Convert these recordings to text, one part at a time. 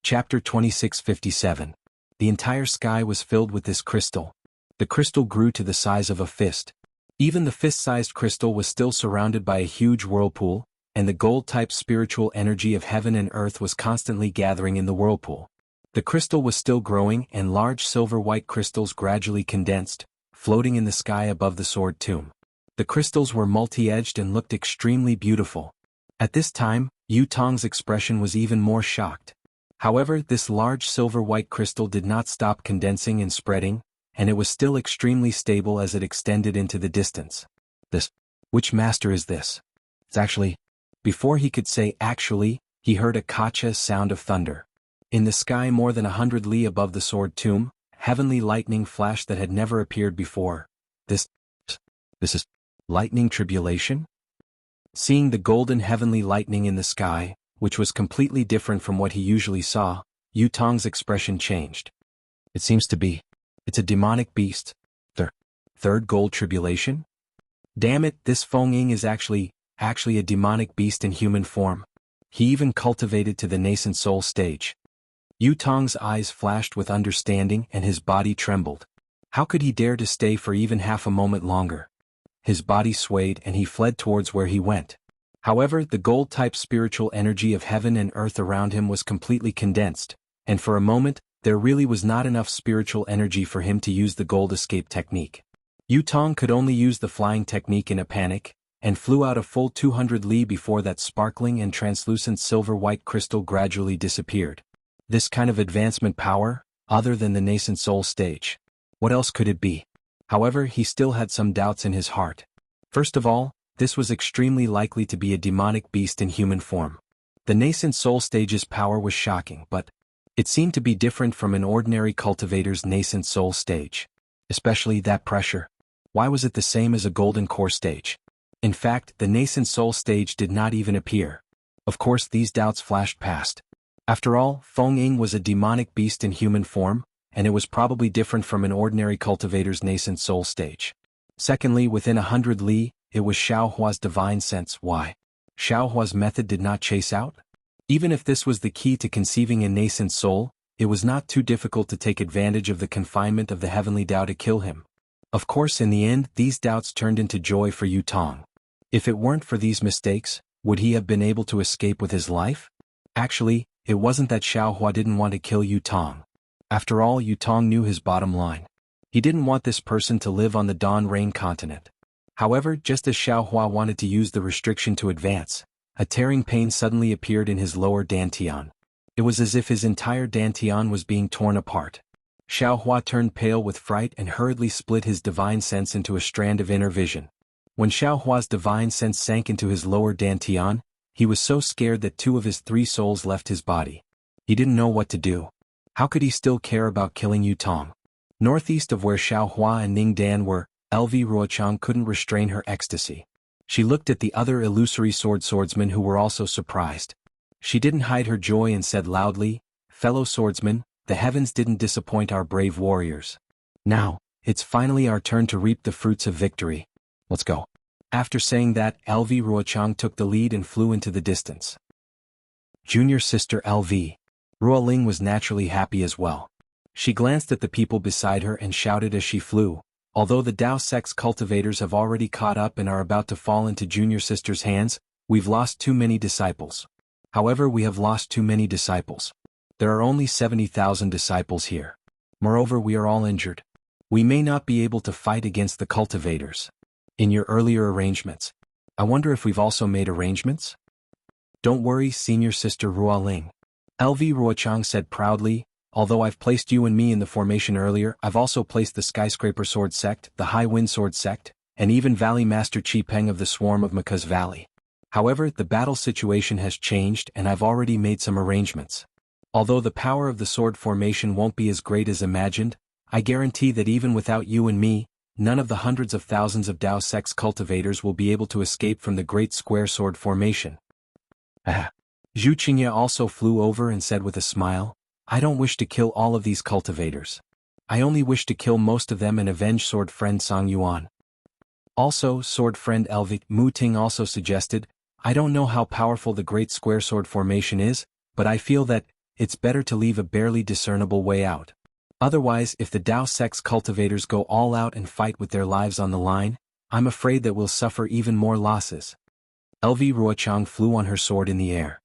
Chapter 2657. The entire sky was filled with this crystal. The crystal grew to the size of a fist. Even the fist-sized crystal was still surrounded by a huge whirlpool, and the gold-type spiritual energy of heaven and earth was constantly gathering in the whirlpool. The crystal was still growing, and large silver-white crystals gradually condensed, floating in the sky above the sword tomb. The crystals were multi-edged and looked extremely beautiful. At this time, Yu Tong's expression was even more shocked. However, this large silver-white crystal did not stop condensing and spreading, and it was still extremely stable as it extended into the distance. Which master is this? It's actually... Before he could say actually, he heard a kacha sound of thunder. In the sky more than 100 li above the sword tomb, heavenly lightning flashed that had never appeared before. This is lightning tribulation? Seeing the golden heavenly lightning in the sky, which was completely different from what he usually saw, Yu Tong's expression changed. It seems to be. It's a demonic beast. Third gold tribulation? Damn it, this Feng Ying is actually a demonic beast in human form. He even cultivated to the nascent soul stage. Yu Tong's eyes flashed with understanding and his body trembled. How could he dare to stay for even half a moment longer? His body swayed and he fled towards where he went. However, the gold-type spiritual energy of heaven and earth around him was completely condensed, and for a moment, there really was not enough spiritual energy for him to use the gold escape technique. Yu Tong could only use the flying technique in a panic, and flew out a full 200 li before that sparkling and translucent silver-white crystal gradually disappeared. This kind of advancement power, other than the nascent soul stage. What else could it be? However, he still had some doubts in his heart. First of all, this was extremely likely to be a demonic beast in human form. The nascent soul stage's power was shocking, but it seemed to be different from an ordinary cultivator's nascent soul stage. Especially that pressure. Why was it the same as a golden core stage? In fact, the nascent soul stage did not even appear. Of course, these doubts flashed past. After all, Feng Ying was a demonic beast in human form, and it was probably different from an ordinary cultivator's nascent soul stage. Secondly, within 100 li, it was Xiaohua's divine sense. Why? Xiaohua's method did not chase out? Even if this was the key to conceiving a nascent soul, it was not too difficult to take advantage of the confinement of the heavenly Tao to kill him. Of course, in the end, these doubts turned into joy for Yu Tong. If it weren't for these mistakes, would he have been able to escape with his life? Actually, it wasn't that Xiaohua didn't want to kill Yu Tong. After all, Yu Tong knew his bottom line. He didn't want this person to live on the Dawn Rain continent. However, just as Xiaohua wanted to use the restriction to advance, a tearing pain suddenly appeared in his lower dantian. It was as if his entire dantian was being torn apart. Xiaohua turned pale with fright and hurriedly split his divine sense into a strand of inner vision. When Xiaohua's divine sense sank into his lower dantian, he was so scared that 2 of his 3 souls left his body. He didn't know what to do. How could he still care about killing Yu Tong? Northeast of where Xiaohua and Ning Dan were, LV Ruochang couldn't restrain her ecstasy. She looked at the other illusory swordsmen who were also surprised. She didn't hide her joy and said loudly, "Fellow swordsmen, the heavens didn't disappoint our brave warriors. Now, it's finally our turn to reap the fruits of victory. Let's go." After saying that, LV Ruochang took the lead and flew into the distance. Junior sister LV. Ruoling was naturally happy as well. She glanced at the people beside her and shouted as she flew, "Although the Dao Sect's cultivators have already caught up and are about to fall into Junior Sister's hands, we've lost too many disciples. However, we have lost too many disciples. There are only 70,000 disciples here. Moreover, we are all injured. We may not be able to fight against the cultivators. In your earlier arrangements, I wonder if we've also made arrangements?" "Don't worry, senior sister Ruoling," LV Ruochang said proudly. "Although I've placed you and me in the formation earlier, I've also placed the Skyscraper Sword Sect, the High Wind Sword Sect, and even Valley Master Chi Peng of the Swarm of Maka's Valley. However, the battle situation has changed and I've already made some arrangements. Although the power of the sword formation won't be as great as imagined, I guarantee that even without you and me, none of the hundreds of thousands of Dao Sect's cultivators will be able to escape from the Great Square Sword formation." Zhu Qingya also flew over and said with a smile, "I don't wish to kill all of these cultivators. I only wish to kill most of them and avenge sword friend Song Yuan." Also, sword friend Elvik Mu Ting also suggested, "I don't know how powerful the Great Square Sword formation is, but I feel that, it's better to leave a barely discernible way out. Otherwise, if the Dao sect's cultivators go all out and fight with their lives on the line, I'm afraid that we'll suffer even more losses. LV Ruochang flew on her sword in the air.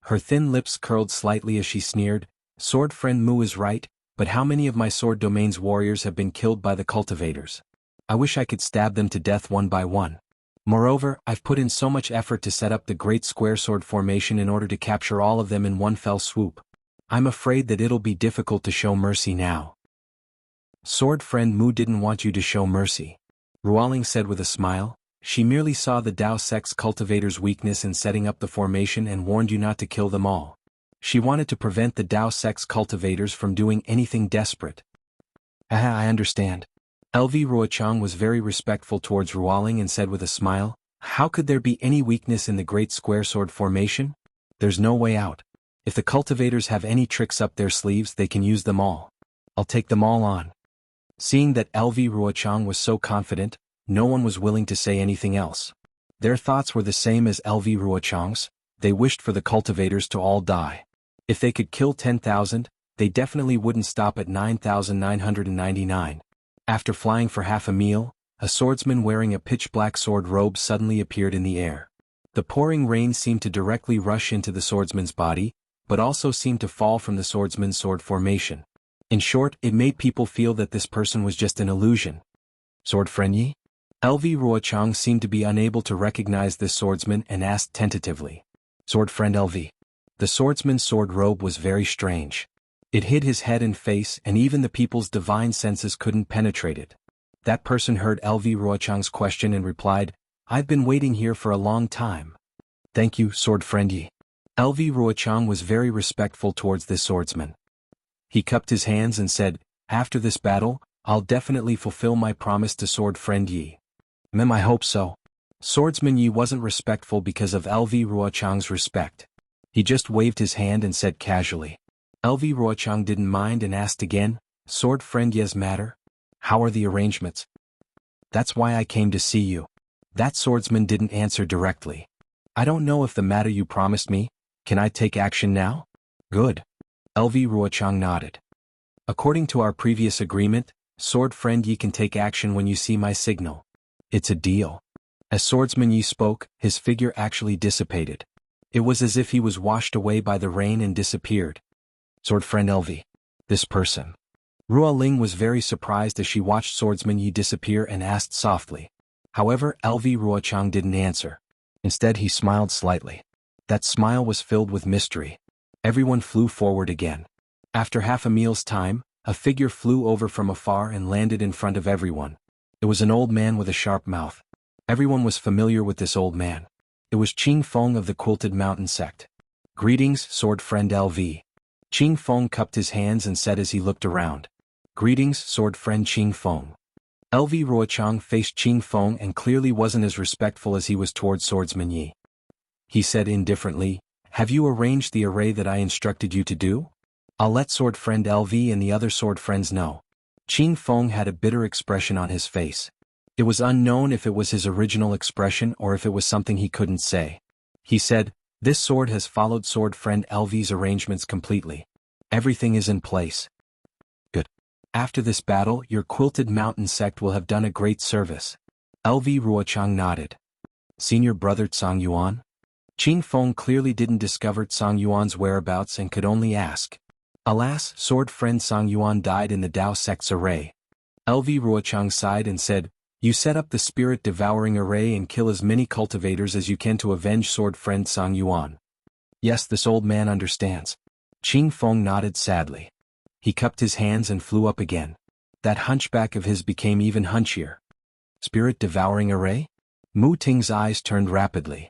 Her thin lips curled slightly as she sneered, "Sword friend Mu is right, but how many of my sword domain's warriors have been killed by the cultivators? I wish I could stab them to death one by one. Moreover, I've put in so much effort to set up the great square sword formation in order to capture all of them in one fell swoop. I'm afraid that it'll be difficult to show mercy now." "Sword friend Mu didn't want you to show mercy," Ruoling said with a smile. "She merely saw the Dao sect's cultivators' weakness in setting up the formation and warned you not to kill them all. She wanted to prevent the Dao sect's cultivators from doing anything desperate." "Aha, I understand." LV Ruochang was very respectful towards Ruoling and said with a smile, "How could there be any weakness in the great square sword formation? There's no way out. If the cultivators have any tricks up their sleeves, they can use them all. I'll take them all on." Seeing that LV Ruochang was so confident, no one was willing to say anything else. Their thoughts were the same as LV Ruochang's. They wished for the cultivators to all die. If they could kill 10,000, they definitely wouldn't stop at 9,999. After flying for half a meal, a swordsman wearing a pitch-black sword robe suddenly appeared in the air. The pouring rain seemed to directly rush into the swordsman's body, but also seemed to fall from the swordsman's sword formation. In short, it made people feel that this person was just an illusion. "Sword friend Yi?" LV Ruochang seemed to be unable to recognize this swordsman and asked tentatively. "Sword friend LV." The swordsman's sword robe was very strange. It hid his head and face, and even the people's divine senses couldn't penetrate it. That person heard LV Ruochang's question and replied, "I've been waiting here for a long time." "Thank you, sword friend Yi." LV Ruochang was very respectful towards this swordsman. He cupped his hands and said, "After this battle, I'll definitely fulfill my promise to sword friend Yi." "I hope so." Swordsman Yi wasn't respectful because of LV Ruochang's respect. He just waved his hand and said casually. LV Ruochang didn't mind and asked again, "Sword friend Yi's matter? How are the arrangements?" "That's why I came to see you." That swordsman didn't answer directly. "I don't know if the matter you promised me. Can I take action now?" "Good." LV Ruochang nodded. "According to our previous agreement, sword friend Yi can take action when you see my signal. It's a deal." As swordsman Yi spoke, his figure actually dissipated. It was as if he was washed away by the rain and disappeared. "Sword friend LV. This person." Ruo Ling was very surprised as she watched swordsman Yi disappear and asked softly. However, LV Ruochang didn't answer. Instead, he smiled slightly. That smile was filled with mystery. Everyone flew forward again. After half a meal's time, a figure flew over from afar and landed in front of everyone. It was an old man with a sharp mouth. Everyone was familiar with this old man. It was Qing Feng of the Quilted Mountain sect. "Greetings, sword friend LV." Qing Feng cupped his hands and said as he looked around. "Greetings, sword friend Qing Feng." LV Ruochang faced Qing Feng and clearly wasn't as respectful as he was towards swordsman Yi. He said indifferently, "Have you arranged the array that I instructed you to do? I'll let sword friend LV and the other sword friends know." Qing Feng had a bitter expression on his face. It was unknown if it was his original expression or if it was something he couldn't say. He said, "This sword has followed sword friend LV's arrangements completely. Everything is in place." "Good. After this battle, your Quilted Mountain sect will have done a great service." LV Ruochang nodded. "Senior brother Tsang Yuan?" Qing Feng clearly didn't discover Tsang Yuan's whereabouts and could only ask. "Alas, sword friend Tsang Yuan died in the Dao sect's array." LV Ruochang sighed and said, "You set up the spirit-devouring array and kill as many cultivators as you can to avenge sword friend Tsang Yuan." "Yes, this old man understands." Qing Feng nodded sadly. He cupped his hands and flew up again. That hunchback of his became even hunchier. "Spirit-devouring array?" Mu Ting's eyes turned rapidly.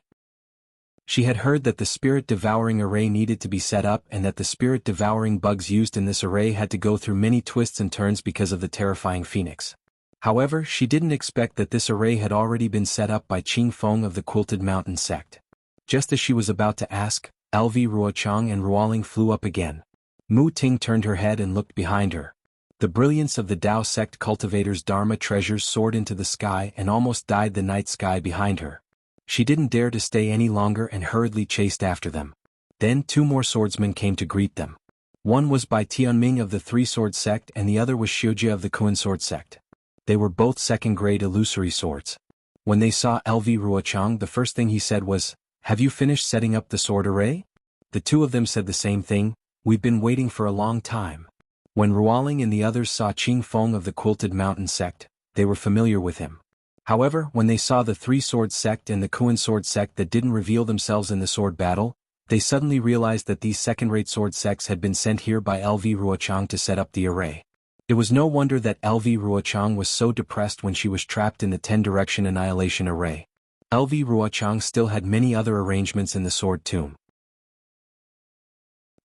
She had heard that the spirit-devouring array needed to be set up and that the spirit-devouring bugs used in this array had to go through many twists and turns because of the terrifying phoenix. However, she didn't expect that this array had already been set up by Qing Feng of the Quilted Mountain sect. Just as she was about to ask, LV Ruochang and Ruoling flew up again. Mu Ting turned her head and looked behind her. The brilliance of the Dao sect cultivator's Dharma treasures soared into the sky and almost dyed the night sky behind her. She didn't dare to stay any longer and hurriedly chased after them. Then 2 more swordsmen came to greet them. One was by Tianming of the Three Sword Sect and the other was Xiujia of the Kuan Sword Sect. They were both second-grade illusory swords. When they saw LV Ruochang, the first thing he said was, "Have you finished setting up the sword array?" The two of them said the same thing, "We've been waiting for a long time." When Ruoling and the others saw Qing Feng of the Quilted Mountain Sect, they were familiar with him. However, when they saw the Three Sword Sect and the Kuan Sword Sect that didn't reveal themselves in the sword battle, they suddenly realized that these second-rate sword sects had been sent here by LV Ruochang to set up the array. It was no wonder that LV Ruochang was so depressed when she was trapped in the 10-direction annihilation array. LV Ruochang still had many other arrangements in the sword tomb.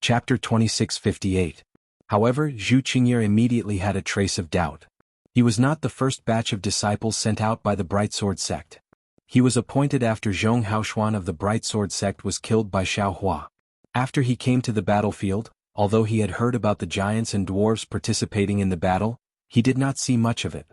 Chapter 2658. However, Zhu Qingye immediately had a trace of doubt. He was not the first batch of disciples sent out by the Bright Sword Sect. He was appointed after Zhong Haoshuan of the Bright Sword Sect was killed by Xiao Hua. After he came to the battlefield, although he had heard about the giants and dwarves participating in the battle, he did not see much of it.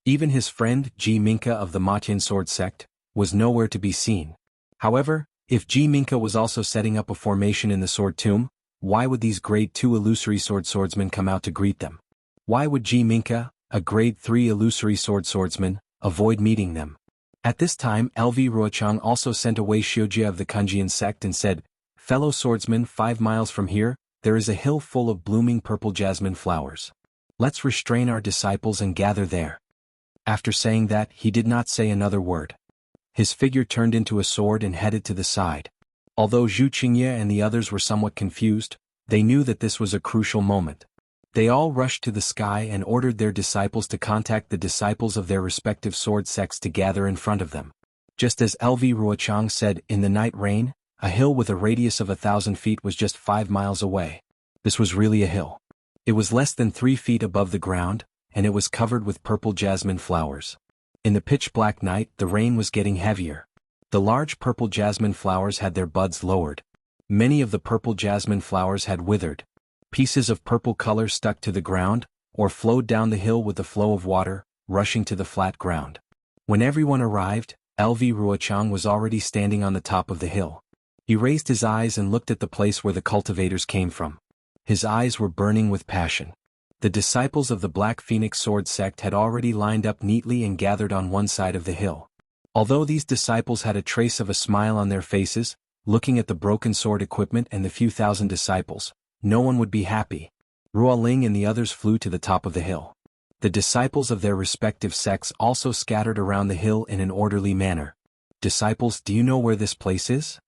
Even his friend, Ji Minka of the Matian Sword Sect, was nowhere to be seen. However, if Ji Minka was also setting up a formation in the sword tomb, why would these grade 2 illusory swordsmen come out to greet them? Why would Ji Minka, a grade 3 illusory swordsman, avoid meeting them? At this time LV Ruochang also sent away Xiujia of the Kunjian sect and said, "Fellow swordsmen, 5 miles from here, there is a hill full of blooming purple jasmine flowers. Let's restrain our disciples and gather there." After saying that, he did not say another word. His figure turned into a sword and headed to the side. Although Zhu Qingye and the others were somewhat confused, they knew that this was a crucial moment. They all rushed to the sky and ordered their disciples to contact the disciples of their respective sword sects to gather in front of them. Just as LV Ruochang said, in the night rain, a hill with a radius of 1,000 feet was just 5 miles away. This was really a hill. It was less than 3 feet above the ground, and it was covered with purple jasmine flowers. In the pitch-black night, the rain was getting heavier. The large purple jasmine flowers had their buds lowered. Many of the purple jasmine flowers had withered. Pieces of purple color stuck to the ground, or flowed down the hill with the flow of water, rushing to the flat ground. When everyone arrived, LV Ruochang was already standing on the top of the hill. He raised his eyes and looked at the place where the cultivators came from. His eyes were burning with passion. The disciples of the Black Phoenix Sword Sect had already lined up neatly and gathered on one side of the hill. Although these disciples had a trace of a smile on their faces, looking at the broken sword equipment and the few thousand disciples, no one would be happy. Ruoling and the others flew to the top of the hill. The disciples of their respective sects also scattered around the hill in an orderly manner. "Disciples, do you know where this place is?"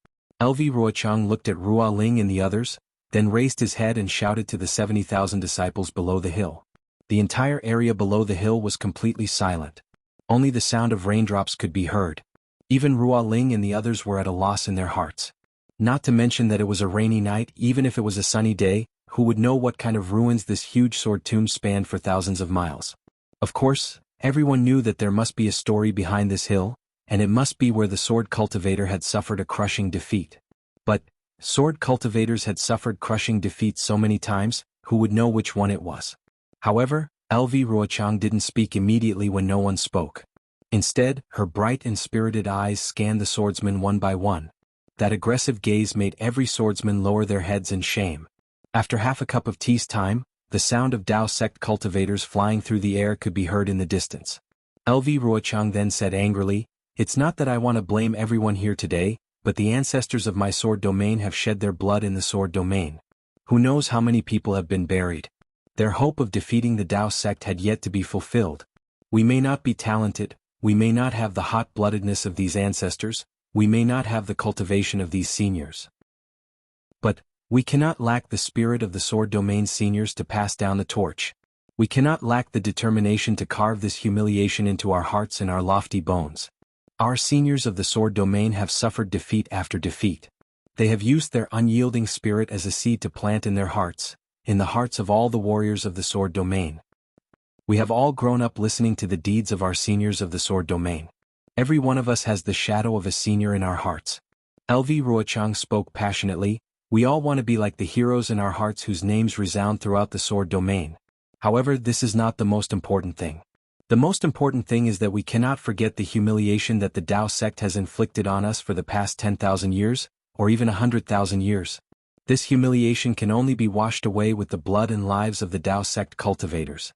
LV Ruochang looked at Ruoling and the others, then raised his head and shouted to the 70,000 disciples below the hill. The entire area below the hill was completely silent. Only the sound of raindrops could be heard. Even Ruoling and the others were at a loss in their hearts. Not to mention that it was a rainy night. Even if it was a sunny day, who would know what kind of ruins this huge sword tomb spanned for thousands of miles? Of course, everyone knew that there must be a story behind this hill, and it must be where the sword cultivator had suffered a crushing defeat. But, sword cultivators had suffered crushing defeats so many times, who would know which one it was? However, LV Ruochang didn't speak immediately when no one spoke. Instead, her bright and spirited eyes scanned the swordsmen one by one. That aggressive gaze made every swordsman lower their heads in shame. After half a cup of tea's time, the sound of Dao sect cultivators flying through the air could be heard in the distance. LV Ruochang then said angrily, "It's not that I want to blame everyone here today, but the ancestors of my sword domain have shed their blood in the sword domain. Who knows how many people have been buried? Their hope of defeating the Dao sect had yet to be fulfilled. We may not be talented, we may not have the hot-bloodedness of these ancestors, we may not have the cultivation of these seniors. But, we cannot lack the spirit of the sword domain seniors to pass down the torch. We cannot lack the determination to carve this humiliation into our hearts and our lofty bones. Our seniors of the sword domain have suffered defeat after defeat. They have used their unyielding spirit as a seed to plant in their hearts, in the hearts of all the warriors of the sword domain. We have all grown up listening to the deeds of our seniors of the sword domain. Every one of us has the shadow of a senior in our hearts." LV Ruochang spoke passionately. "We all want to be like the heroes in our hearts whose names resound throughout the sword domain. However, this is not the most important thing. The most important thing is that we cannot forget the humiliation that the Dao sect has inflicted on us for the past 10,000 years, or even 100,000 years. This humiliation can only be washed away with the blood and lives of the Dao sect cultivators.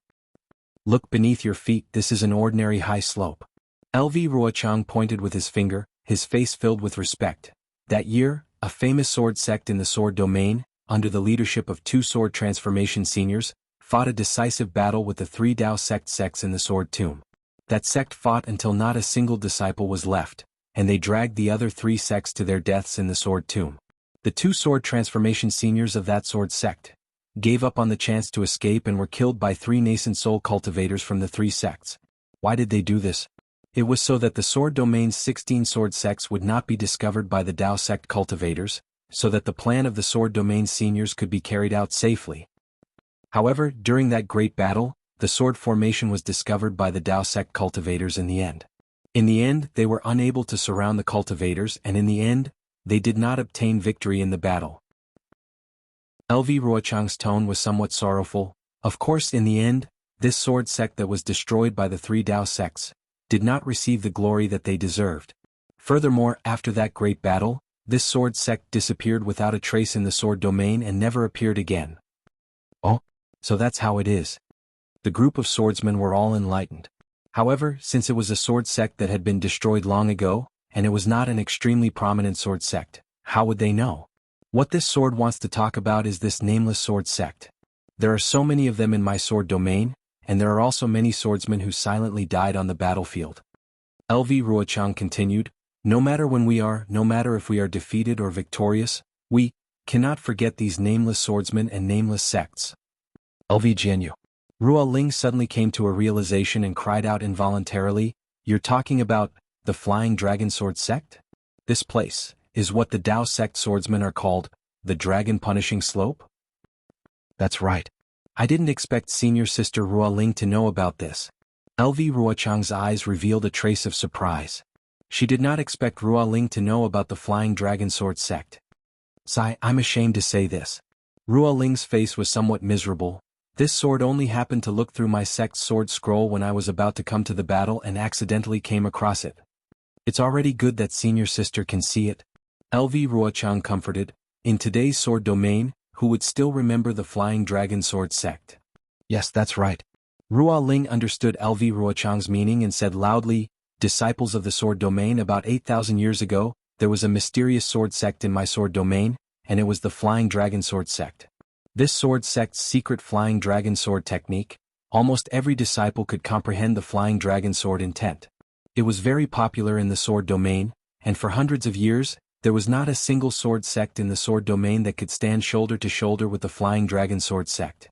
Look beneath your feet, this is an ordinary high slope. LV Ruochang pointed with his finger, his face filled with respect. That year, a famous sword sect in the sword domain, under the leadership of 2 sword transformation seniors, fought a decisive battle with the 3 Dao sect sects in the sword tomb. That sect fought until not a single disciple was left, and they dragged the other 3 sects to their deaths in the sword tomb. The 2 sword transformation seniors of that sword sect gave up on the chance to escape and were killed by 3 nascent soul cultivators from the 3 sects. Why did they do this? It was so that the sword domain's 16 sword sects would not be discovered by the Dao sect cultivators, so that the plan of the sword domain seniors could be carried out safely. However, during that great battle, the sword formation was discovered by the Dao sect cultivators in the end. In the end, they were unable to surround the cultivators, and in the end, they did not obtain victory in the battle. LV Ruochang's tone was somewhat sorrowful. Of course, in the end, this sword sect that was destroyed by the 3 Dao sects did not receive the glory that they deserved. Furthermore, after that great battle, this sword sect disappeared without a trace in the sword domain and never appeared again. Oh, so that's how it is. The group of swordsmen were all enlightened. However, since it was a sword sect that had been destroyed long ago, and it was not an extremely prominent sword sect, how would they know? What this sword wants to talk about is this nameless sword sect. There are so many of them in my sword domain, and there are also many swordsmen who silently died on the battlefield. LV Ruochang continued, no matter when we are, no matter if we are defeated or victorious, we cannot forget these nameless swordsmen and nameless sects. LV Jianyu. Ruo Ling suddenly came to a realization and cried out involuntarily, you're talking about the Flying Dragon Sword sect? This place is what the Dao sect swordsmen are called, the Dragon Punishing Slope? That's right. I didn't expect senior sister Ruo Ling to know about this. LV Ruochang's eyes revealed a trace of surprise. She did not expect Ruo Ling to know about the Flying Dragon Sword sect. Sigh, I'm ashamed to say this. Ruo Ling's face was somewhat miserable. This sword only happened to look through my sect's sword scroll when I was about to come to the battle and accidentally came across it. It's already good that senior sister can see it. LV Ruochang comforted. In today's sword domain, who would still remember the Flying Dragon Sword sect? Yes, that's right. Ruo Ling understood LV Ruochang's meaning and said loudly, disciples of the sword domain, about 8,000 years ago, there was a mysterious sword sect in my sword domain, and it was the Flying Dragon Sword sect. This sword sect's secret Flying Dragon Sword technique, almost every disciple could comprehend the Flying Dragon Sword intent. It was very popular in the sword domain, and for hundreds of years, there was not a single sword sect in the sword domain that could stand shoulder to shoulder with the Flying Dragon Sword sect.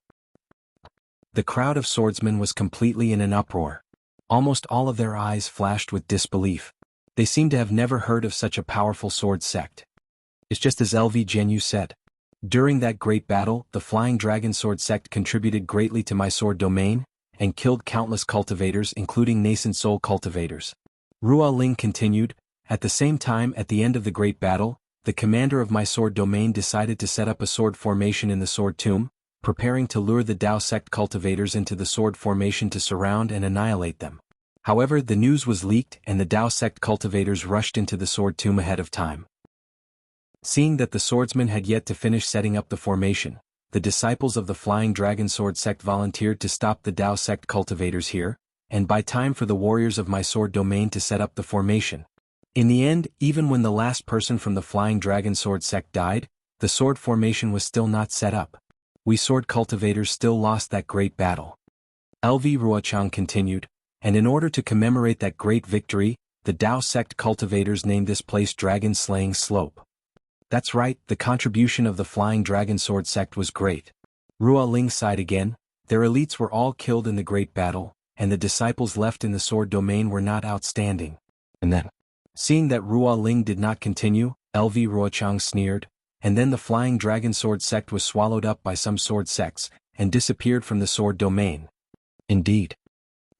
The crowd of swordsmen was completely in an uproar. Almost all of their eyes flashed with disbelief. They seemed to have never heard of such a powerful sword sect. It's just as LV Jianyu said. During that great battle, the Flying Dragon Sword sect contributed greatly to my sword domain, and killed countless cultivators including nascent soul cultivators. Ruo Ling continued, at the same time at the end of the great battle, the commander of my sword domain decided to set up a sword formation in the sword tomb, preparing to lure the Dao sect cultivators into the sword formation to surround and annihilate them. However, the news was leaked and the Dao sect cultivators rushed into the sword tomb ahead of time. Seeing that the swordsmen had yet to finish setting up the formation, the disciples of the Flying Dragon Sword sect volunteered to stop the Dao sect cultivators here, and buy time for the warriors of my sword domain to set up the formation. In the end, even when the last person from the Flying Dragon Sword sect died, the sword formation was still not set up. We sword cultivators still lost that great battle. LV Ruochang continued, and in order to commemorate that great victory, the Dao sect cultivators named this place Dragon Slaying Slope. That's right, the contribution of the Flying Dragon Sword sect was great. Ruo Ling sighed again. Their elites were all killed in the great battle, and the disciples left in the sword domain were not outstanding. And then, seeing that Ruo Ling did not continue, LV Ruochang sneered, and then the Flying Dragon Sword sect was swallowed up by some sword sects, and disappeared from the sword domain. Indeed.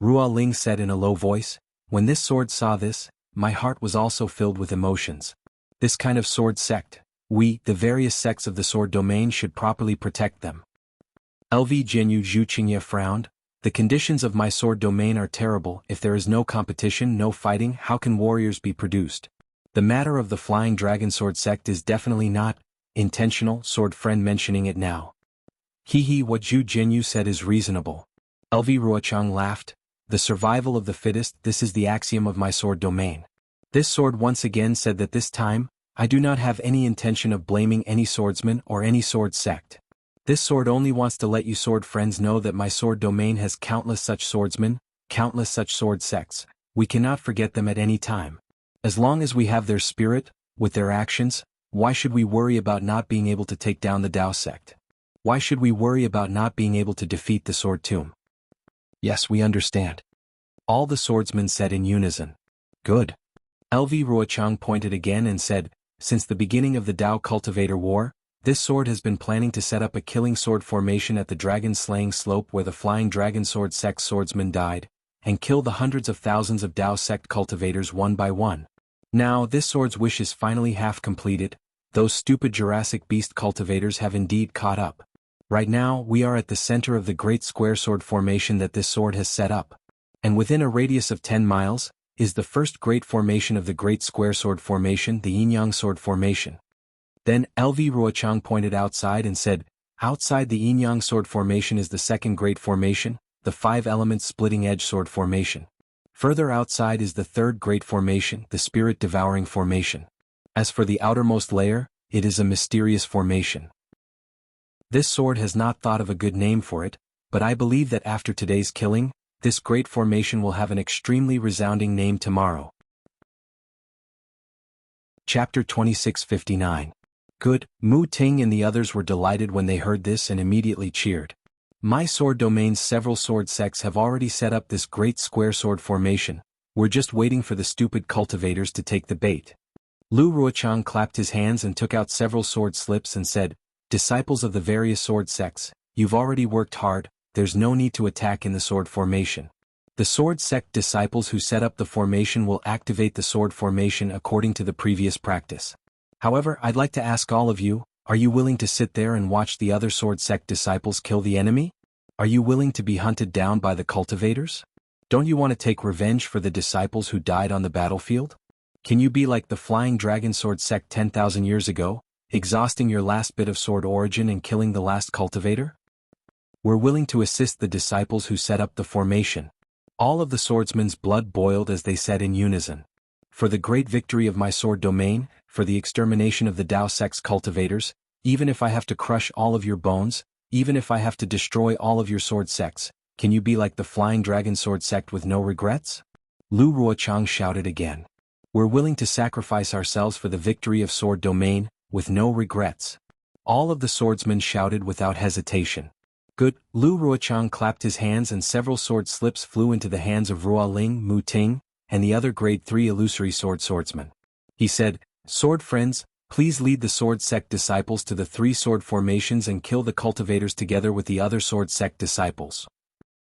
Ruo Ling said in a low voice, when this sword saw this, my heart was also filled with emotions. This kind of sword sect, we, the various sects of the sword domain, should properly protect them. LV Jianyu Zhu Qingye frowned. The conditions of my sword domain are terrible. If there is no competition, no fighting, how can warriors be produced? The matter of the Flying Dragon Sword sect is definitely not intentional, sword friend mentioning it now. Hee what Zhu Jinyu said is reasonable. LV Ruochang laughed. The survival of the fittest, this is the axiom of my sword domain. This sword once again said that this time, I do not have any intention of blaming any swordsman or any sword sect. This sword only wants to let you sword friends know that my sword domain has countless such swordsmen, countless such sword sects. We cannot forget them at any time. As long as we have their spirit, with their actions, why should we worry about not being able to take down the Dao sect? Why should we worry about not being able to defeat the sword tomb? Yes, we understand. All the swordsmen said in unison. Good. LV Ruochang pointed again and said, since the beginning of the Dao Cultivator War, this sword has been planning to set up a killing sword formation at the dragon-slaying slope where the flying dragon sword sect swordsmen died, and kill the hundreds of thousands of Dao sect cultivators one by one. Now this sword's wish is finally half completed. Those stupid Jurassic beast cultivators have indeed caught up. Right now we are at the center of the great square sword formation that this sword has set up. And within a radius of 10 miles, is the first great formation of the great square sword formation, the Yin-Yang sword formation. Then LV Ruochang pointed outside and said, outside the Yin-Yang sword formation is the second great formation, the 5-element splitting edge sword formation. Further outside is the third great formation, the spirit devouring formation. As for the outermost layer, it is a mysterious formation. This sword has not thought of a good name for it, but I believe that after today's killing, this great formation will have an extremely resounding name tomorrow. Chapter 2659. Good. Mu Ting and the others were delighted when they heard this and immediately cheered. My sword domain's several sword sects have already set up this great square sword formation. We're just waiting for the stupid cultivators to take the bait. Lu Ruochang clapped his hands and took out several sword slips and said, disciples of the various sword sects, you've already worked hard. There's no need to attack in the sword formation. The sword sect disciples who set up the formation will activate the sword formation according to the previous practice. However, I'd like to ask all of you, are you willing to sit there and watch the other sword sect disciples kill the enemy? Are you willing to be hunted down by the cultivators? Don't you want to take revenge for the disciples who died on the battlefield? Can you be like the flying dragon sword sect 10,000 years ago, exhausting your last bit of sword origin and killing the last cultivator? We're willing to assist the disciples who set up the formation. All of the swordsmen's blood boiled as they said in unison. For the great victory of my sword domain, for the extermination of the Dao sect's cultivators, even if I have to crush all of your bones, even if I have to destroy all of your sword sects, can you be like the flying dragon sword sect with no regrets? Lu Ruochang shouted again. We're willing to sacrifice ourselves for the victory of sword domain, with no regrets. All of the swordsmen shouted without hesitation. Good. Lu Ruochang clapped his hands and several sword slips flew into the hands of Ruo Ling, Mu Ting, and the other grade 3 illusory swordsmen. He said, sword friends, please lead the sword sect disciples to the 3 sword formations and kill the cultivators together with the other sword sect disciples.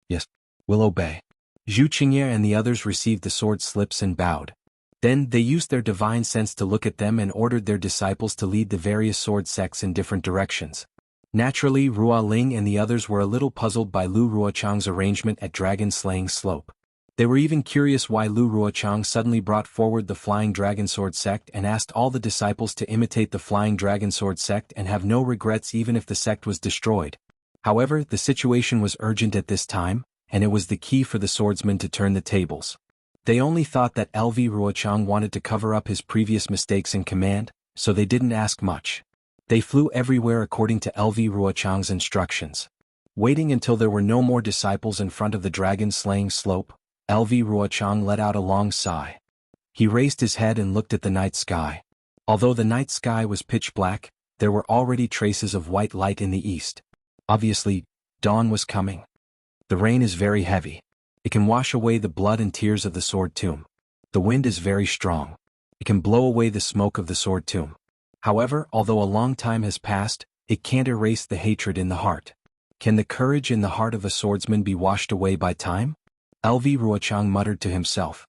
Yes, we'll obey. Zhu Qingye and the others received the sword slips and bowed. Then they used their divine sense to look at them and ordered their disciples to lead the various sword sects in different directions. Naturally, Ruo Ling and the others were a little puzzled by Lu Ruochang's arrangement at dragon-slaying slope. They were even curious why Lu Ruochang suddenly brought forward the Flying Dragon Sword sect and asked all the disciples to imitate the Flying Dragon Sword sect and have no regrets even if the sect was destroyed. However, the situation was urgent at this time, and it was the key for the swordsmen to turn the tables. They only thought that LV Ruochang wanted to cover up his previous mistakes in command, so they didn't ask much. They flew everywhere according to LV Ruochang's instructions. Waiting until there were no more disciples in front of the dragon-slaying slope, LV Ruochang let out a long sigh. He raised his head and looked at the night sky. Although the night sky was pitch black, there were already traces of white light in the east. Obviously, dawn was coming. The rain is very heavy. It can wash away the blood and tears of the sword tomb. The wind is very strong. It can blow away the smoke of the sword tomb. However, although a long time has passed, it can't erase the hatred in the heart. Can the courage in the heart of a swordsman be washed away by time? LV Ruochang muttered to himself.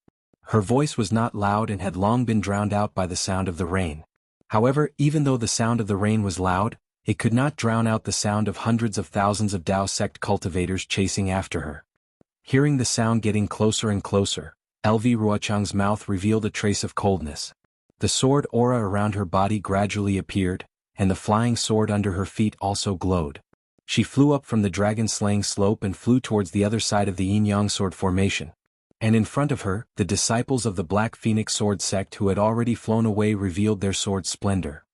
Her voice was not loud and had long been drowned out by the sound of the rain. However, even though the sound of the rain was loud, it could not drown out the sound of hundreds of thousands of Dao sect cultivators chasing after her. Hearing the sound getting closer and closer, LV Ruochang's mouth revealed a trace of coldness. The sword aura around her body gradually appeared, and the flying sword under her feet also glowed. She flew up from the dragon-slaying slope and flew towards the other side of the yin-yang sword formation. And in front of her, the disciples of the Black Phoenix sword sect who had already flown away revealed their sword splendor.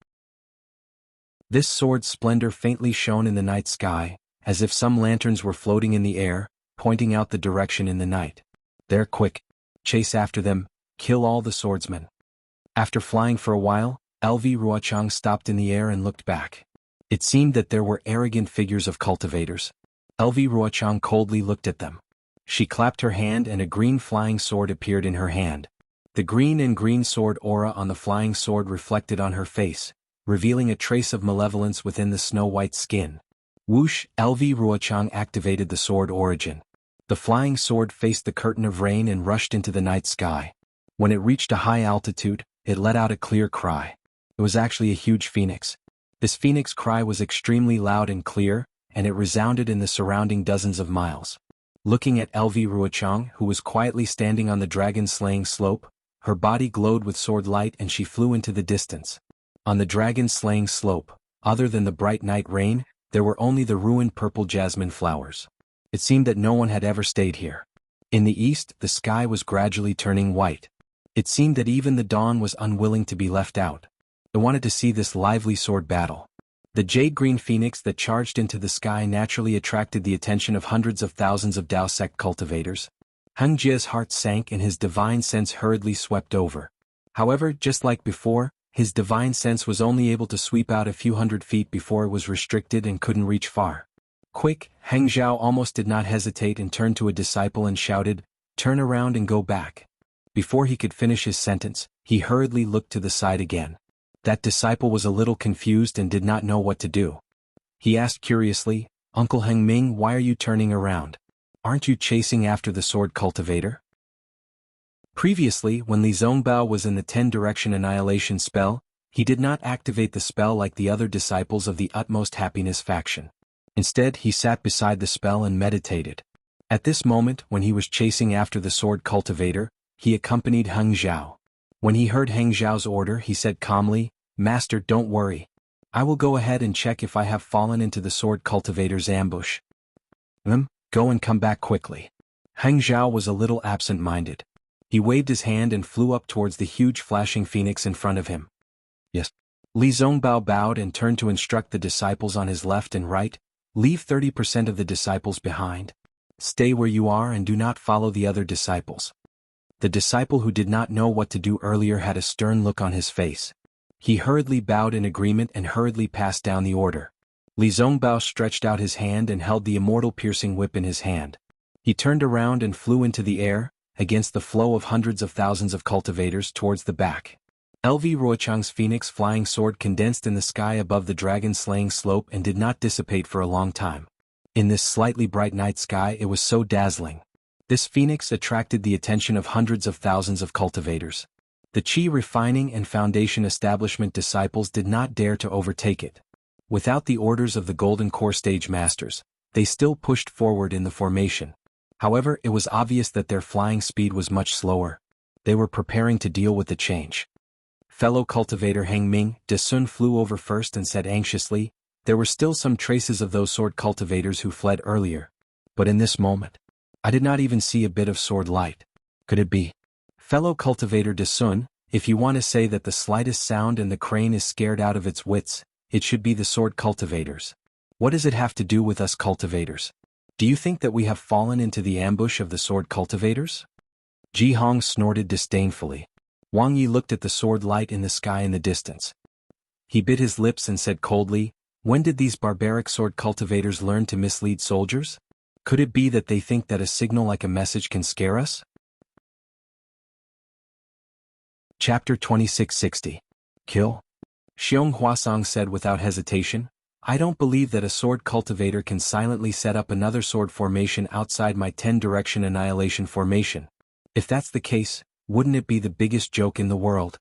This sword splendor faintly shone in the night sky, as if some lanterns were floating in the air, pointing out the direction in the night. There, quick! Chase after them, kill all the swordsmen. After flying for a while, LV Ruochang stopped in the air and looked back. It seemed that there were arrogant figures of cultivators. LV Ruochang coldly looked at them. She clapped her hand and a green flying sword appeared in her hand. The green and green sword aura on the flying sword reflected on her face, revealing a trace of malevolence within the snow-white skin. Whoosh! LV Ruochang activated the sword origin. The flying sword faced the curtain of rain and rushed into the night sky. When it reached a high altitude, it let out a clear cry. It was actually a huge phoenix. This phoenix cry was extremely loud and clear, and it resounded in the surrounding dozens of miles. Looking at LV Ruochang, who was quietly standing on the dragon-slaying slope, her body glowed with sword light and she flew into the distance. On the dragon-slaying slope, other than the bright night rain, there were only the ruined purple jasmine flowers. It seemed that no one had ever stayed here. In the east, the sky was gradually turning white. It seemed that even the dawn was unwilling to be left out. I wanted to see this lively sword battle. The jade-green phoenix that charged into the sky naturally attracted the attention of hundreds of thousands of Dao sect cultivators. Heng Jie's heart sank and his divine sense hurriedly swept over. However, just like before, his divine sense was only able to sweep out a few hundred feet before it was restricted and couldn't reach far. Quick! Heng Zhao almost did not hesitate and turned to a disciple and shouted, "Turn around and go back." Before he could finish his sentence, he hurriedly looked to the side again. That disciple was a little confused and did not know what to do. He asked curiously, "Uncle Heng Ming, why are you turning around? Aren't you chasing after the sword cultivator?" Previously, when Li Zongbao was in the 10-direction annihilation spell, he did not activate the spell like the other disciples of the Utmost Happiness faction. Instead, he sat beside the spell and meditated. At this moment, when he was chasing after the sword cultivator, he accompanied Heng Zhao. When he heard Heng Zhao's order, he said calmly, "Master, don't worry. I will go ahead and check if I have fallen into the sword cultivator's ambush." Go and come back quickly." Heng Zhao was a little absent-minded. He waved his hand and flew up towards the huge flashing phoenix in front of him. "Yes." Li Zongbao bowed and turned to instruct the disciples on his left and right, "Leave 30% of the disciples behind. Stay where you are and do not follow the other disciples." The disciple who did not know what to do earlier had a stern look on his face. He hurriedly bowed in agreement and hurriedly passed down the order. Li Zongbao stretched out his hand and held the immortal piercing whip in his hand. He turned around and flew into the air, against the flow of hundreds of thousands of cultivators towards the back. LV Ruochang's phoenix flying sword condensed in the sky above the dragon-slaying slope and did not dissipate for a long time. In this slightly bright night sky it was so dazzling. This phoenix attracted the attention of hundreds of thousands of cultivators. The Qi refining and foundation establishment disciples did not dare to overtake it. Without the orders of the Golden Core Stage Masters, they still pushed forward in the formation. However, it was obvious that their flying speed was much slower. They were preparing to deal with the change. Fellow cultivator Heng Ming, De Sun flew over first and said anxiously, "There were still some traces of those sword cultivators who fled earlier. But in this moment, I did not even see a bit of sword light. Could it be?" Fellow cultivator De Sun, if you want to say that the slightest sound and the crane is scared out of its wits, it should be the sword cultivators. What does it have to do with us cultivators? Do you think that we have fallen into the ambush of the sword cultivators? Ji Hong snorted disdainfully. Wang Yi looked at the sword light in the sky in the distance. He bit his lips and said coldly, "When did these barbaric sword cultivators learn to mislead soldiers? Could it be that they think that a signal like a message can scare us?" Chapter 2660. Kill? Xiong Huasong said without hesitation, "I don't believe that a sword cultivator can silently set up another sword formation outside my 10-direction annihilation formation. If that's the case, wouldn't it be the biggest joke in the world?"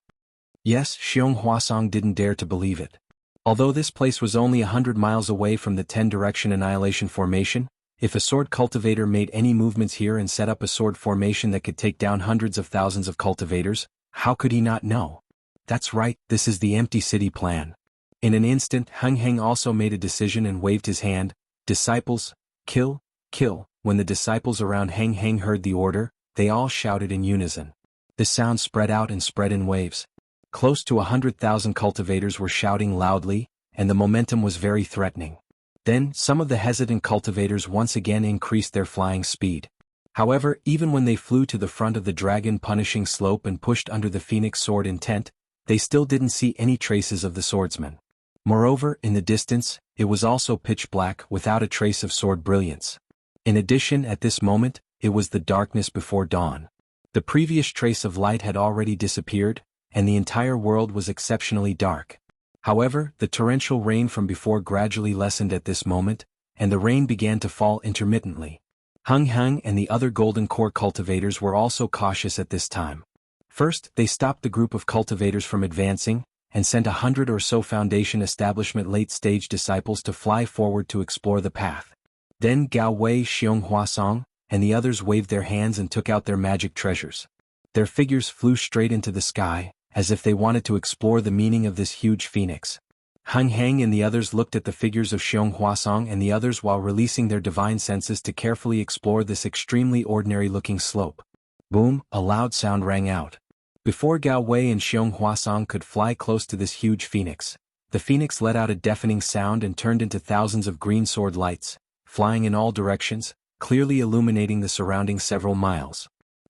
Yes, Xiong Huasong didn't dare to believe it. Although this place was only 100 miles away from the 10-direction annihilation formation, if a sword cultivator made any movements here and set up a sword formation that could take down hundreds of thousands of cultivators, how could he not know? That's right, this is the empty city plan. In an instant, Heng Heng also made a decision and waved his hand. Disciples, kill, kill. When the disciples around Heng Heng heard the order, they all shouted in unison. This sound spread out and spread in waves. Close to 100,000 cultivators were shouting loudly, and the momentum was very threatening. Then, some of the hesitant cultivators once again increased their flying speed. However, even when they flew to the front of the dragon-punishing slope and pushed under the phoenix sword intent, they still didn't see any traces of the swordsman. Moreover, in the distance, it was also pitch black without a trace of sword brilliance. In addition, at this moment, it was the darkness before dawn. The previous trace of light had already disappeared, and the entire world was exceptionally dark. However, the torrential rain from before gradually lessened at this moment, and the rain began to fall intermittently. Heng Heng and the other golden core cultivators were also cautious at this time. First, they stopped the group of cultivators from advancing, and sent 100 or so Foundation Establishment late-stage disciples to fly forward to explore the path. Then Gao Wei, Xiong Huasong, and the others waved their hands and took out their magic treasures. Their figures flew straight into the sky, as if they wanted to explore the meaning of this huge phoenix. Heng Heng and the others looked at the figures of Xiong Huasong and the others while releasing their divine senses to carefully explore this extremely ordinary-looking slope. Boom, a loud sound rang out. Before Gao Wei and Xiong Huasong could fly close to this huge phoenix, the phoenix let out a deafening sound and turned into thousands of green sword lights, flying in all directions, clearly illuminating the surrounding several miles.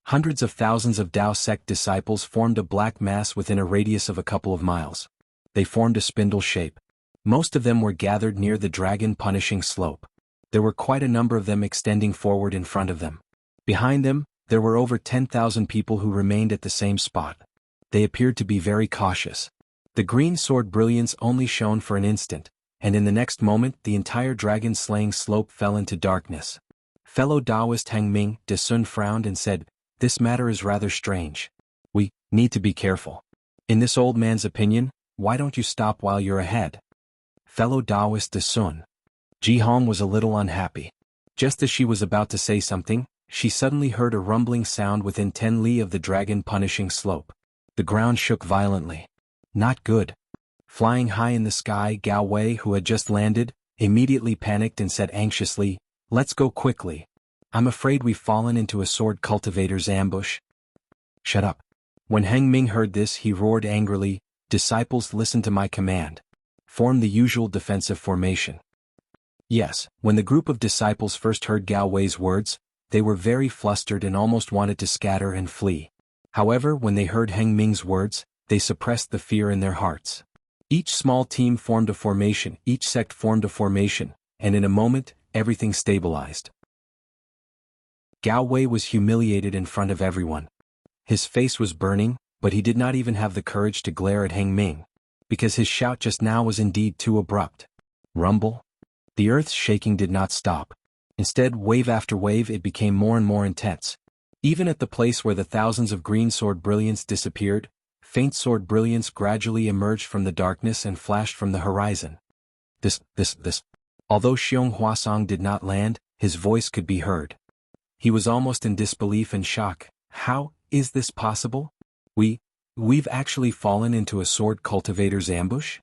Hundreds of thousands of Dao sect disciples formed a black mass within a radius of a couple of miles. They formed a spindle shape. Most of them were gathered near the dragon-punishing slope. There were quite a number of them extending forward in front of them. Behind them, there were over 10,000 people who remained at the same spot. They appeared to be very cautious. The green sword brilliance only shone for an instant, and in the next moment the entire dragon-slaying slope fell into darkness. Fellow Taoist Heng Ming de Sun frowned and said, "This matter is rather strange. We need to be careful. In this old man's opinion, why don't you stop while you're ahead?" Fellow Taoist de Sun. Ji Hong was a little unhappy. Just as she was about to say something, she suddenly heard a rumbling sound within 10 li of the dragon-punishing slope. The ground shook violently. Not good. Flying high in the sky, Gao Wei, who had just landed, immediately panicked and said anxiously, "Let's go quickly. I'm afraid we've fallen into a sword cultivator's ambush." "Shut up." When Heng Ming heard this, he roared angrily, "Disciples, listen to my command. Form the usual defensive formation." Yes, when the group of disciples first heard Gao Wei's words, they were very flustered and almost wanted to scatter and flee. However, when they heard Heng Ming's words, they suppressed the fear in their hearts. Each small team formed a formation, each sect formed a formation, and in a moment, everything stabilized. Gao Wei was humiliated in front of everyone. His face was burning, but he did not even have the courage to glare at Heng Ming, because his shout just now was indeed too abrupt. Rumble? The earth's shaking did not stop. Instead, wave after wave, it became more and more intense. Even at the place where the thousands of green sword brilliance disappeared, faint sword brilliance gradually emerged from the darkness and flashed from the horizon. This. Although Xiong Huasong did not land, his voice could be heard. He was almost in disbelief and shock. How is this possible? We've actually fallen into a sword cultivator's ambush?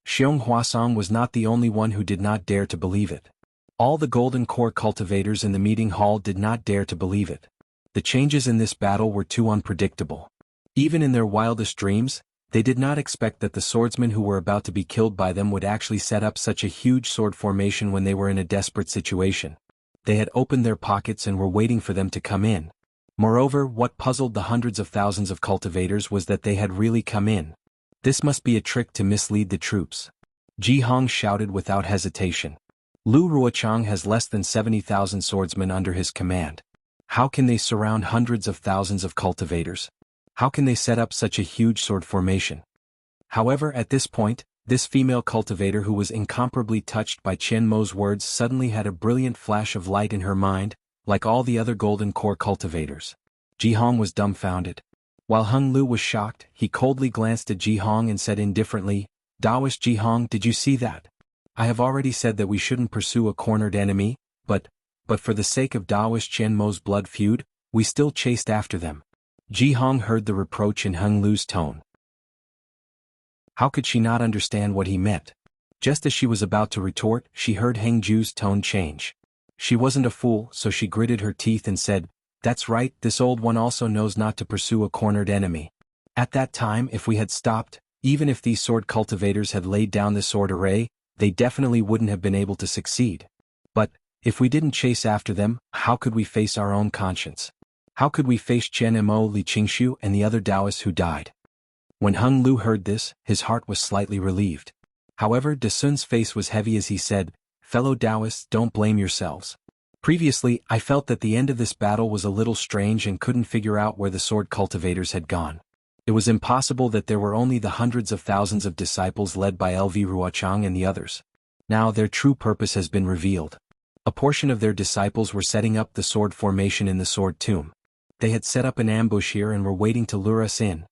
Xiong Huasong was not the only one who did not dare to believe it. All the golden core cultivators in the meeting hall did not dare to believe it. The changes in this battle were too unpredictable. Even in their wildest dreams, they did not expect that the swordsmen who were about to be killed by them would actually set up such a huge sword formation when they were in a desperate situation. They had opened their pockets and were waiting for them to come in. Moreover, what puzzled the hundreds of thousands of cultivators was that they had really come in. This must be a trick to mislead the troops. Ji Hong shouted without hesitation. Lu Ruochang has less than 70,000 swordsmen under his command. How can they surround hundreds of thousands of cultivators? How can they set up such a huge sword formation? However, at this point, this female cultivator who was incomparably touched by Qian Mo's words suddenly had a brilliant flash of light in her mind, like all the other golden core cultivators. Ji Hong was dumbfounded. While Hung Lu was shocked, he coldly glanced at Ji Hong and said indifferently, "Taoist Ji Hong, did you see that? I have already said that we shouldn't pursue a cornered enemy, but for the sake of Taoist Qian Mo's blood feud, we still chased after them." Ji Hong heard the reproach in Hung Lu's tone. How could she not understand what he meant? Just as she was about to retort, she heard Hengju's tone change. She wasn't a fool, so she gritted her teeth and said, "That's right, this old one also knows not to pursue a cornered enemy. At that time, if we had stopped, even if these sword cultivators had laid down this sword array, they definitely wouldn't have been able to succeed. But, if we didn't chase after them, how could we face our own conscience? How could we face Chen Mo, Li Qingshu, and the other Taoists who died?" When Hung Lu heard this, his heart was slightly relieved. However, De Sun's face was heavy as he said, "Fellow Taoists, don't blame yourselves. Previously, I felt that the end of this battle was a little strange and couldn't figure out where the sword cultivators had gone. It was impossible that there were only the hundreds of thousands of disciples led by LV Ruochang and the others. Now their true purpose has been revealed. A portion of their disciples were setting up the sword formation in the sword tomb. They had set up an ambush here and were waiting to lure us in.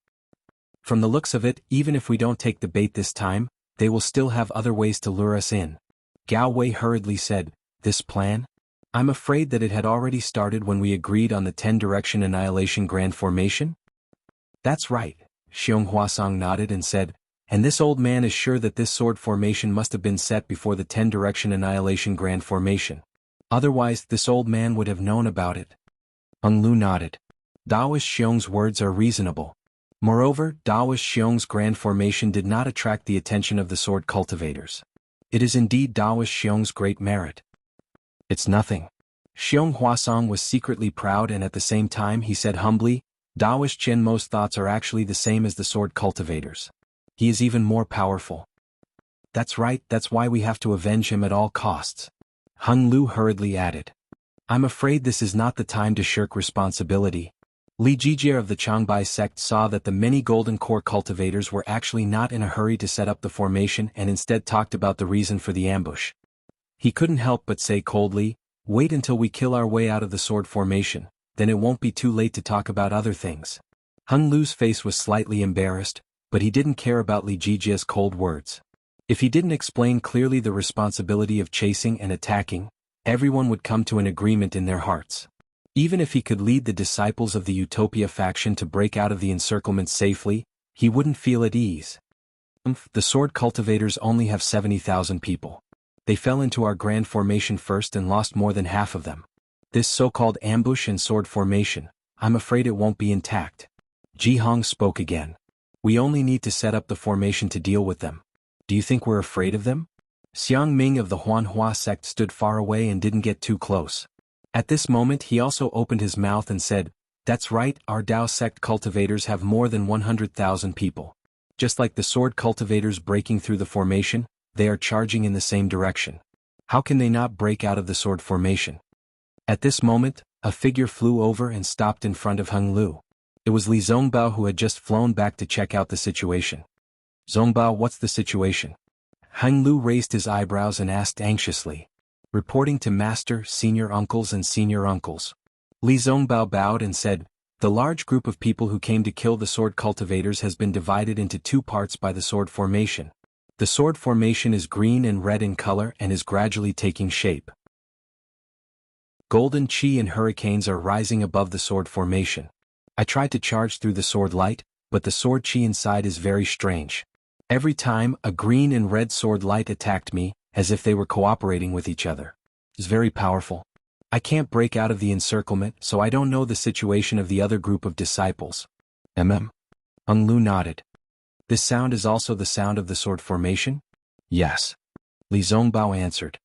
From the looks of it, even if we don't take the bait this time, they will still have other ways to lure us in." Gao Wei hurriedly said, "This plan? I'm afraid that it had already started when we agreed on the 10-direction annihilation grand formation?" "That's right," Xiong Huasong nodded and said, "and this old man is sure that this sword formation must have been set before the 10-direction annihilation grand formation. Otherwise, this old man would have known about it." Hung Lu nodded. Daoist Xiong's words are reasonable. Moreover, Daoist Xiong's grand formation did not attract the attention of the sword cultivators. It is indeed Daoist Xiong's great merit. "It's nothing." Xiong Huasong was secretly proud and at the same time he said humbly, "Daoist Chen Mo's thoughts are actually the same as the sword cultivators. He is even more powerful." "That's right, that's why we have to avenge him at all costs." Hung Lu hurriedly added. "I'm afraid this is not the time to shirk responsibility." Li Jijie of the Changbai sect saw that the many golden core cultivators were actually not in a hurry to set up the formation and instead talked about the reason for the ambush. He couldn't help but say coldly, "Wait until we kill our way out of the sword formation, then it won't be too late to talk about other things." Hung Lu's face was slightly embarrassed, but he didn't care about Li Jijie's cold words. If he didn't explain clearly the responsibility of chasing and attacking, everyone would come to an agreement in their hearts. Even if he could lead the disciples of the Utopia faction to break out of the encirclement safely, he wouldn't feel at ease. The sword cultivators only have 70,000 people. They fell into our grand formation first and lost more than half of them. This so-called ambush and sword formation, I'm afraid it won't be intact. Ji Hong spoke again. "We only need to set up the formation to deal with them. Do you think we're afraid of them?" Xiang Ming of the Huanhua sect stood far away and didn't get too close. At this moment he also opened his mouth and said, "That's right, our Dao sect cultivators have more than 100,000 people. Just like the sword cultivators breaking through the formation, they are charging in the same direction. How can they not break out of the sword formation?" At this moment, a figure flew over and stopped in front of Hung Lu. It was Li Zongbao who had just flown back to check out the situation. "Zongbao, what's the situation?" Hung Lu raised his eyebrows and asked anxiously. "Reporting to master, senior uncles and senior uncles." Li Zongbao bowed and said, "The large group of people who came to kill the sword cultivators has been divided into two parts by the sword formation. The sword formation is green and red in color and is gradually taking shape. Golden chi and hurricanes are rising above the sword formation. I tried to charge through the sword light, but the sword chi inside is very strange. Every time, a green and red sword light attacked me, as if they were cooperating with each other. It's very powerful. I can't break out of the encirclement, so I don't know the situation of the other group of disciples." Hung Lu nodded. "This sound is also the sound of the sword formation?" "Yes." Li Zongbao answered.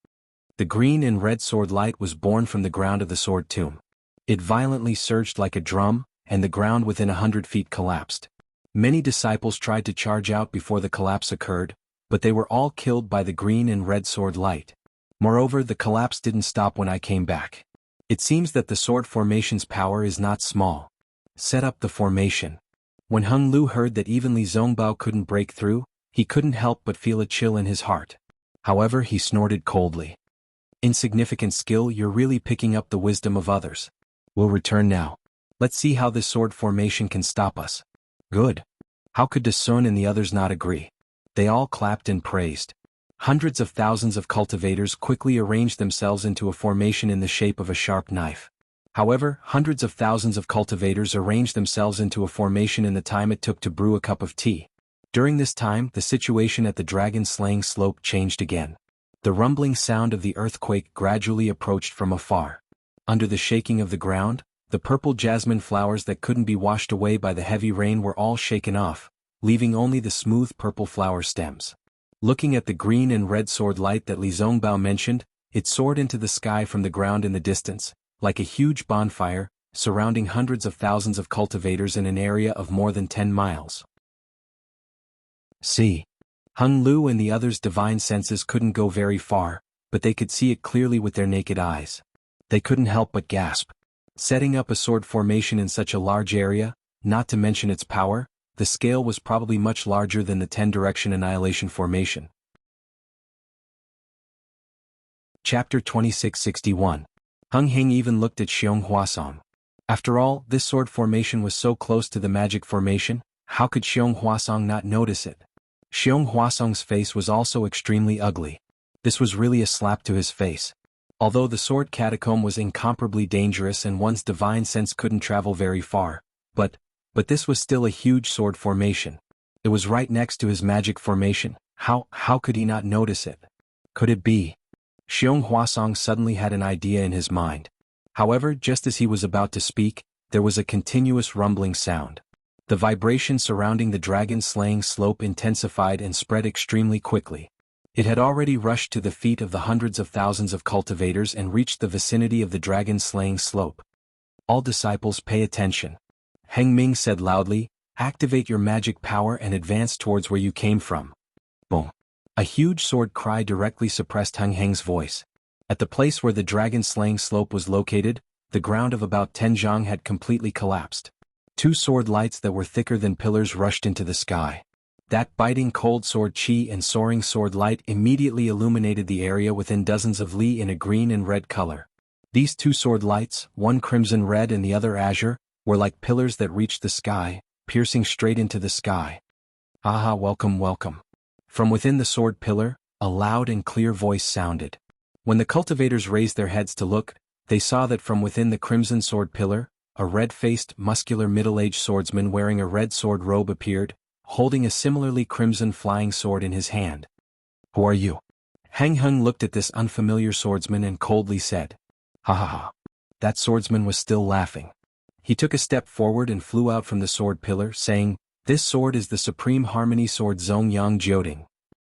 The green and red sword light was born from the ground of the sword tomb. It violently surged like a drum, and the ground within 100 feet collapsed. Many disciples tried to charge out before the collapse occurred, but they were all killed by the green and red sword light. Moreover, the collapse didn't stop when I came back. It seems that the sword formation's power is not small. Set up the formation." When Hung Lu heard that even Li Zongbao couldn't break through, he couldn't help but feel a chill in his heart. However, he snorted coldly. "Insignificant skill, you're really picking up the wisdom of others. We'll return now. Let's see how this sword formation can stop us." "Good." How could De Sun and the others not agree? They all clapped and praised. Hundreds of thousands of cultivators quickly arranged themselves into a formation in the shape of a sharp knife. However, hundreds of thousands of cultivators arranged themselves into a formation in the time it took to brew a cup of tea. During this time, the situation at the dragon-slaying slope changed again. The rumbling sound of the earthquake gradually approached from afar. Under the shaking of the ground, the purple jasmine flowers that couldn't be washed away by the heavy rain were all shaken off, leaving only the smooth purple flower stems. Looking at the green and red sword light that Li Zongbao mentioned, it soared into the sky from the ground in the distance, like a huge bonfire, surrounding hundreds of thousands of cultivators in an area of more than 10 miles. See. Hung Lu and the others' divine senses couldn't go very far, but they could see it clearly with their naked eyes. They couldn't help but gasp. Setting up a sword formation in such a large area, not to mention its power, the scale was probably much larger than the 10-direction annihilation formation. Chapter 2661. Hung Heng even looked at Xiong Huasong. After all, this sword formation was so close to the magic formation, how could Xiong Huasong not notice it? Xiong Huasong's face was also extremely ugly. This was really a slap to his face. Although the sword catacomb was incomparably dangerous and one's divine sense couldn't travel very far, but this was still a huge sword formation. It was right next to his magic formation. How could he not notice it? Could it be? Xiong Huasong suddenly had an idea in his mind. However, just as he was about to speak, there was a continuous rumbling sound. The vibration surrounding the dragon-slaying slope intensified and spread extremely quickly. It had already rushed to the feet of the hundreds of thousands of cultivators and reached the vicinity of the dragon-slaying slope. All disciples, pay attention. Heng Ming said loudly, activate your magic power and advance towards where you came from. Boom. A huge sword cry directly suppressed Hung Heng's voice. At the place where the dragon-slaying slope was located, the ground of about 10 zhang had completely collapsed. 2 sword lights that were thicker than pillars rushed into the sky. That biting cold sword chi and soaring sword light immediately illuminated the area within dozens of li in a green and red color. These 2 sword lights, one crimson red and the other azure, were like pillars that reached the sky, piercing straight into the sky. Aha, welcome, welcome. From within the sword pillar, a loud and clear voice sounded. When the cultivators raised their heads to look, they saw that from within the crimson sword pillar, a red-faced, muscular middle-aged swordsman wearing a red sword robe appeared, holding a similarly crimson flying sword in his hand. Who are you? Heng Heng looked at this unfamiliar swordsman and coldly said, ha ha ha. That swordsman was still laughing. He took a step forward and flew out from the sword pillar, saying, this sword is the Supreme Harmony Sword Zong Yang Jioding.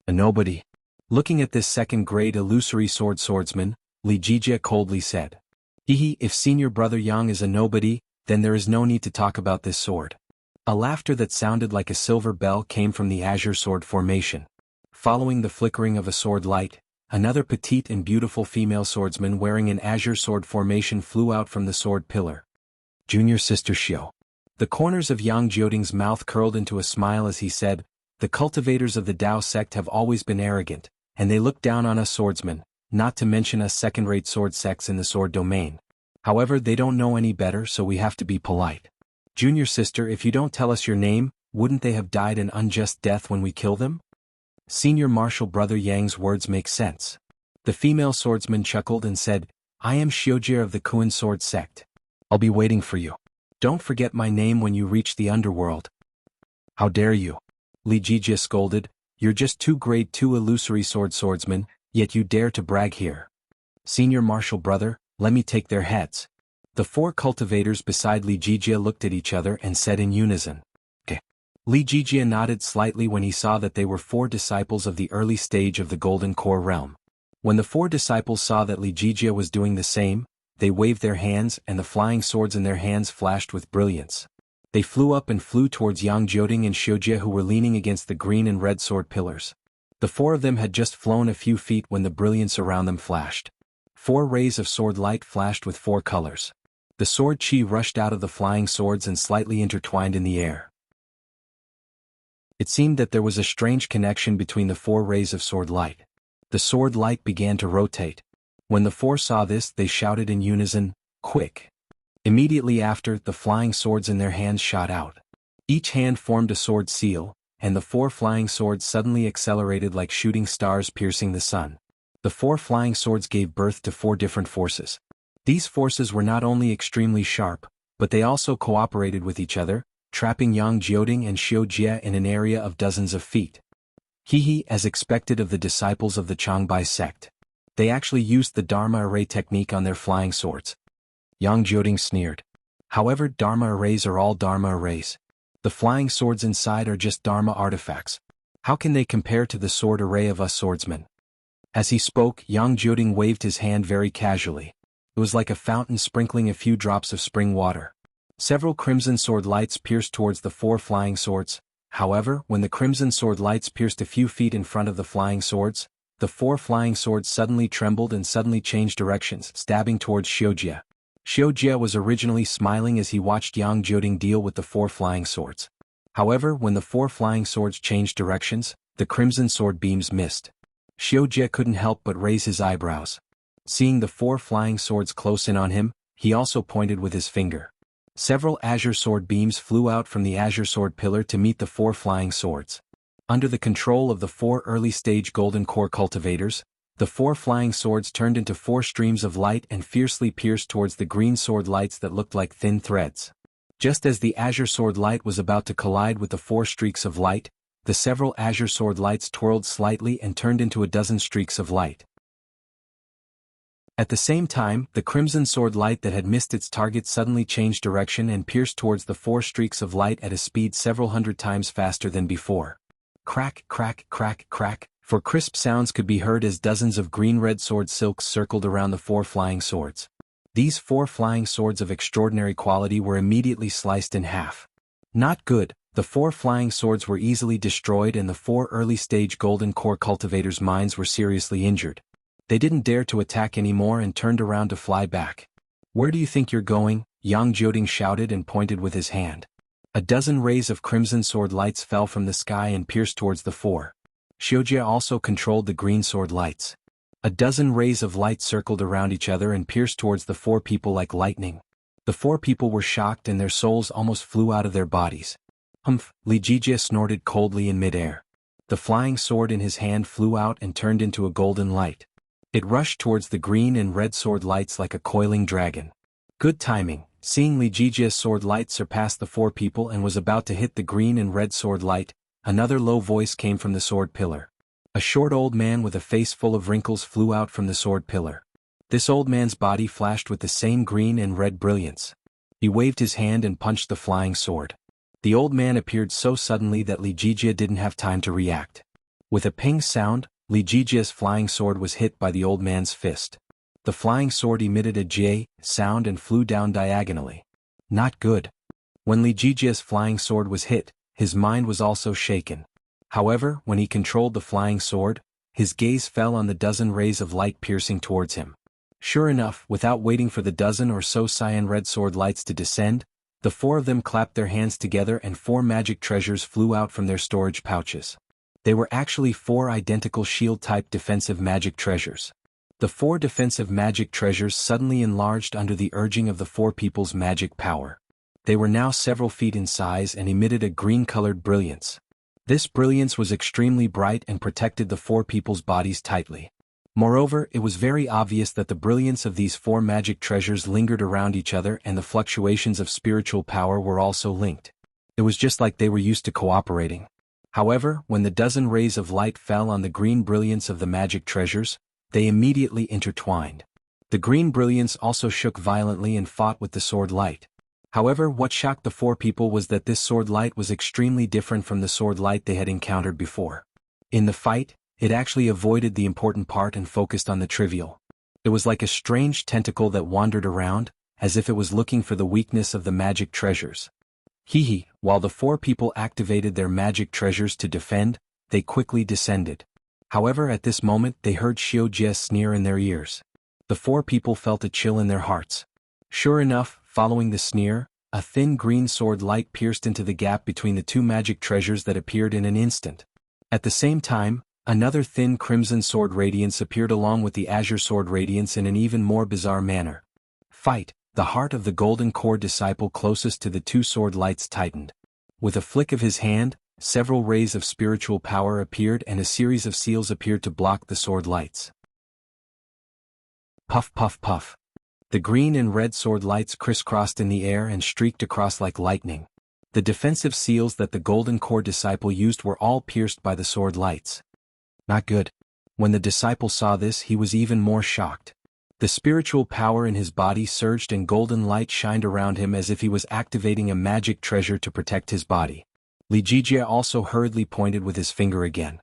A nobody. Looking at this second-grade illusory swordsman, Li Jijie coldly said, Hehe, if senior brother Yang is a nobody, then there is no need to talk about this sword. A laughter that sounded like a silver bell came from the azure sword formation. Following the flickering of a sword light, another petite and beautiful female swordsman wearing an azure sword formation flew out from the sword pillar. Junior sister Xiao. The corners of Yang Jioding's mouth curled into a smile as he said, the cultivators of the Dao sect have always been arrogant, and they look down on us swordsmen, not to mention us second-rate sword sects in the sword domain. However, they don't know any better, so we have to be polite. Junior sister, if you don't tell us your name, wouldn't they have died an unjust death when we kill them? Senior martial brother Yang's words make sense. The female swordsman chuckled and said, I am Xiojie of the Kuan sword sect. I'll be waiting for you. Don't forget my name when you reach the underworld. How dare you? Li Jijie scolded, you're just 2 grade 2 illusory swordsmen, yet you dare to brag here. Senior martial brother, let me take their heads. The 4 cultivators beside Li Jijie looked at each other and said in unison, "Okay." Li Jijie nodded slightly when he saw that they were 4 disciples of the early stage of the Golden Core realm. When the 4 disciples saw that Li Jijie was doing the same, they waved their hands and the flying swords in their hands flashed with brilliance. They flew up and flew towards Yang Jioding and Xiojie, who were leaning against the green and red sword pillars. The 4 of them had just flown a few feet when the brilliance around them flashed. 4 rays of sword light flashed with 4 colors. The sword chi rushed out of the flying swords and slightly intertwined in the air. It seemed that there was a strange connection between the 4 rays of sword light. The sword light began to rotate. When the 4 saw this, they shouted in unison, quick. Immediately after, the flying swords in their hands shot out. Each hand formed a sword seal, and the 4 flying swords suddenly accelerated like shooting stars piercing the sun. The 4 flying swords gave birth to 4 different forces. These forces were not only extremely sharp, but they also cooperated with each other, trapping Yang Jioding and Xiu Jie in an area of dozens of feet. As expected of the disciples of the Changbai sect. They actually used the Dharma array technique on their flying swords. Yang Jioding sneered. However, Dharma arrays are all Dharma arrays. The flying swords inside are just Dharma artifacts. How can they compare to the sword array of us swordsmen? As he spoke, Yang Jioding waved his hand very casually. It was like a fountain sprinkling a few drops of spring water. Several crimson sword lights pierced towards the 4 flying swords. However, when the crimson sword lights pierced a few feet in front of the flying swords, the 4 flying swords suddenly trembled and suddenly changed directions, stabbing towards Xiu Jie. Xiu Jie was originally smiling as he watched Yang Jioding deal with the 4 flying swords. However, when the 4 flying swords changed directions, the crimson sword beams missed. Xiu Jie couldn't help but raise his eyebrows. Seeing the 4 flying swords close in on him, he also pointed with his finger. Several azure sword beams flew out from the azure sword pillar to meet the 4 flying swords. Under the control of the 4 early-stage golden core cultivators, the 4 flying swords turned into 4 streams of light and fiercely pierced towards the green sword lights that looked like thin threads. Just as the azure sword light was about to collide with the 4 streaks of light, the several azure sword lights twirled slightly and turned into a dozen streaks of light. At the same time, the crimson sword light that had missed its target suddenly changed direction and pierced towards the 4 streaks of light at a speed several hundred times faster than before. Crack, crack, crack, crack, for crisp sounds could be heard as dozens of green-red sword silks circled around the 4 flying swords. These 4 flying swords of extraordinary quality were immediately sliced in half. Not good, the 4 flying swords were easily destroyed and the 4 early-stage golden core cultivators' minds were seriously injured. They didn't dare to attack anymore and turned around to fly back. Where do you think you're going? Yang Jioding shouted and pointed with his hand. A dozen rays of crimson sword lights fell from the sky and pierced towards the 4. Xiu Jie also controlled the green sword lights. A dozen rays of light circled around each other and pierced towards the 4 people like lightning. The 4 people were shocked and their souls almost flew out of their bodies. Humph, Li Jijie snorted coldly in midair. The flying sword in his hand flew out and turned into a golden light. It rushed towards the green and red sword lights like a coiling dragon. Good timing, seeing Li Jijie's sword light surpass the 4 people and was about to hit the green and red sword light, another low voice came from the sword pillar. A short old man with a face full of wrinkles flew out from the sword pillar. This old man's body flashed with the same green and red brilliance. He waved his hand and punched the flying sword. The old man appeared so suddenly that Li Jijie didn't have time to react. With a ping sound, Li Jijie's flying sword was hit by the old man's fist. The flying sword emitted a j sound and flew down diagonally. Not good. When Li Jijie's flying sword was hit, his mind was also shaken. However, when he controlled the flying sword, his gaze fell on the dozen rays of light piercing towards him. Sure enough, without waiting for the dozen or so cyan red sword lights to descend, the 4 of them clapped their hands together and 4 magic treasures flew out from their storage pouches. They were actually 4 identical shield-type defensive magic treasures. The 4 defensive magic treasures suddenly enlarged under the urging of the 4 people's magic power. They were now several feet in size and emitted a green-colored brilliance. This brilliance was extremely bright and protected the 4 people's bodies tightly. Moreover, it was very obvious that the brilliance of these 4 magic treasures lingered around each other and the fluctuations of spiritual power were also linked. It was just like they were used to cooperating. However, when the dozen rays of light fell on the green brilliance of the magic treasures, they immediately intertwined. The green brilliance also shook violently and fought with the sword light. However, what shocked the 4 people was that this sword light was extremely different from the sword light they had encountered before. In the fight, it actually avoided the important part and focused on the trivial. It was like a strange tentacle that wandered around, as if it was looking for the weakness of the magic treasures. While the 4 people activated their magic treasures to defend, they quickly descended. However, at this moment they heard Xiu Jie sneer in their ears. The 4 people felt a chill in their hearts. Sure enough, following the sneer, a thin green sword light pierced into the gap between the 2 magic treasures that appeared in an instant. At the same time, another thin crimson sword radiance appeared along with the azure sword radiance in an even more bizarre manner. Fight! The heart of the golden core disciple closest to the 2 sword lights tightened. With a flick of his hand, several rays of spiritual power appeared and a series of seals appeared to block the sword lights. Puff puff puff. The green and red sword lights crisscrossed in the air and streaked across like lightning. The defensive seals that the golden core disciple used were all pierced by the sword lights. Not good. When the disciple saw this, he was even more shocked. The spiritual power in his body surged and golden light shined around him as if he was activating a magic treasure to protect his body. Lijijia also hurriedly pointed with his finger again.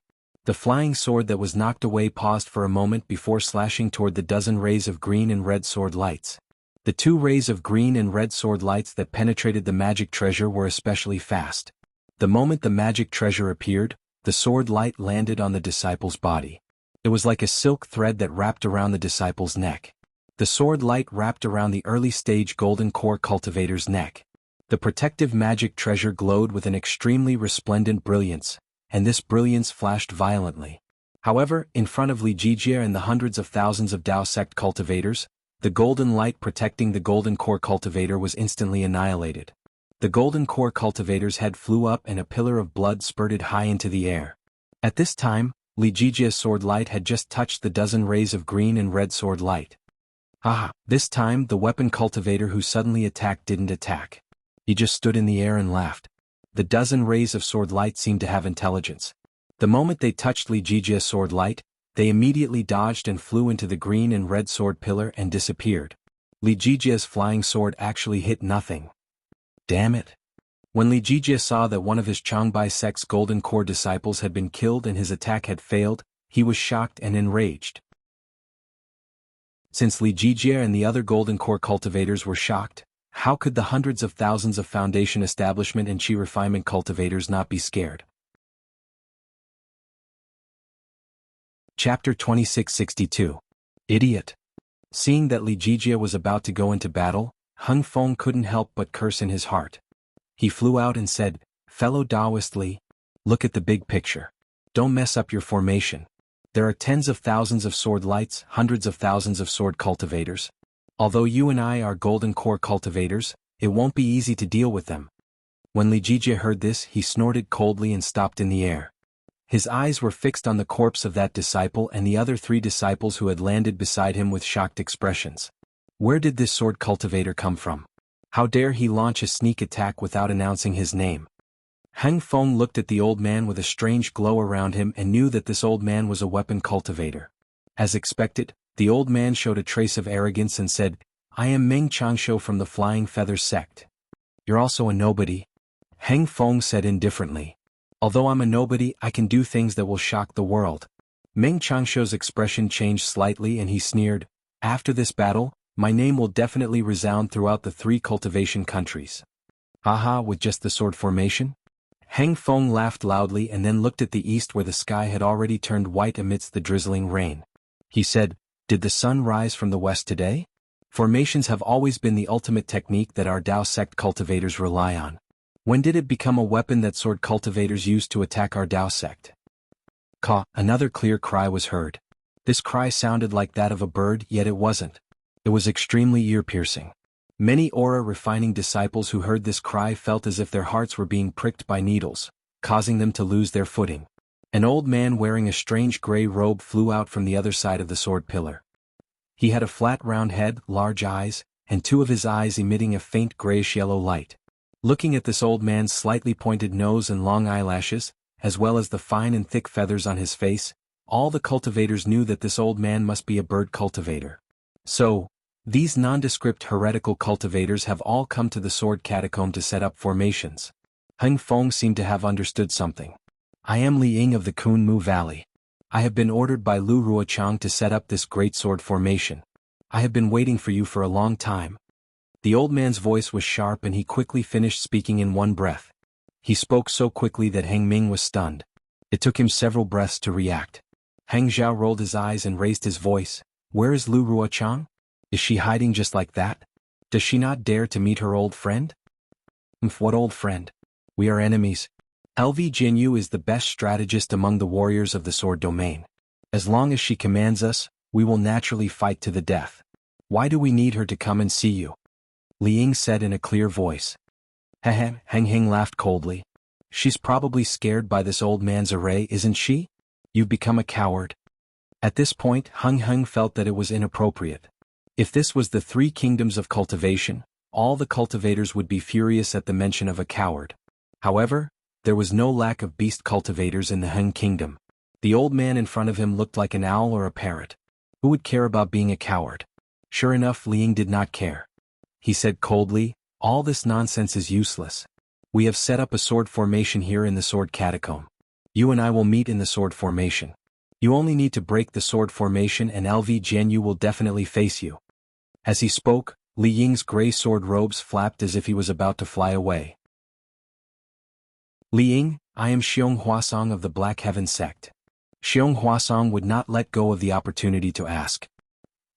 The flying sword that was knocked away paused for a moment before slashing toward the dozen rays of green and red sword lights. The 2 rays of green and red sword lights that penetrated the magic treasure were especially fast. The moment the magic treasure appeared, the sword light landed on the disciple's body. It was like a silk thread that wrapped around the disciple's neck. The sword light wrapped around the early-stage golden core cultivator's neck. The protective magic treasure glowed with an extremely resplendent brilliance, and this brilliance flashed violently. However, in front of Lijijia and the hundreds of thousands of Dao sect cultivators, the golden light protecting the golden core cultivator was instantly annihilated. The golden core cultivator's head flew up and a pillar of blood spurted high into the air. At this time, Lijijia's sword light had just touched the dozen rays of green and red sword light. This time the weapon cultivator who suddenly attacked didn't attack. He just stood in the air and laughed. The dozen rays of sword light seemed to have intelligence. The moment they touched Lijijia's sword light, they immediately dodged and flew into the green and red sword pillar and disappeared. Lijijia's flying sword actually hit nothing. Damn it. When Lijijia saw that one of his Changbai sect's golden core disciples had been killed and his attack had failed, he was shocked and enraged. Since Lijijia and the other golden core cultivators were shocked, how could the hundreds of thousands of foundation establishment and chi refinement cultivators not be scared? Chapter 2662. Idiot. Seeing that Lijijia was about to go into battle, Hung Feng couldn't help but curse in his heart. He flew out and said, "Fellow Taoist Li, look at the big picture. Don't mess up your formation. There are tens of thousands of sword lights, hundreds of thousands of sword cultivators. Although you and I are golden core cultivators, it won't be easy to deal with them." When Lijijia heard this, he snorted coldly and stopped in the air. His eyes were fixed on the corpse of that disciple and the other 3 disciples who had landed beside him with shocked expressions. Where did this sword cultivator come from? How dare he launch a sneak attack without announcing his name? Hang Feng looked at the old man with a strange glow around him and knew that this old man was a weapon cultivator. As expected, the old man showed a trace of arrogance and said, "I am Meng Changsho from the Flying Feathers sect." "You're also a nobody," Hang Feng said indifferently. "Although I'm a nobody, I can do things that will shock the world." Meng Changsho's expression changed slightly and he sneered, "After this battle, my name will definitely resound throughout the 3 cultivation countries." "Haha, with just the sword formation?" Hang Feng laughed loudly and then looked at the east where the sky had already turned white amidst the drizzling rain. He said, "Did the sun rise from the west today?" Formations have always been the ultimate technique that our Dao sect cultivators rely on. When did it become a weapon that sword cultivators use to attack our Dao sect? Caw, another clear cry was heard. This cry sounded like that of a bird, yet it wasn't. It was extremely ear-piercing. Many aura-refining disciples who heard this cry felt as if their hearts were being pricked by needles, causing them to lose their footing. An old man wearing a strange gray robe flew out from the other side of the sword pillar. He had a flat round head, large eyes, and 2 of his eyes emitting a faint grayish-yellow light. Looking at this old man's slightly pointed nose and long eyelashes, as well as the fine and thick feathers on his face, all the cultivators knew that this old man must be a bird cultivator. So, these nondescript heretical cultivators have all come to the sword catacomb to set up formations. Hung Feng seemed to have understood something. "I am Li Ying of the Kunmu Valley. I have been ordered by Lu Ruochang to set up this great sword formation. I have been waiting for you for a long time." The old man's voice was sharp and he quickly finished speaking in one breath. He spoke so quickly that Heng Ming was stunned. It took him several breaths to react. Heng Zhao rolled his eyes and raised his voice. "Where is Lu Ruochang? Is she hiding just like that? Does she not dare to meet her old friend?" What old friend? We are enemies. LV Jinyu is the best strategist among the warriors of the sword domain. As long as she commands us, we will naturally fight to the death. Why do we need her to come and see you?" Li Ying said in a clear voice. Heng Heng laughed coldly. "She's probably scared by this old man's array, isn't she? You've become a coward." At this point, Heng felt that it was inappropriate. If this was the 3 kingdoms of cultivation, all the cultivators would be furious at the mention of a coward. However, there was no lack of beast cultivators in the Hun kingdom. The old man in front of him looked like an owl or a parrot. Who would care about being a coward? Sure enough, Li Ying did not care. He said coldly, "All this nonsense is useless. We have set up a sword formation here in the sword catacomb. You and I will meet in the sword formation. You only need to break the sword formation and LV Jianyu will definitely face you." As he spoke, Li Ying's gray sword robes flapped as if he was about to fly away. "Li Ying, I am Xiong Huasong of the Black Heaven sect." Xiong Huasong would not let go of the opportunity to ask.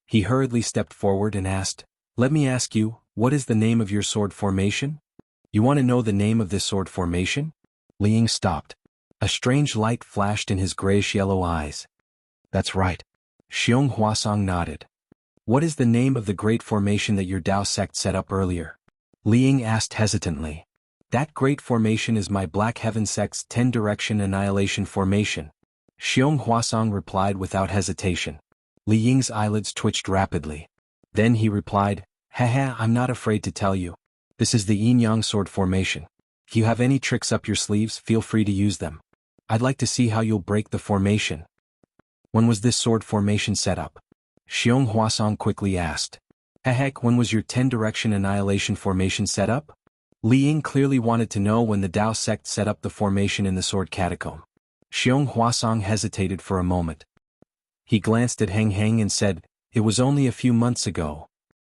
He hurriedly stepped forward and asked, "Let me ask you, what is the name of your sword formation?" "You want to know the name of this sword formation?" Li Ying stopped. A strange light flashed in his grayish-yellow eyes. "That's right." Xiong Huasong nodded. "What is the name of the great formation that your Dao sect set up earlier?" Li Ying asked hesitantly. "That great formation is my Black Heaven sect's 10-direction annihilation formation." Xiong Huasong replied without hesitation. Li Ying's eyelids twitched rapidly. Then he replied, "Haha, I'm not afraid to tell you. This is the yin-yang sword formation. If you have any tricks up your sleeves, feel free to use them. I'd like to see how you'll break the formation." "When was this sword formation set up?" Xiong Huasong quickly asked. "Heck, when was your 10-direction annihilation formation set up?" Li Ying clearly wanted to know when the Dao sect set up the formation in the sword catacomb. Xiong Huasong hesitated for a moment. He glanced at Heng Heng and said, "It was only a few months ago."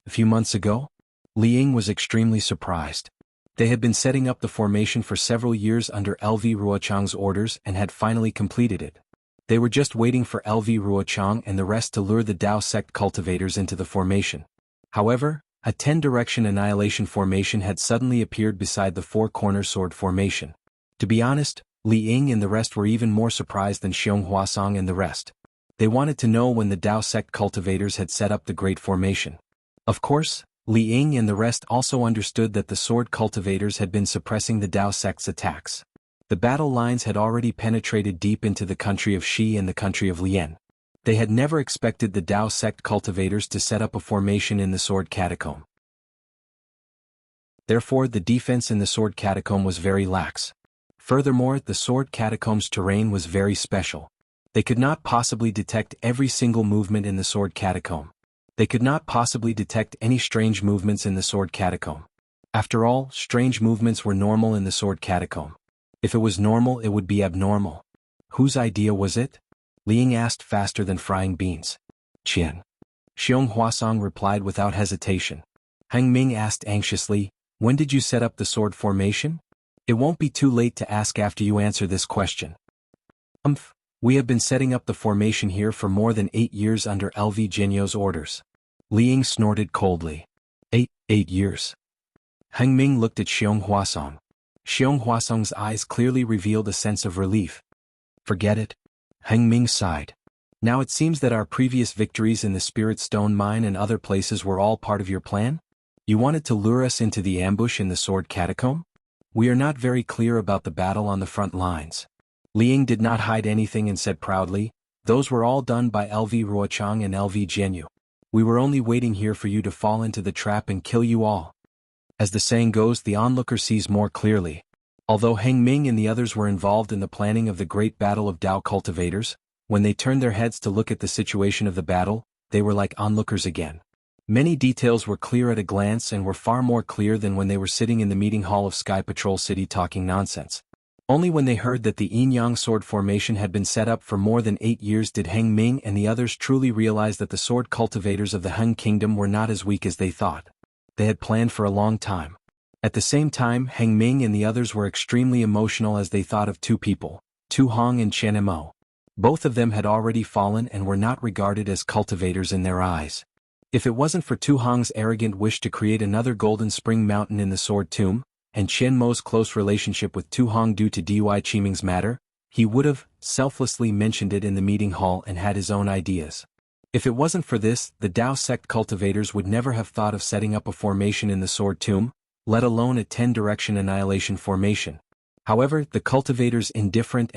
"A few months ago?" Li Ying was extremely surprised. They had been setting up the formation for several years under LV Ruochang's orders and had finally completed it. They were just waiting for LV Ruochang and the rest to lure the Dao sect cultivators into the formation. However, a 10-direction annihilation formation had suddenly appeared beside the four-corner sword formation. To be honest, Li Ying and the rest were even more surprised than Xiong Huasong and the rest. They wanted to know when the Dao sect cultivators had set up the great formation. Of course, Li Ying and the rest also understood that the sword cultivators had been suppressing the Dao sect's attacks. The battle lines had already penetrated deep into the country of Shi and the country of Lian. They had never expected the Dao sect cultivators to set up a formation in the sword catacomb. Therefore, the defense in the sword catacomb was very lax. Furthermore, the sword catacomb's terrain was very special. They could not possibly detect every single movement in the sword catacomb. They could not possibly detect any strange movements in the sword catacomb. After all, strange movements were normal in the sword catacomb. If it was normal, it would be abnormal. Whose idea was it? Li Ying asked faster than frying beans. "Qian." Xiong Huasong replied without hesitation. Heng Ming asked anxiously, "When did you set up the sword formation?" "It won't be too late to ask after you answer this question." We have been setting up the formation here for more than 8 years under LV Jianyu's orders." Li Ying snorted coldly. 8 years. Heng Ming looked at Xiong Huasong. Xiong Huasong's eyes clearly revealed a sense of relief. "Forget it." Heng Ming sighed. "Now it seems that our previous victories in the Spirit Stone Mine and other places were all part of your plan? You wanted to lure us into the ambush in the sword catacomb? We are not very clear about the battle on the front lines." Li Ying did not hide anything and said proudly, "Those were all done by LV Ruochang and LV Jianyu. We were only waiting here for you to fall into the trap and kill you all." As the saying goes, the onlooker sees more clearly. Although Heng Ming and the others were involved in the planning of the great battle of Dao cultivators, when they turned their heads to look at the situation of the battle, they were like onlookers again. Many details were clear at a glance and were far more clear than when they were sitting in the meeting hall of Sky Patrol City talking nonsense. Only when they heard that the yin-yang sword formation had been set up for more than 8 years did Heng Ming and the others truly realize that the sword cultivators of the Han Kingdom were not as weak as they thought. They had planned for a long time. At the same time, Heng Ming and the others were extremely emotional as they thought of two people, Tu Hong and Chen Mo. Both of them had already fallen and were not regarded as cultivators in their eyes. If it wasn't for Tu Hong's arrogant wish to create another Golden Spring Mountain in the Sword Tomb, and Chen Mo's close relationship with Tu Hong due to Dy Qiming's matter, he would have selflessly mentioned it in the meeting hall and had his own ideas. If it wasn't for this, the Dao sect cultivators would never have thought of setting up a formation in the Sword Tomb, let alone a 10-direction annihilation formation. However, the cultivators' indifferent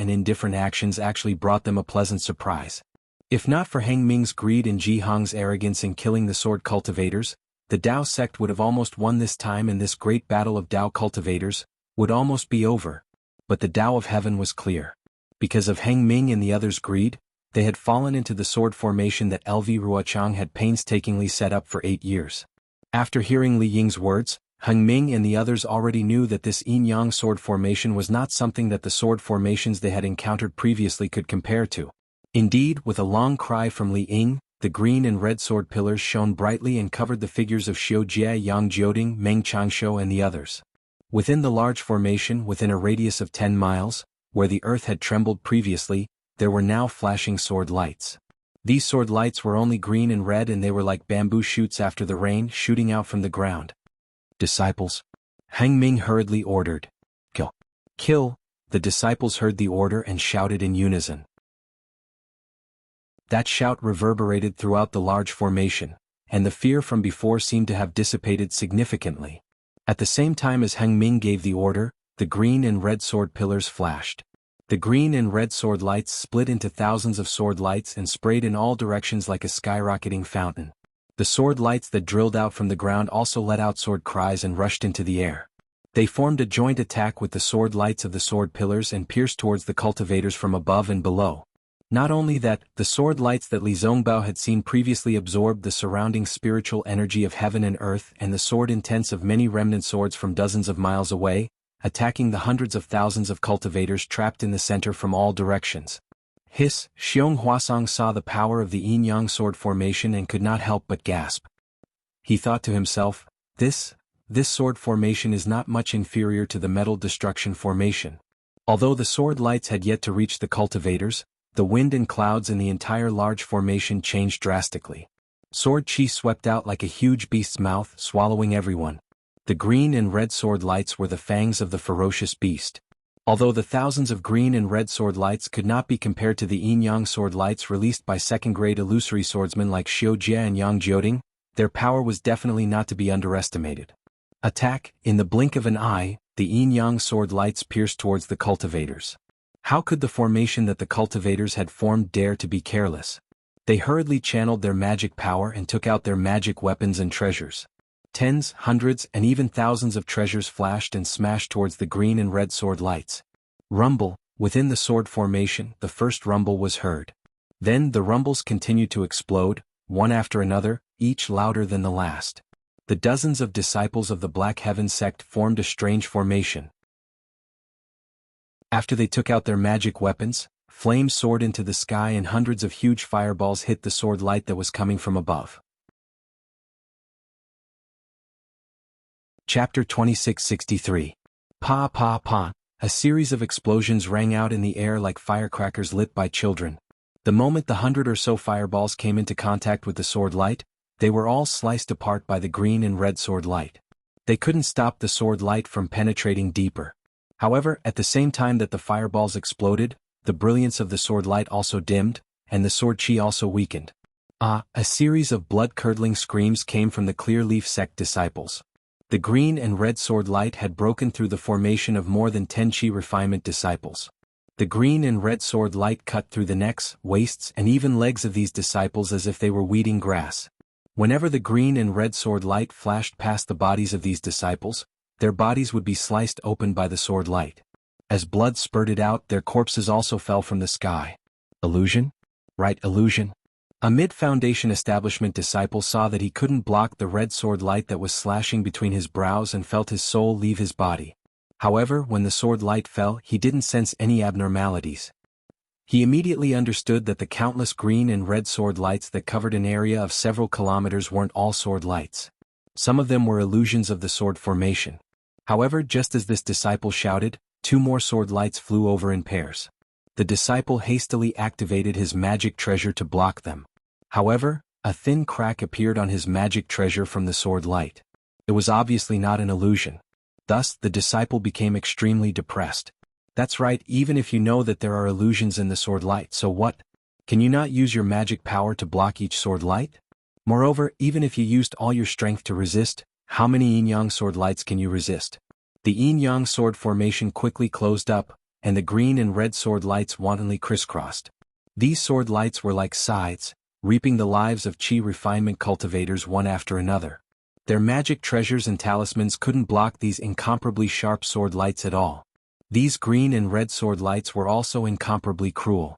actions actually brought them a pleasant surprise. If not for Heng Ming's greed and Ji Hong's arrogance in killing the sword cultivators, The Dao sect would have almost won this time, and this great battle of Dao cultivators would almost be over. But the Dao of heaven was clear. Because of Heng Ming and the others' greed, they had fallen into the sword formation that LV Ruochang had painstakingly set up for 8 years. After hearing Li Ying's words, Heng Ming and the others already knew that this yin-yang sword formation was not something that the sword formations they had encountered previously could compare to. Indeed, with a long cry from Li Ying, the green and red sword pillars shone brightly and covered the figures of Xiu Jie, Yang Jioding, Meng Changshou and the others. Within the large formation, within a radius of 10 miles, where the earth had trembled previously, there were now flashing sword lights. These sword lights were only green and red, and they were like bamboo shoots after the rain shooting out from the ground. Disciples. Heng Ming hurriedly ordered. Kill. Kill. The disciples heard the order and shouted in unison. That shout reverberated throughout the large formation, and the fear from before seemed to have dissipated significantly. At the same time as Heng Ming gave the order, the green and red sword pillars flashed. The green and red sword lights split into thousands of sword lights and sprayed in all directions like a skyrocketing fountain. The sword lights that drilled out from the ground also let out sword cries and rushed into the air. They formed a joint attack with the sword lights of the sword pillars and pierced towards the cultivators from above and below. Not only that, the sword lights that Li Zongbao had seen previously absorbed the surrounding spiritual energy of heaven and earth and the sword intents of many remnant swords from dozens of miles away, attacking the hundreds of thousands of cultivators trapped in the center from all directions. Xiong Huasong saw the power of the yin-yang sword formation and could not help but gasp. He thought to himself, this sword formation is not much inferior to the metal destruction formation. Although the sword lights had yet to reach the cultivators, the wind and clouds in the entire large formation changed drastically. Sword chi swept out like a huge beast's mouth, swallowing everyone. The green and red sword lights were the fangs of the ferocious beast. Although the thousands of green and red sword lights could not be compared to the yin-yang sword lights released by second-grade illusory swordsmen like Xiu Jie and Yang Jioding, their power was definitely not to be underestimated. Attack! In the blink of an eye, the yin-yang sword lights pierced towards the cultivators. How could the formation that the cultivators had formed dare to be careless? They hurriedly channeled their magic power and took out their magic weapons and treasures. Tens, hundreds, and even thousands of treasures flashed and smashed towards the green and red sword lights. Rumble. Within the sword formation, the first rumble was heard. Then the rumbles continued to explode, one after another, each louder than the last. The dozens of disciples of the Black Heaven sect formed a strange formation. After they took out their magic weapons, flames soared into the sky and hundreds of huge fireballs hit the sword light that was coming from above. Chapter 2663. Pa pa pa. A series of explosions rang out in the air like firecrackers lit by children. The moment the 100 or so fireballs came into contact with the sword light, they were all sliced apart by the green and red sword light. They couldn't stop the sword light from penetrating deeper. However, at the same time that the fireballs exploded, the brilliance of the sword light also dimmed, and the sword chi also weakened. A series of blood-curdling screams came from the Clear Leaf sect disciples. The green and red sword light had broken through the formation of more than 10 chi refinement disciples. The green and red sword light cut through the necks, waists, and even legs of these disciples as if they were weeding grass. Whenever the green and red sword light flashed past the bodies of these disciples, their bodies would be sliced open by the sword light. As blood spurted out, their corpses also fell from the sky. Illusion? Right, illusion. A mid-foundation establishment disciple saw that he couldn't block the red sword light that was slashing between his brows and felt his soul leave his body. However, when the sword light fell, he didn't sense any abnormalities. He immediately understood that the countless green and red sword lights that covered an area of several kilometers weren't all sword lights. Some of them were illusions of the sword formation. However, just as this disciple shouted, 2 more sword lights flew over in pairs. The disciple hastily activated his magic treasure to block them. However, a thin crack appeared on his magic treasure from the sword light. It was obviously not an illusion. Thus, the disciple became extremely depressed. That's right, even if you know that there are illusions in the sword light, so what? Can you not use your magic power to block each sword light? Moreover, even if you used all your strength to resist, how many yin-yang sword lights can you resist? The yin-yang sword formation quickly closed up, and the green and red sword lights wantonly crisscrossed. These sword lights were like scythes, reaping the lives of chi refinement cultivators one after another. Their magic treasures and talismans couldn't block these incomparably sharp sword lights at all. These green and red sword lights were also incomparably cruel.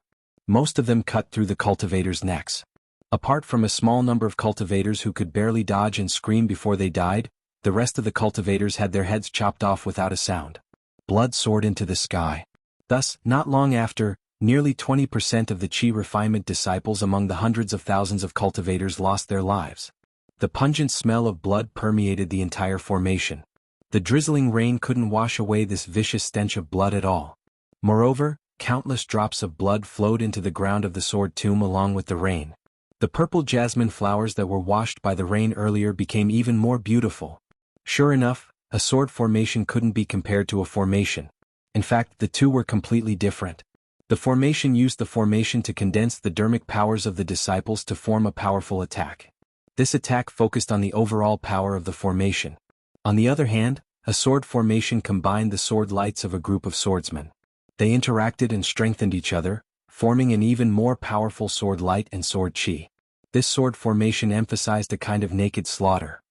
Most of them cut through the cultivators' necks. Apart from a small number of cultivators who could barely dodge and scream before they died, the rest of the cultivators had their heads chopped off without a sound. Blood soared into the sky. Thus, not long after, nearly 20% of the Chi refinement disciples among the hundreds of thousands of cultivators lost their lives. The pungent smell of blood permeated the entire formation. The drizzling rain couldn't wash away this vicious stench of blood at all. Moreover, countless drops of blood flowed into the ground of the sword tomb along with the rain. The purple jasmine flowers that were washed by the rain earlier became even more beautiful. Sure enough, a sword formation couldn't be compared to a formation. In fact, the two were completely different. The formation used the formation to condense the dermic powers of the disciples to form a powerful attack. This attack focused on the overall power of the formation. On the other hand, a sword formation combined the sword lights of a group of swordsmen. They interacted and strengthened each other, forming an even more powerful sword light and sword chi. This sword formation emphasized a kind of naked slaughter.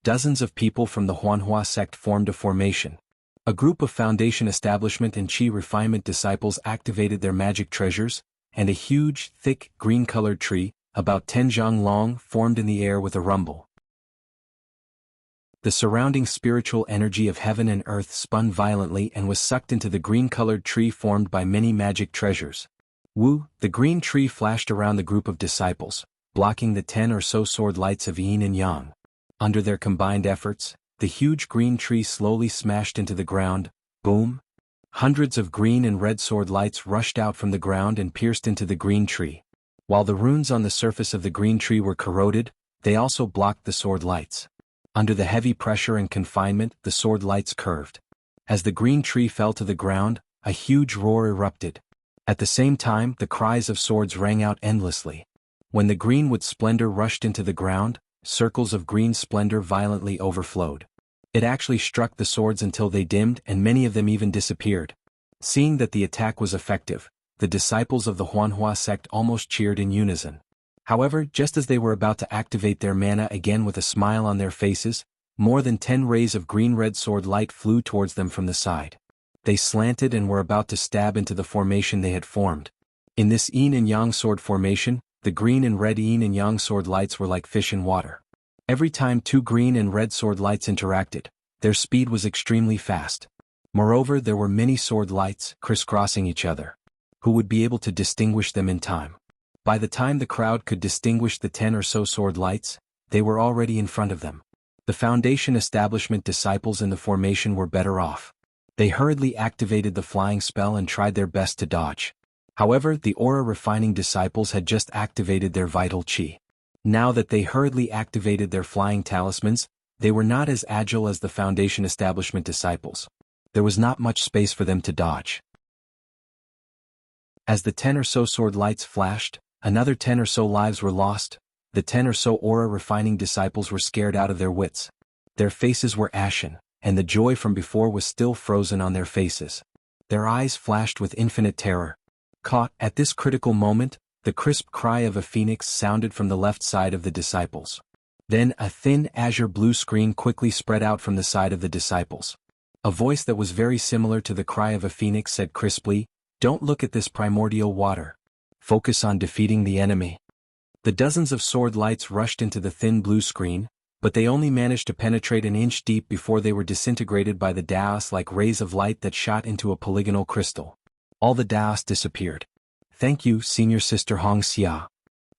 Dozens of people from the Huanhua sect formed a formation. A group of Foundation Establishment and Chi Refinement disciples activated their magic treasures, and a huge, thick, green-colored tree, about 10 zhang long, formed in the air with a rumble. The surrounding spiritual energy of heaven and earth spun violently and was sucked into the green-colored tree formed by many magic treasures. Wu, the green tree flashed around the group of disciples, blocking the 10 or so sword lights of yin and yang. Under their combined efforts, the huge green tree slowly smashed into the ground. Boom! Hundreds of green and red sword lights rushed out from the ground and pierced into the green tree. While the runes on the surface of the green tree were corroded, they also blocked the sword lights. Under the heavy pressure and confinement, the sword lights curved. As the green tree fell to the ground, a huge roar erupted. At the same time, the cries of swords rang out endlessly. When the greenwood splendor rushed into the ground, circles of green splendor violently overflowed. It actually struck the swords until they dimmed and many of them even disappeared. Seeing that the attack was effective, the disciples of the Huanhua sect almost cheered in unison. However, just as they were about to activate their mana again with a smile on their faces, more than 10 rays of green-red sword light flew towards them from the side. They slanted and were about to stab into the formation they had formed. In this yin and yang sword formation, the green and red yin and yang sword lights were like fish in water. Every time two green and red sword lights interacted, their speed was extremely fast. Moreover, there were many sword lights crisscrossing each other. Who would be able to distinguish them in time? By the time the crowd could distinguish the 10 or so sword lights, they were already in front of them. The Foundation Establishment disciples in the formation were better off. They hurriedly activated the flying spell and tried their best to dodge. However, the aura refining disciples had just activated their vital chi. Now that they hurriedly activated their flying talismans, they were not as agile as the Foundation Establishment disciples. There was not much space for them to dodge. As the 10 or so sword lights flashed, another 10 or so lives were lost. The 10 or so aura refining disciples were scared out of their wits. Their faces were ashen, and the joy from before was still frozen on their faces. Their eyes flashed with infinite terror. Caught at this critical moment, the crisp cry of a phoenix sounded from the left side of the disciples. Then a thin azure blue screen quickly spread out from the side of the disciples. A voice that was very similar to the cry of a phoenix said crisply, "Don't look at this primordial water. Focus on defeating the enemy." The dozens of sword lights rushed into the thin blue screen, but they only managed to penetrate an inch deep before they were disintegrated by the Daos like rays of light that shot into a polygonal crystal. All the Daos disappeared. "Thank you, Senior Sister Hong Xia."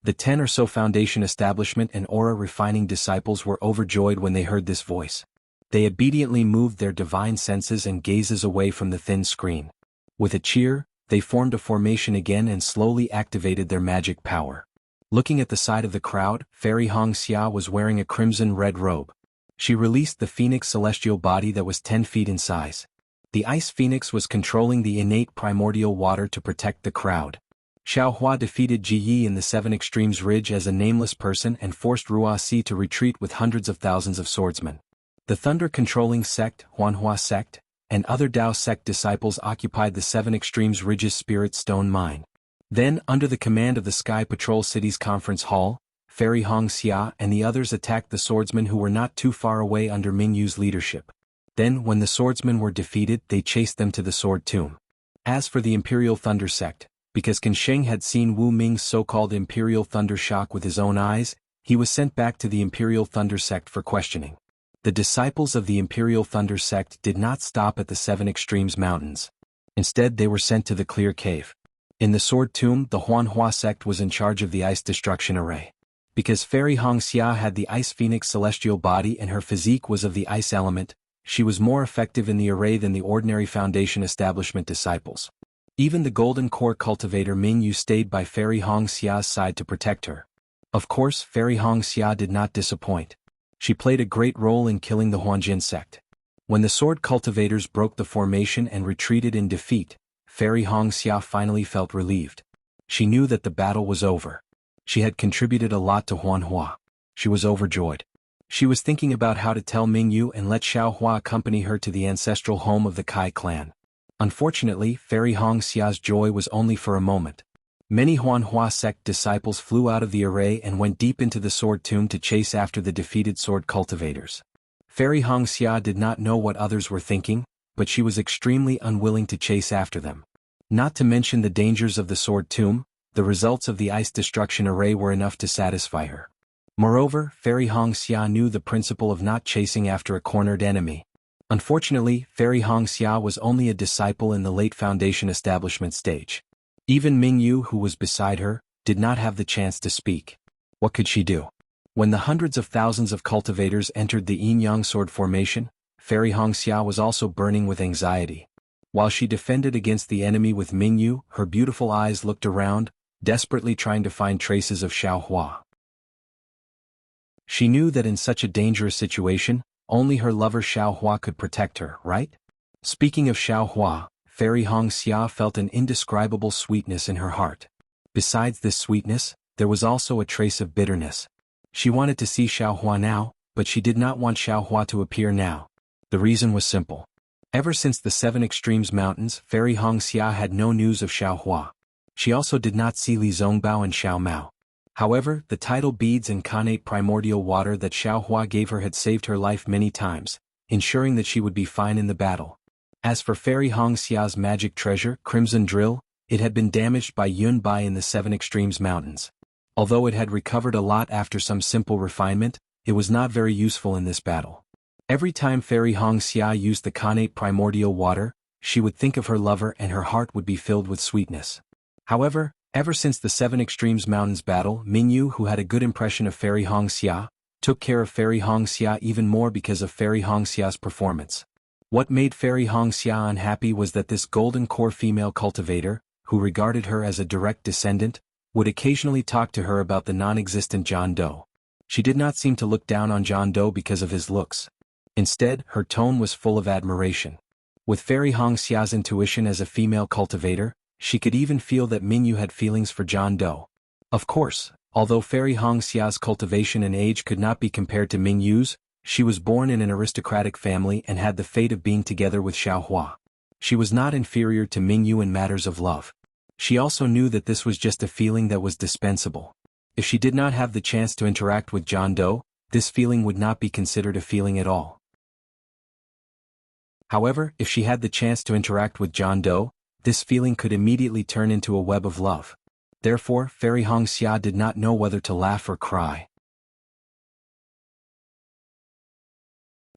The 10 or so Foundation Establishment and aura refining disciples were overjoyed when they heard this voice. They obediently moved their divine senses and gazes away from the thin screen. With a cheer, they formed a formation again and slowly activated their magic power. Looking at the side of the crowd, Fairy Hong Xia was wearing a crimson-red robe. She released the phoenix celestial body that was 10 feet in size. The ice phoenix was controlling the innate primordial water to protect the crowd. Xiao Hua defeated Ji Yi in the Seven Extremes Ridge as a nameless person and forced Ruasi to retreat with hundreds of thousands of swordsmen. The thunder-controlling sect, Huanhua sect, and other Dao sect disciples occupied the Seven Extremes Ridge's Spirit Stone Mine. Then, under the command of the Sky Patrol City's conference hall, Fairy Hong Xia and the others attacked the swordsmen who were not too far away under Ming Yu's leadership. Then, when the swordsmen were defeated, they chased them to the Sword Tomb. As for the Imperial Thunder Sect, because Qin Sheng had seen Wu Ming's so-called Imperial Thunder Shock with his own eyes, he was sent back to the Imperial Thunder Sect for questioning. The disciples of the Imperial Thunder Sect did not stop at the Seven Extremes Mountains. Instead, they were sent to the Clear Cave. In the Sword Tomb, the Huanhua sect was in charge of the Ice Destruction Array. Because Fairy Hong Xia had the Ice Phoenix celestial body and her physique was of the ice element, she was more effective in the array than the ordinary Foundation Establishment disciples. Even the Golden Core cultivator Ming Yu stayed by Fairy Hong Xia's side to protect her. Of course, Fairy Hong Xia did not disappoint. She played a great role in killing the Huanjin sect. When the sword cultivators broke the formation and retreated in defeat, Fairy Hong Xia finally felt relieved. She knew that the battle was over. She had contributed a lot to Huanhua. She was overjoyed. She was thinking about how to tell Ming Yu and let Xiao Hua accompany her to the ancestral home of the Kai clan. Unfortunately, Fairy Hong Xia's joy was only for a moment. Many Huanhua sect disciples flew out of the array and went deep into the sword tomb to chase after the defeated sword cultivators. Fairy Hong Xia did not know what others were thinking, but she was extremely unwilling to chase after them. Not to mention the dangers of the sword tomb, the results of the ice destruction array were enough to satisfy her. Moreover, Fairy Hong Xia knew the principle of not chasing after a cornered enemy. Unfortunately, Fairy Hong Xia was only a disciple in the late Foundation establishment stage. Even Ming Yu, who was beside her, did not have the chance to speak. What could she do? When the hundreds of thousands of cultivators entered the yin-yang sword formation, Fairy Hong Xia was also burning with anxiety. While she defended against the enemy with Ming Yu, her beautiful eyes looked around, desperately trying to find traces of Xiao Hua. She knew that in such a dangerous situation, only her lover Xiao Hua could protect her, right? Speaking of Xiao Hua, Fairy Hong Xia felt an indescribable sweetness in her heart. Besides this sweetness, there was also a trace of bitterness. She wanted to see Xiao Hua now, but she did not want Xiao Hua to appear now. The reason was simple. Ever since the Seven Extremes Mountains, Fairy Hong Xia had no news of Xiao Hua. She also did not see Li Zongbao and Xiao Mao. However, the tidal beads and connate primordial water that Xiao Hua gave her had saved her life many times, ensuring that she would be fine in the battle. As for Fairy Hong Xia's magic treasure, Crimson Drill, it had been damaged by Yun Bai in the Seven Extremes Mountains. Although it had recovered a lot after some simple refinement, it was not very useful in this battle. Every time Fairy Hong Xia used the connate primordial water, she would think of her lover and her heart would be filled with sweetness. However, ever since the Seven Extremes Mountains battle, Ming Yu, who had a good impression of Fairy Hong Xia, took care of Fairy Hong Xia even more because of Fairy Hong Xia's performance. What made Fairy Hong Xia unhappy was that this golden core female cultivator, who regarded her as a direct descendant, would occasionally talk to her about the non-existent John Doe. She did not seem to look down on John Doe because of his looks. Instead, her tone was full of admiration. With Fairy Hong Xia's intuition as a female cultivator, she could even feel that Ming Yu had feelings for John Doe. Of course, although Fairy Hong Xia's cultivation and age could not be compared to Ming Yu's, she was born in an aristocratic family and had the fate of being together with Xiao Hua. She was not inferior to Ming Yu in matters of love. She also knew that this was just a feeling that was dispensable. If she did not have the chance to interact with John Doe, this feeling would not be considered a feeling at all. However, if she had the chance to interact with John Doe, this feeling could immediately turn into a web of love. Therefore, Fairy Hong Xia did not know whether to laugh or cry.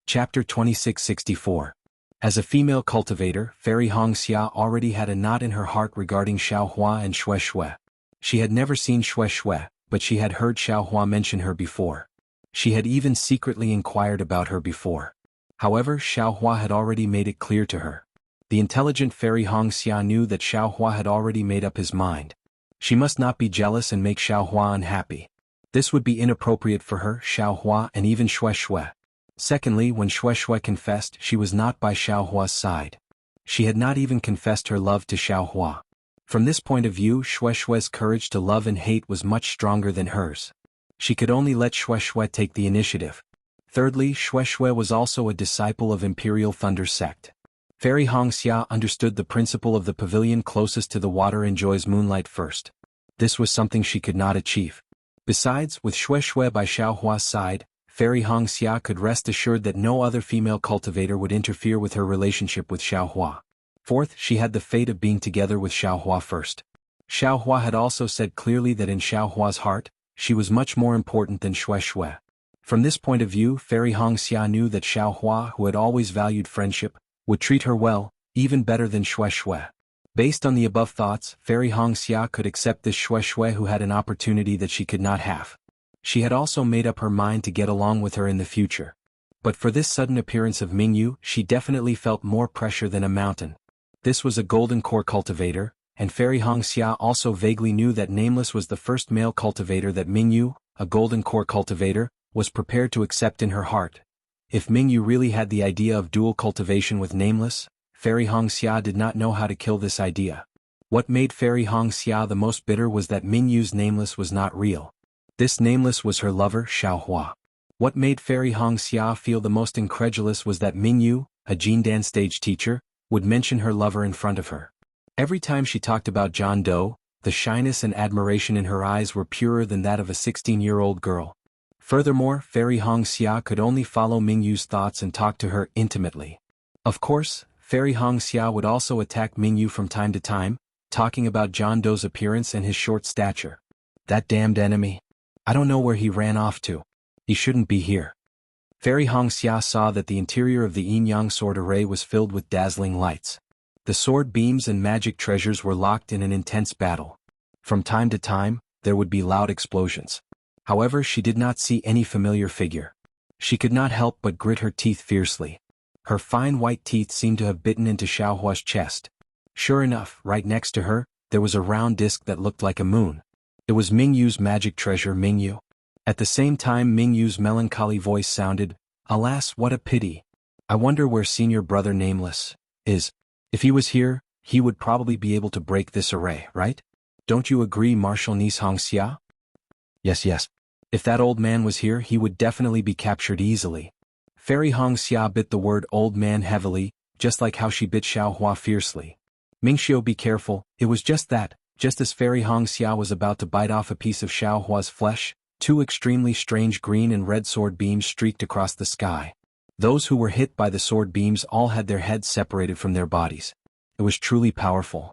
Chapter 2664. As a female cultivator, Fairy Hong Xia already had a knot in her heart regarding Xiao Hua and Xue Xue. She had never seen Xue Xue, but she had heard Xiao Hua mention her before. She had even secretly inquired about her before. However, Xiao Hua had already made it clear to her. The intelligent Fairy Hong Xia knew that Xiao Hua had already made up his mind. She must not be jealous and make Xiao Hua unhappy. This would be inappropriate for her, Xiao Hua, and even Xue Xue. Secondly, when Xue Xue confessed, she was not by Xiao Hua's side. She had not even confessed her love to Xiao Hua. From this point of view, Xue Xue's courage to love and hate was much stronger than hers. She could only let Xue Xue take the initiative. Thirdly, Xue Xue was also a disciple of Imperial Thunder sect. Fairy Hong Xia understood the principle of the pavilion closest to the water enjoys moonlight first. This was something she could not achieve. Besides, with Xue Xue by Xiao Hua's side, Fairy Hong Xia could rest assured that no other female cultivator would interfere with her relationship with Xiao Hua. Fourth, she had the fate of being together with Xiao Hua first. Xiao Hua had also said clearly that in Xiao Hua's heart, she was much more important than Xue Xue. From this point of view, Fairy Hong Xia knew that Xiao Hua, who had always valued friendship, would treat her well, even better than Xue Xue. Based on the above thoughts, Fairy Hong Xia could accept this Xue Xue who had an opportunity that she could not have. She had also made up her mind to get along with her in the future. But for this sudden appearance of Mingyu, she definitely felt more pressure than a mountain. This was a golden core cultivator, and Fairy Hong Xia also vaguely knew that Nameless was the first male cultivator that Mingyu, a golden core cultivator, was prepared to accept in her heart. If Mingyu really had the idea of dual cultivation with Nameless, Fairy Hong Xia did not know how to kill this idea. What made Fairy Hong Xia the most bitter was that Mingyu's Nameless was not real. This Nameless was her lover, Xiao Hua. What made Fairy Hong Xia feel the most incredulous was that Mingyu, a Jindan stage teacher, would mention her lover in front of her. Every time she talked about John Doe, the shyness and admiration in her eyes were purer than that of a 16-year-old girl. Furthermore, Fairy Hong Xia could only follow Mingyu's thoughts and talk to her intimately. Of course, Fairy Hong Xia would also attack Mingyu from time to time, talking about John Doe's appearance and his short stature. That damned enemy. I don't know where he ran off to. He shouldn't be here. Fairy Hong Xia saw that the interior of the yin-yang sword array was filled with dazzling lights. The sword beams and magic treasures were locked in an intense battle. From time to time, there would be loud explosions. However, she did not see any familiar figure. She could not help but grit her teeth fiercely. Her fine white teeth seemed to have bitten into Xiao Hua's chest. Sure enough, right next to her, there was a round disc that looked like a moon. It was Mingyu's magic treasure, Mingyu. At the same time, Mingyu's melancholy voice sounded, "Alas, what a pity. I wonder where senior brother Nameless is. If he was here, he would probably be able to break this array, right? Don't you agree, Marshal Niece Hong Xia?" Yes. If that old man was here, he would definitely be captured easily. Fairy Hong Xia bit the word old man heavily, just like how she bit Xiao Hua fiercely. Mingxiu, be careful, it was just that, just as Fairy Hong Xia was about to bite off a piece of Xiao Hua's flesh, two extremely strange green and red sword beams streaked across the sky. Those who were hit by the sword beams all had their heads separated from their bodies. It was truly powerful.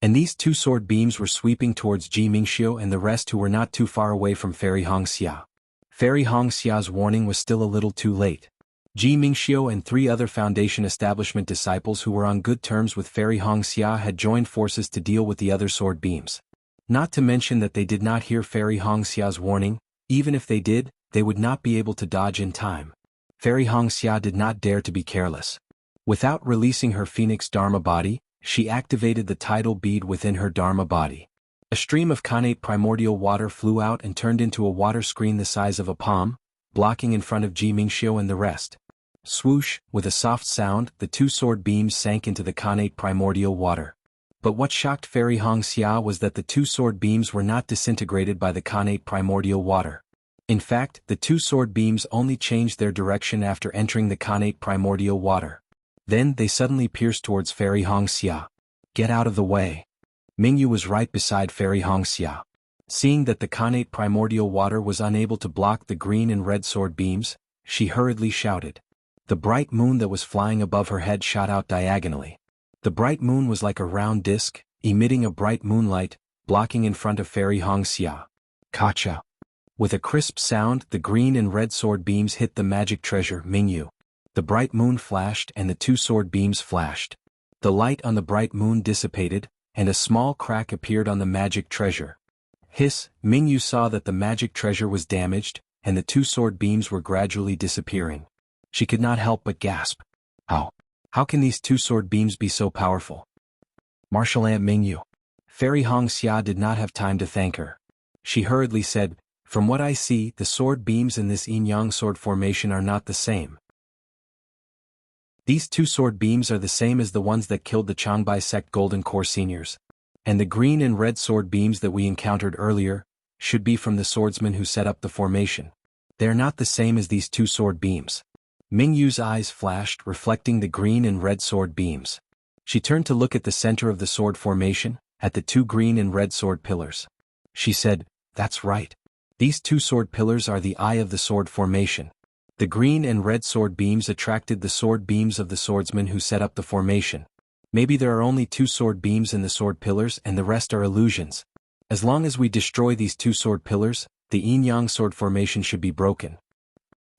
And these two sword beams were sweeping towards Ji Mingxiu and the rest who were not too far away from Fairy Hong Xia. Fairy Hong Xia's warning was still a little too late. Ji Mingxiu and 3 other Foundation Establishment disciples who were on good terms with Fairy Hong Xia had joined forces to deal with the other sword beams. Not to mention that they did not hear Fairy Hong Xia's warning. Even if they did, they would not be able to dodge in time. Fairy Hong Xia did not dare to be careless. Without releasing her Phoenix Dharma body, she activated the tidal bead within her Dharma body. A stream of Khanate primordial water flew out and turned into a water screen the size of a palm, blocking in front of Ji Mingxiu and the rest. Swoosh, with a soft sound, the 2 sword beams sank into the Khanate primordial water. But what shocked Fairy Hong Xia was that the 2 sword beams were not disintegrated by the Khanate primordial water. In fact, the 2 sword beams only changed their direction after entering the Khanate primordial water. Then they suddenly pierced towards Fairy Hong Xia. Get out of the way. Mingyu was right beside Fairy Hong Xia. Seeing that the Khanate primordial water was unable to block the green and red sword beams, she hurriedly shouted. The bright moon that was flying above her head shot out diagonally. The bright moon was like a round disc, emitting a bright moonlight, blocking in front of Fairy Hong Xia. Kacha. With a crisp sound, the green and red sword beams hit the magic treasure, Mingyu. The bright moon flashed and the 2 sword beams flashed. The light on the bright moon dissipated, and a small crack appeared on the magic treasure. Hiss, Mingyu saw that the magic treasure was damaged, and the 2 sword beams were gradually disappearing. She could not help but gasp. How can these 2 sword beams be so powerful? Marshal Aunt Mingyu. Fairy Hong Xia did not have time to thank her. She hurriedly said, From what I see, the sword beams in this yin-yang sword formation are not the same. These 2 sword beams are the same as the ones that killed the Changbai sect Golden Core seniors. And the green and red sword beams that we encountered earlier should be from the swordsmen who set up the formation. They are not the same as these 2 sword beams. Mingyu's eyes flashed, reflecting the green and red sword beams. She turned to look at the center of the sword formation, at the 2 green and red sword pillars. She said, "That's right. These two sword pillars are the eye of the sword formation. The green and red sword beams attracted the sword beams of the swordsmen who set up the formation. Maybe there are only two sword beams in the sword pillars and the rest are illusions. As long as we destroy these two sword pillars, the yin-yang sword formation should be broken.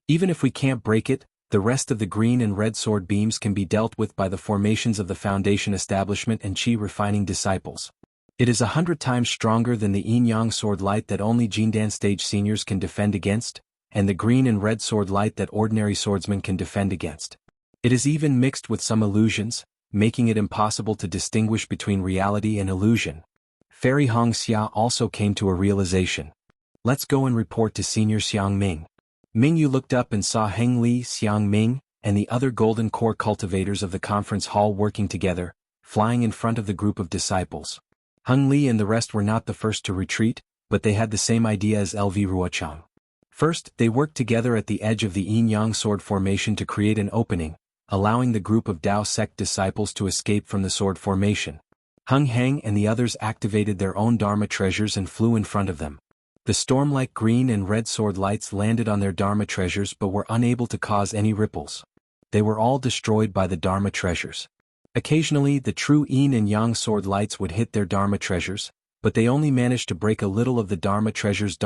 Even if we can't break it, the rest of the green and red sword beams can be dealt with by the formations of the Foundation Establishment and Qi Refining Disciples. It is 100 times stronger than the yin-yang sword light that only Jindan stage seniors can defend against, and the green and red sword light that ordinary swordsmen can defend against. It is even mixed with some illusions, making it impossible to distinguish between reality and illusion." Fairy Hong Xia also came to a realization. "Let's go and report to Senior Xiang Ming." Ming Yu looked up and saw Heng Li, Xiang Ming, and the other golden core cultivators of the conference hall working together, flying in front of the group of disciples. Heng Li and the rest were not the first to retreat, but they had the same idea as LV Ruochang. First, they worked together at the edge of the yin-yang sword formation to create an opening, allowing the group of Dao sect disciples to escape from the sword formation. Heng Heng and the others activated their own Dharma treasures and flew in front of them. The storm-like green and red sword lights landed on their Dharma treasures but were unable to cause any ripples. They were all destroyed by the Dharma treasures. Occasionally the true yin and yang sword lights would hit their Dharma treasures, but they only managed to break a little of the Dharma treasures'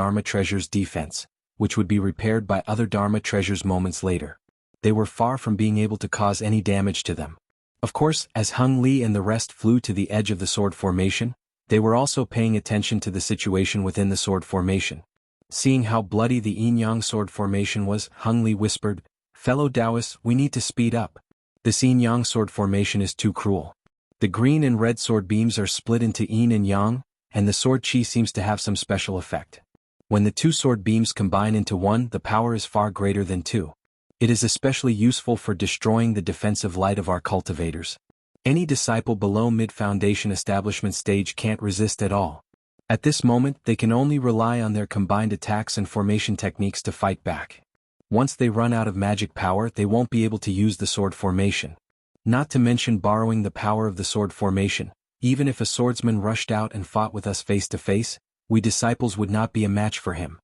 defense, which would be repaired by other Dharma treasures moments later. They were far from being able to cause any damage to them. Of course, as Heng Li and the rest flew to the edge of the sword formation, they were also paying attention to the situation within the sword formation. Seeing how bloody the yin-yang sword formation was, Heng Li whispered, "Fellow Taoists, we need to speed up. This yin-yang sword formation is too cruel. The green and red sword beams are split into yin and yang, and the sword chi seems to have some special effect. When the two sword beams combine into one, the power is far greater than two. It is especially useful for destroying the defensive light of our cultivators. Any disciple below mid-foundation establishment stage can't resist at all. At this moment, they can only rely on their combined attacks and formation techniques to fight back. Once they run out of magic power, they won't be able to use the sword formation. Not to mention borrowing the power of the sword formation. Even if a swordsman rushed out and fought with us face to face, we disciples would not be a match for him."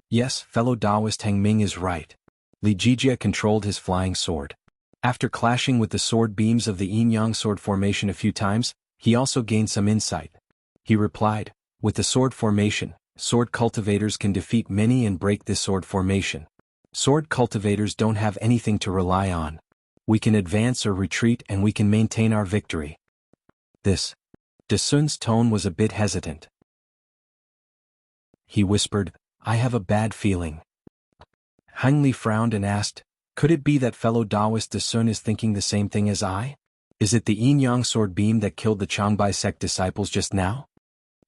Yes, fellow Taoist Heng Ming is right. Li Jijia controlled his flying sword. After clashing with the sword beams of the yin-yang sword formation a few times, he also gained some insight. He replied, "With the sword formation, sword cultivators can defeat many and break this sword formation. Sword cultivators don't have anything to rely on. We can advance or retreat and we can maintain our victory." This. De Sun's tone was a bit hesitant. He whispered, "I have a bad feeling." Heng Li frowned and asked, "Could it be that fellow Taoist De Sun is thinking the same thing as I? Is it the yin-yang sword beam that killed the Changbai sect disciples just now?"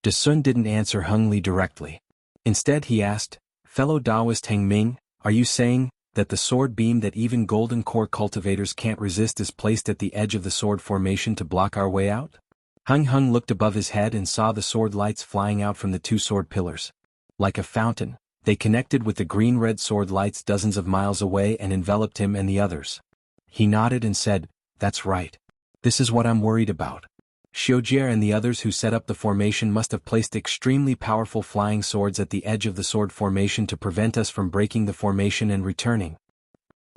De Sun didn't answer Heng Li directly. Instead he asked, "Fellow Taoist Heng Ming, are you saying that the sword beam that even golden core cultivators can't resist is placed at the edge of the sword formation to block our way out?" Heng Heng looked above his head and saw the sword lights flying out from the two sword pillars. Like a fountain, they connected with the green-red sword lights dozens of miles away and enveloped him and the others. He nodded and said, "That's right. This is what I'm worried about. Xiujie and the others who set up the formation must have placed extremely powerful flying swords at the edge of the sword formation to prevent us from breaking the formation and returning."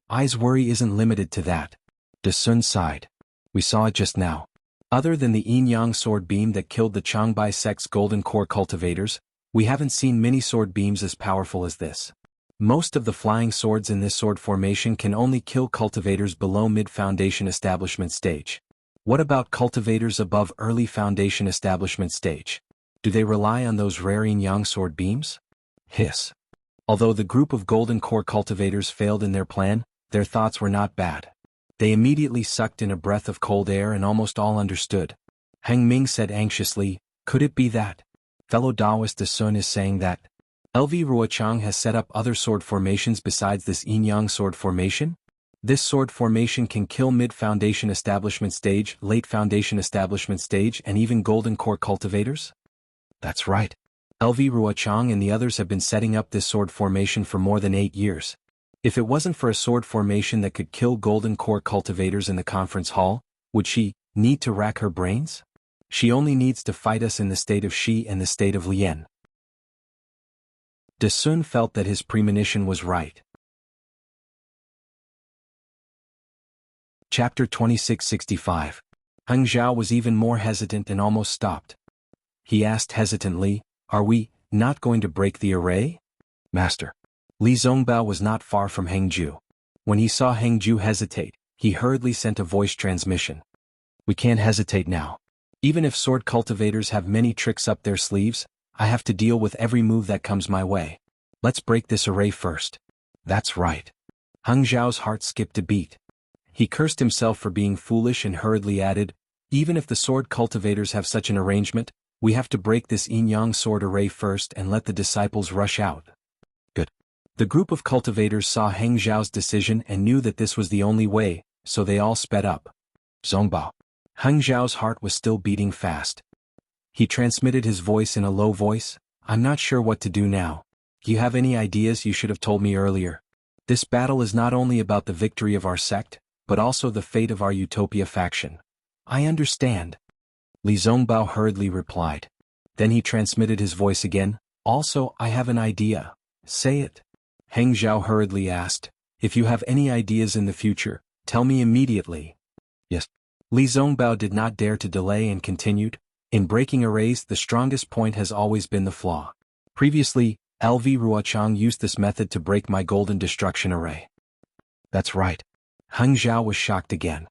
I's worry isn't limited to that. De Sun sighed. "We saw it just now. Other than the yin-yang sword beam that killed the Changbai sect's golden core cultivators, we haven't seen many sword beams as powerful as this. Most of the flying swords in this sword formation can only kill cultivators below mid-foundation establishment stage. What about cultivators above early foundation establishment stage? Do they rely on those rare yin-yang sword beams?" Hiss. Although the group of golden core cultivators failed in their plan, their thoughts were not bad. They immediately sucked in a breath of cold air and almost all understood. Heng Ming said anxiously, "Could it be that fellow Taoist De Sun is saying that LV Ruochang has set up other sword formations besides this yin-yang sword formation? This sword formation can kill mid-foundation establishment stage, late foundation establishment stage and even golden core cultivators?" "That's right. LV Ruochang and the others have been setting up this sword formation for more than 8 years. If it wasn't for a sword formation that could kill golden core cultivators in the conference hall, would she need to rack her brains? She only needs to fight us in the state of Shi and the state of Lian. De Sun felt that his premonition was right. Chapter 2665. Heng Zhao was even more hesitant and almost stopped. He asked hesitantly, "Are we not going to break the array?" "Master." Li Zongbao was not far from Heng Ju. When he saw Heng Ju hesitate, he hurriedly sent a voice transmission. "We can't hesitate now. Even if sword cultivators have many tricks up their sleeves, I have to deal with every move that comes my way. Let's break this array first." "That's right." Heng Zhao's heart skipped a beat. He cursed himself for being foolish and hurriedly added, "Even if the sword cultivators have such an arrangement, we have to break this yin-yang sword array first and let the disciples rush out." "Good." The group of cultivators saw Heng Zhao's decision and knew that this was the only way, so they all sped up. "Zongbao." Heng Zhao's heart was still beating fast. He transmitted his voice in a low voice, "I'm not sure what to do now. Do you have any ideas? You should have told me earlier. This battle is not only about the victory of our sect, but also the fate of our Utopia faction." "I understand." Li Zongbao hurriedly replied. Then he transmitted his voice again, "Also, I have an idea." "Say it." Heng Zhao hurriedly asked, "If you have any ideas in the future, tell me immediately." "Yes." Li Zongbao did not dare to delay and continued, "In breaking arrays, the strongest point has always been the flaw. Previously, LV Ruochang used this method to break my golden destruction array." "That's right." Heng Zhao was shocked again.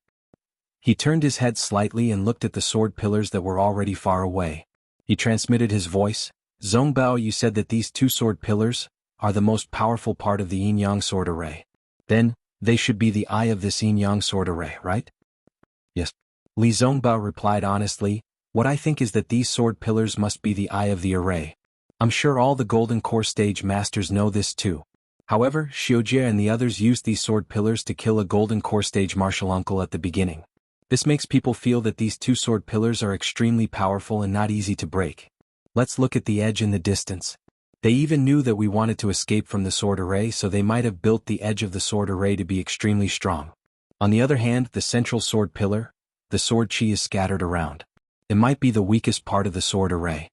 He turned his head slightly and looked at the sword pillars that were already far away. He transmitted his voice, "Zongbao, you said that these two sword pillars are the most powerful part of the yin-yang sword array. Then, they should be the eye of this yin-yang sword array, right?" "Yes." Li Zongbao replied honestly, "What I think is that these sword pillars must be the eye of the array. I'm sure all the Golden Core stage masters know this too. However, Xiujie and the others used these sword pillars to kill a Golden Core stage martial uncle at the beginning. This makes people feel that these two sword pillars are extremely powerful and not easy to break. Let's look at the edge in the distance. They even knew that we wanted to escape from the sword array, so they might have built the edge of the sword array to be extremely strong. On the other hand, the central sword pillar, the sword chi is scattered around. It might be the weakest part of the sword array."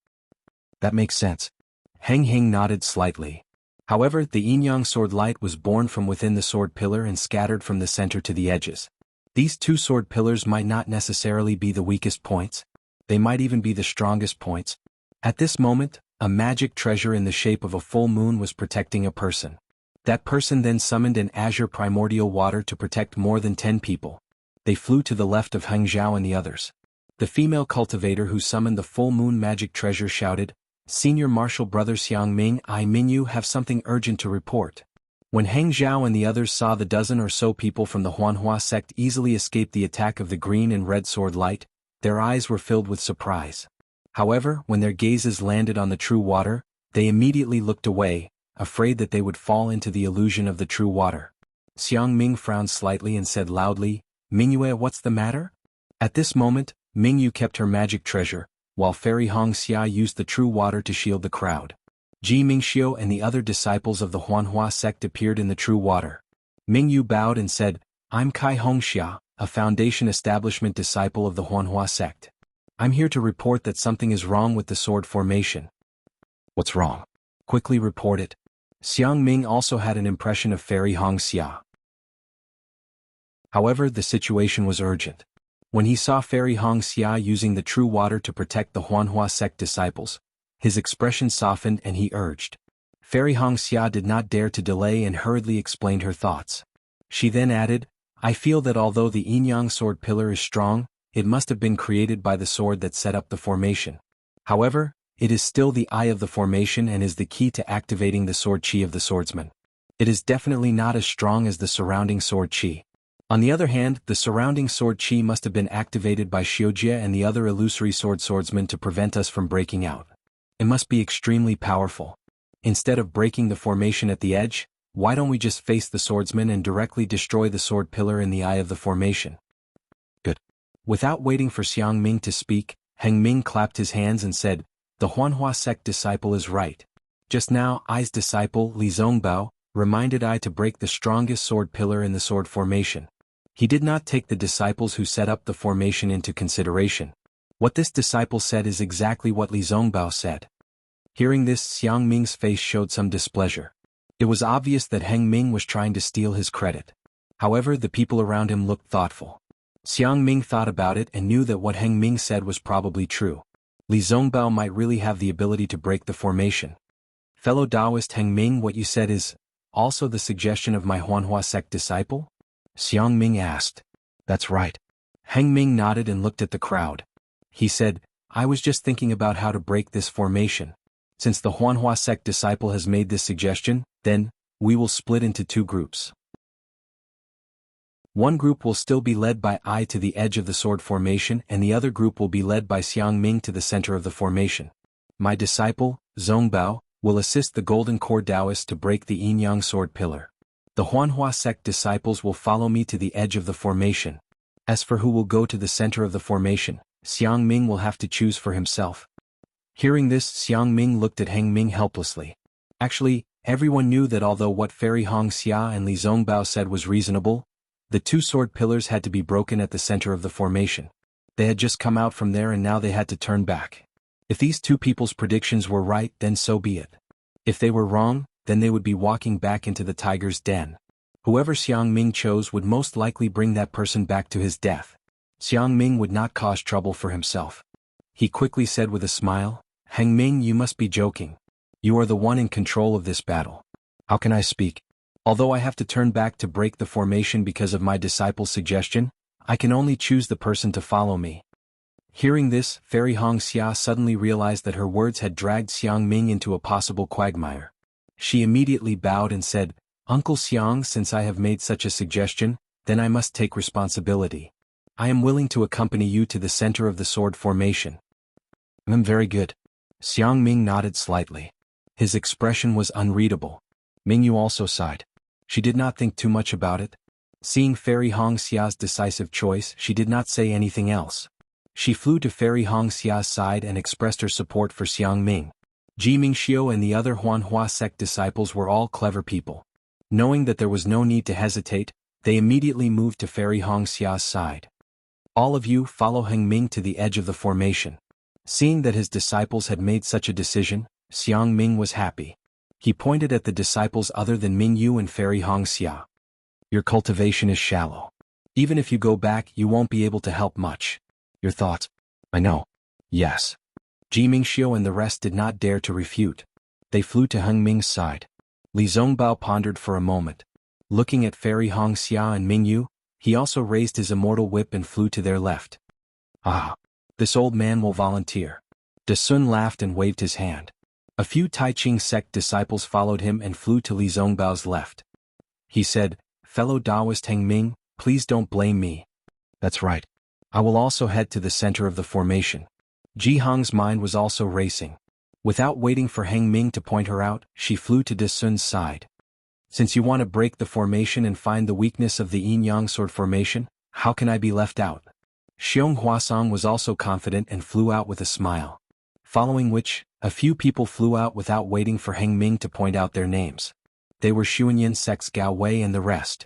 "That makes sense." Heng Hing nodded slightly. However, the yin-yang sword light was born from within the sword pillar and scattered from the center to the edges. These two sword pillars might not necessarily be the weakest points. They might even be the strongest points. At this moment, a magic treasure in the shape of a full moon was protecting a person. That person then summoned an azure primordial water to protect more than 10 people. They flew to the left of Heng Zhao and the others. The female cultivator who summoned the full moon magic treasure shouted, "Senior Martial Brother Xiang Ming, I Minyu have something urgent to report." When Heng Zhao and the others saw the dozen or so people from the Huanhua sect easily escape the attack of the green and red sword light, their eyes were filled with surprise. However, when their gazes landed on the true water, they immediately looked away, afraid that they would fall into the illusion of the true water. Xiang Ming frowned slightly and said loudly, "Mingyue, what's the matter?" At this moment, Mingyu kept her magic treasure, while Fairy Hong Xia used the true water to shield the crowd. Ji Mingxiu and the other disciples of the Huanhua sect appeared in the true water. Mingyu bowed and said, "I'm Kai Hongxia, a Foundation Establishment disciple of the Huanhua sect. I'm here to report that something is wrong with the sword formation." "What's wrong?" "Quickly report it." Xiang Ming also had an impression of Fairy Hongxia. However, the situation was urgent. When he saw Fairy Hongxia using the true water to protect the Huanhua sect disciples, his expression softened and he urged. Fairy Hongxia did not dare to delay and hurriedly explained her thoughts. She then added, "I feel that although the yin-yang sword pillar is strong, it must have been created by the sword that set up the formation. However, it is still the eye of the formation and is the key to activating the sword chi of the swordsman. It is definitely not as strong as the surrounding sword chi. On the other hand, the surrounding sword chi must have been activated by Xiujie and the other illusory swordsmen to prevent us from breaking out. It must be extremely powerful. Instead of breaking the formation at the edge, why don't we just face the swordsman and directly destroy the sword pillar in the eye of the formation?" "Good." Without waiting for Xiang Ming to speak, Heng Ming clapped his hands and said, "The Huanhua sect disciple is right. Just now, I's disciple, Li Zongbao, reminded I to break the strongest sword pillar in the sword formation. He did not take the disciples who set up the formation into consideration. What this disciple said is exactly what Li Zongbao said." Hearing this, Xiang Ming's face showed some displeasure. It was obvious that Heng Ming was trying to steal his credit. However, the people around him looked thoughtful. Xiang Ming thought about it and knew that what Heng Ming said was probably true. Li Zongbao might really have the ability to break the formation. Fellow Taoist Heng Ming, what you said is also the suggestion of my Huanhua sect disciple? Xiang Ming asked. That's right. Heng Ming nodded and looked at the crowd. He said, I was just thinking about how to break this formation. Since the Huanhua sect disciple has made this suggestion, then, we will split into two groups. One group will still be led by I to the edge of the sword formation and the other group will be led by Xiang Ming to the center of the formation. My disciple, Zongbao, will assist the Golden Core Taoists to break the yin-yang sword pillar. The Huanhua sect disciples will follow me to the edge of the formation. As for who will go to the center of the formation, Xiang Ming will have to choose for himself. Hearing this, Xiang Ming looked at Heng Ming helplessly. Actually, everyone knew that although what Fairy Hong Xia and Li Zongbao said was reasonable, the two sword pillars had to be broken at the center of the formation. They had just come out from there and now they had to turn back. If these two people's predictions were right, then so be it. If they were wrong, then they would be walking back into the tiger's den. Whoever Xiang Ming chose would most likely bring that person back to his death. Xiang Ming would not cause trouble for himself. He quickly said with a smile, Heng Ming, you must be joking. You are the one in control of this battle. How can I speak? Although I have to turn back to break the formation because of my disciple's suggestion, I can only choose the person to follow me. Hearing this, Fairy Hong Xia suddenly realized that her words had dragged Xiang Ming into a possible quagmire. She immediately bowed and said, Uncle Xiang, since I have made such a suggestion, then I must take responsibility. I am willing to accompany you to the center of the sword formation. Very good. Xiang Ming nodded slightly. His expression was unreadable. Mingyu also sighed. She did not think too much about it. Seeing Fairy Hong Xia's decisive choice, she did not say anything else. She flew to Fairy Hong Xia's side and expressed her support for Xiang Ming. Ji Mingxiu and the other Huanhua sect disciples were all clever people. Knowing that there was no need to hesitate, they immediately moved to Fairy Hong Xia's side. All of you follow Heng Ming to the edge of the formation. Seeing that his disciples had made such a decision, Xiang Ming was happy. He pointed at the disciples other than Mingyu and Fairy Hong Xia. Your cultivation is shallow. Even if you go back, you won't be able to help much. Your thoughts? I know. Yes. Ji Mingxiu and the rest did not dare to refute. They flew to Heng Ming's side. Li Zongbao pondered for a moment. Looking at Fairy Hong Xia and Mingyu, he also raised his immortal whip and flew to their left. Ah, this old man will volunteer. De Sun laughed and waved his hand. A few Tai Ching sect disciples followed him and flew to Li Zongbao's left. He said, Fellow Taoist Heng Ming, please don't blame me. That's right. I will also head to the center of the formation. Ji Hong's mind was also racing. Without waiting for Heng Ming to point her out, she flew to De Sun's side. Since you want to break the formation and find the weakness of the yin-yang sword formation, how can I be left out? Xiong Huasong was also confident and flew out with a smile. Following which, a few people flew out without waiting for Heng Ming to point out their names. They were Xuanyin sect's Gao Wei and the rest.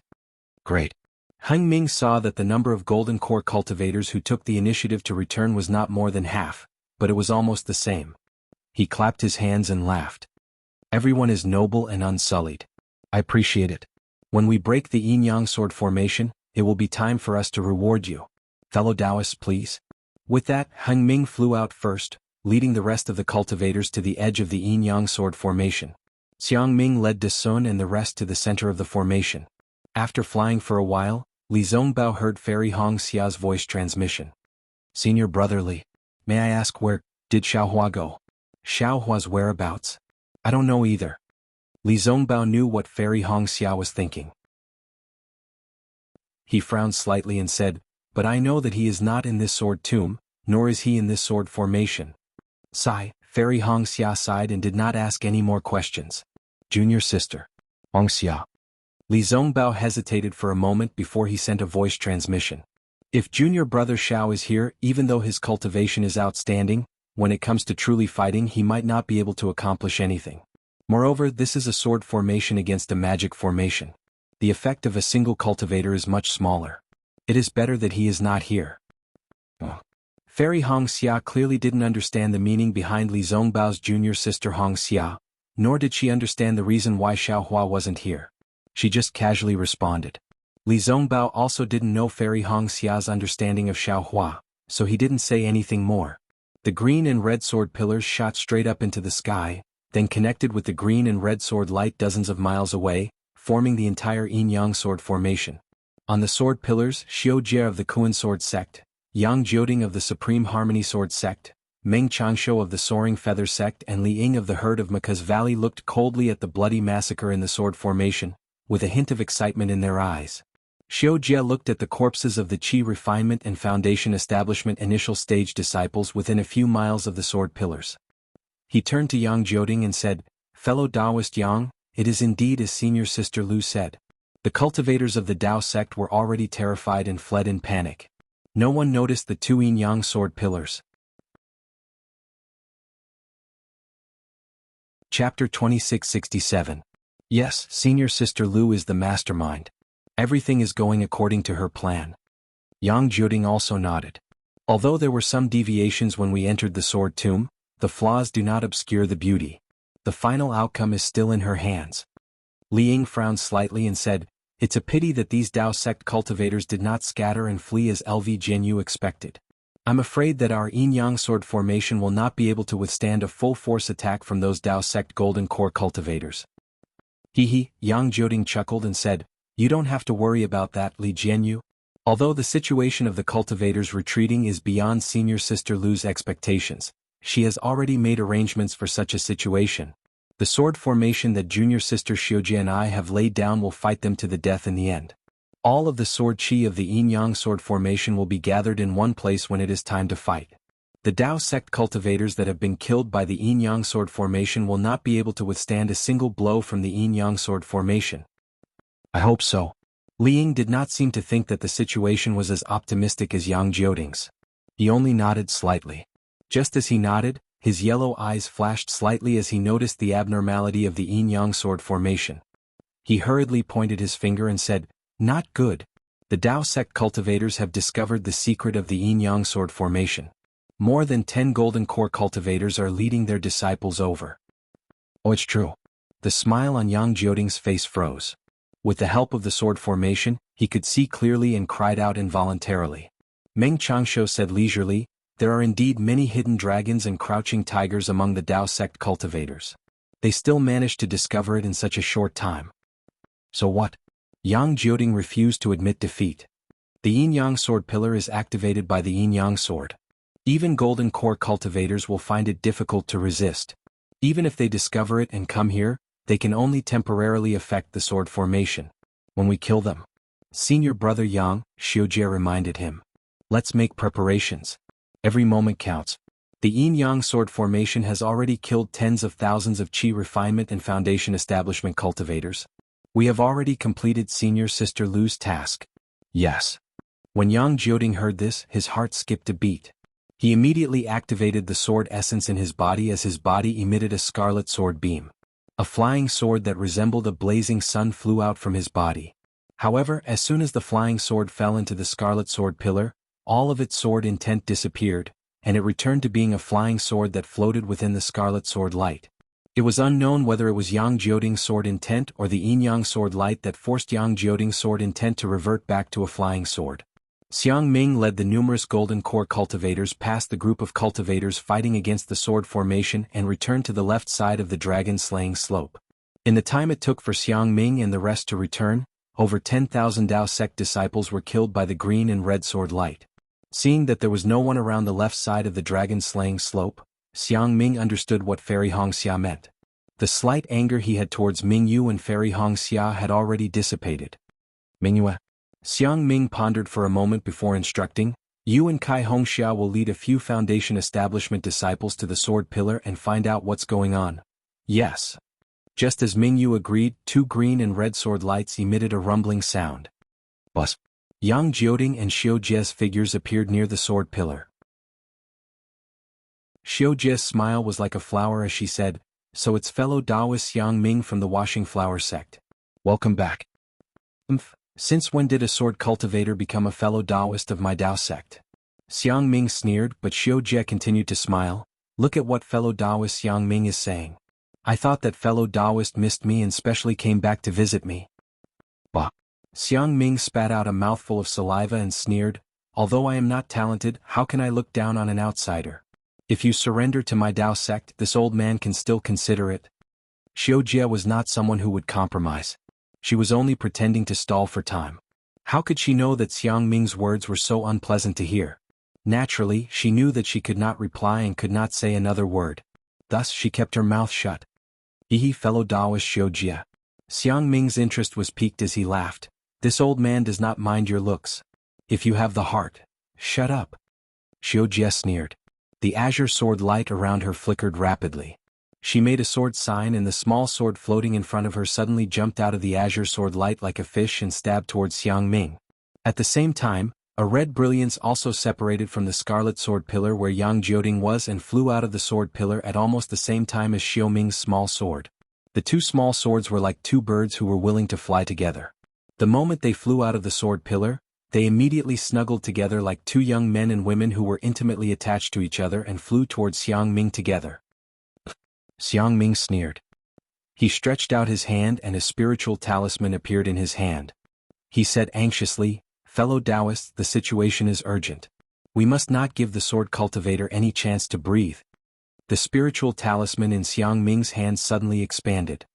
Great. Heng Ming saw that the number of Golden Core cultivators who took the initiative to return was not more than half, but it was almost the same. He clapped his hands and laughed. Everyone is noble and unsullied. I appreciate it. When we break the yin-yang sword formation, it will be time for us to reward you. Fellow Taoists, please. With that, Heng Ming flew out first, leading the rest of the cultivators to the edge of the yin-yang sword formation. Xiang Ming led De Sun and the rest to the center of the formation. After flying for a while, Li Zongbao heard Fairy Hong Xia's voice transmission. Senior Brother Li, may I ask where did Xiaohua go? Xiaohua's whereabouts? I don't know either. Li Zongbao knew what Fairy Hong Xia was thinking. He frowned slightly and said, but I know that he is not in this sword tomb, nor is he in this sword formation. Sigh, Fairy Hong Xia sighed and did not ask any more questions. Junior sister. Hong Xia. Li Zongbao hesitated for a moment before he sent a voice transmission. If junior brother Xiao is here, even though his cultivation is outstanding, when it comes to truly fighting he might not be able to accomplish anything. Moreover, this is a sword formation against a magic formation. The effect of a single cultivator is much smaller. It is better that he is not here. Fairy Hongxia clearly didn't understand the meaning behind Li Zhongbao's junior sister Hongxia, nor did she understand the reason why Xiaohua wasn't here. She just casually responded. Li Zhongbao also didn't know Fairy Hongxia's understanding of Xiaohua, so he didn't say anything more. The green and red sword pillars shot straight up into the sky, then connected with the green and red sword light dozens of miles away, forming the entire yin-yang sword formation. On the sword pillars, Xiu Jie of the Kuan sword sect, Yang Jioding of the Supreme Harmony sword sect, Meng Changsho of the Soaring Feather sect and Li Ying of the Herd of Maka's Valley looked coldly at the bloody massacre in the sword formation, with a hint of excitement in their eyes. Xiu Jie looked at the corpses of the Qi Refinement and Foundation Establishment initial stage disciples within a few miles of the sword pillars. He turned to Yang Jioding and said, "Fellow Taoist Yang, it is indeed as senior sister Lu said." The cultivators of the Tao sect were already terrified and fled in panic. No one noticed the two yin-yang sword pillars. Chapter 2667. Yes, senior sister Lu is the mastermind. Everything is going according to her plan. Yang Jioding also nodded. Although there were some deviations when we entered the sword tomb, the flaws do not obscure the beauty. The final outcome is still in her hands. Li Ying frowned slightly and said, "It's a pity that these Tao sect cultivators did not scatter and flee as LV Jianyu expected. I'm afraid that our yin-yang sword formation will not be able to withstand a full-force attack from those Tao sect golden core cultivators." He, Yang Jioding chuckled and said, "You don't have to worry about that, Li Jianyu. Although the situation of the cultivators retreating is beyond senior sister Lu's expectations, she has already made arrangements for such a situation. The sword formation that junior sister Xiujie and I have laid down will fight them to the death in the end. All of the sword qi of the yin-yang sword formation will be gathered in one place when it is time to fight. The Tao sect cultivators that have been killed by the yin-yang sword formation will not be able to withstand a single blow from the yin-yang sword formation." "I hope so." Li Ying did not seem to think that the situation was as optimistic as Yang Jioding's. He only nodded slightly. Just as he nodded, his yellow eyes flashed slightly as he noticed the abnormality of the yin-yang sword formation. He hurriedly pointed his finger and said, "Not good. The Tao sect cultivators have discovered the secret of the yin-yang sword formation. More than 10 golden core cultivators are leading their disciples over." "Oh, it's true." The smile on Yang Jioding's face froze. With the help of the sword formation, he could see clearly and cried out involuntarily. Meng Changsho said leisurely, "There are indeed many hidden dragons and crouching tigers among the Tao sect cultivators. They still managed to discover it in such a short time." "So what?" Yang Jioding refused to admit defeat. "The yin-yang sword pillar is activated by the yin-yang sword. Even golden core cultivators will find it difficult to resist. Even if they discover it and come here, they can only temporarily affect the sword formation. When we kill them." "Senior brother Yang," Xiujie reminded him. "Let's make preparations. Every moment counts. The yin-yang sword formation has already killed tens of thousands of Qi Refinement and Foundation Establishment cultivators. We have already completed senior sister Lu's task." "Yes." When Yang Jioding heard this, his heart skipped a beat. He immediately activated the sword essence in his body as his body emitted a scarlet sword beam. A flying sword that resembled a blazing sun flew out from his body. However, as soon as the flying sword fell into the scarlet sword pillar, all of its sword intent disappeared, and it returned to being a flying sword that floated within the scarlet sword light. It was unknown whether it was Yang Jioding's sword intent or the yin-yang sword light that forced Yang Jioding's sword intent to revert back to a flying sword. Xiang Ming led the numerous golden core cultivators past the group of cultivators fighting against the sword formation and returned to the left side of the dragon-slaying slope. In the time it took for Xiang Ming and the rest to return, over 10,000 Tao sect disciples were killed by the green and red sword light. Seeing that there was no one around the left side of the dragon-slaying slope, Xiang Ming understood what Fairy Hongxia meant. The slight anger he had towards Mingyu and Fairy Hongxia had already dissipated. "Mingyu." Xiang Ming pondered for a moment before instructing, "You and Kai Hongxia will lead a few Foundation Establishment disciples to the sword pillar and find out what's going on." "Yes." Just as Mingyu agreed, 2 green and red sword lights emitted a rumbling sound. "Bus." Yang Jioding and Xiujie's figures appeared near the sword pillar. Xiujie's smile was like a flower as she said, "So it's fellow Taoist Xiang Ming from the Washing Flower sect. Welcome back." "Since when did a sword cultivator become a fellow Taoist of my Tao sect?" Xiang Ming sneered, but Xiao Jie continued to smile. Look at what fellow Taoist Xiang Ming is saying. I thought that fellow Taoist missed me and specially came back to visit me. Bah. Xiang Ming spat out a mouthful of saliva and sneered, although I am not talented, how can I look down on an outsider? If you surrender to my Tao sect, this old man can still consider it. Xiao Jie was not someone who would compromise. She was only pretending to stall for time. How could she know that Xiang Ming's words were so unpleasant to hear? Naturally, she knew that she could not reply and could not say another word. Thus she kept her mouth shut. Hehe, fellow Taoist Xiao Jie. Xiang Ming's interest was piqued as he laughed. This old man does not mind your looks. If you have the heart, shut up. Xiao Jie sneered. The azure sword light around her flickered rapidly. She made a sword sign and the small sword floating in front of her suddenly jumped out of the azure sword light like a fish and stabbed towards Xiang Ming. At the same time, a red brilliance also separated from the scarlet sword pillar where Yang Jioding was and flew out of the sword pillar at almost the same time as Xiao Ming's small sword. The two small swords were like two birds who were willing to fly together. The moment they flew out of the sword pillar, they immediately snuggled together like two young men and women who were intimately attached to each other and flew towards Xiang Ming together. Xiang Ming sneered. He stretched out his hand and a spiritual talisman appeared in his hand. He said anxiously, fellow Taoists, the situation is urgent. We must not give the sword cultivator any chance to breathe. The spiritual talisman in Xiang Ming's hand suddenly expanded.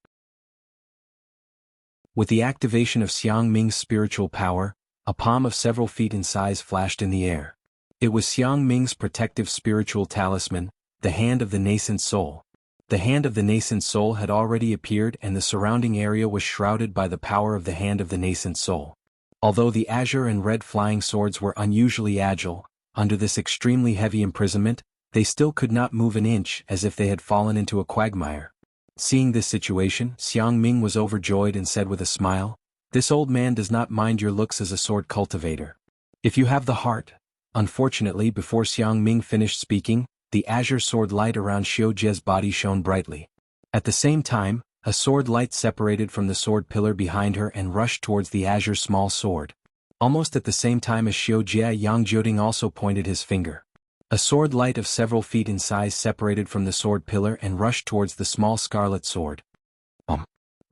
With the activation of Xiang Ming's spiritual power, a palm of several feet in size flashed in the air. It was Xiang Ming's protective spiritual talisman, the Hand of the Nascent Soul. The Hand of the Nascent Soul had already appeared and the surrounding area was shrouded by the power of the Hand of the Nascent Soul. Although the azure and red flying swords were unusually agile, under this extremely heavy imprisonment, they still could not move an inch as if they had fallen into a quagmire. Seeing this situation, Xiang Ming was overjoyed and said with a smile, this old man does not mind your looks as a sword cultivator. If you have the heart. Unfortunately, before Xiang Ming finished speaking, the azure sword light around Xiao Jie's body shone brightly. At the same time, a sword light separated from the sword pillar behind her and rushed towards the azure small sword. Almost at the same time as Xiao Jie, Yang Jioding also pointed his finger. A sword light of several feet in size separated from the sword pillar and rushed towards the small scarlet sword.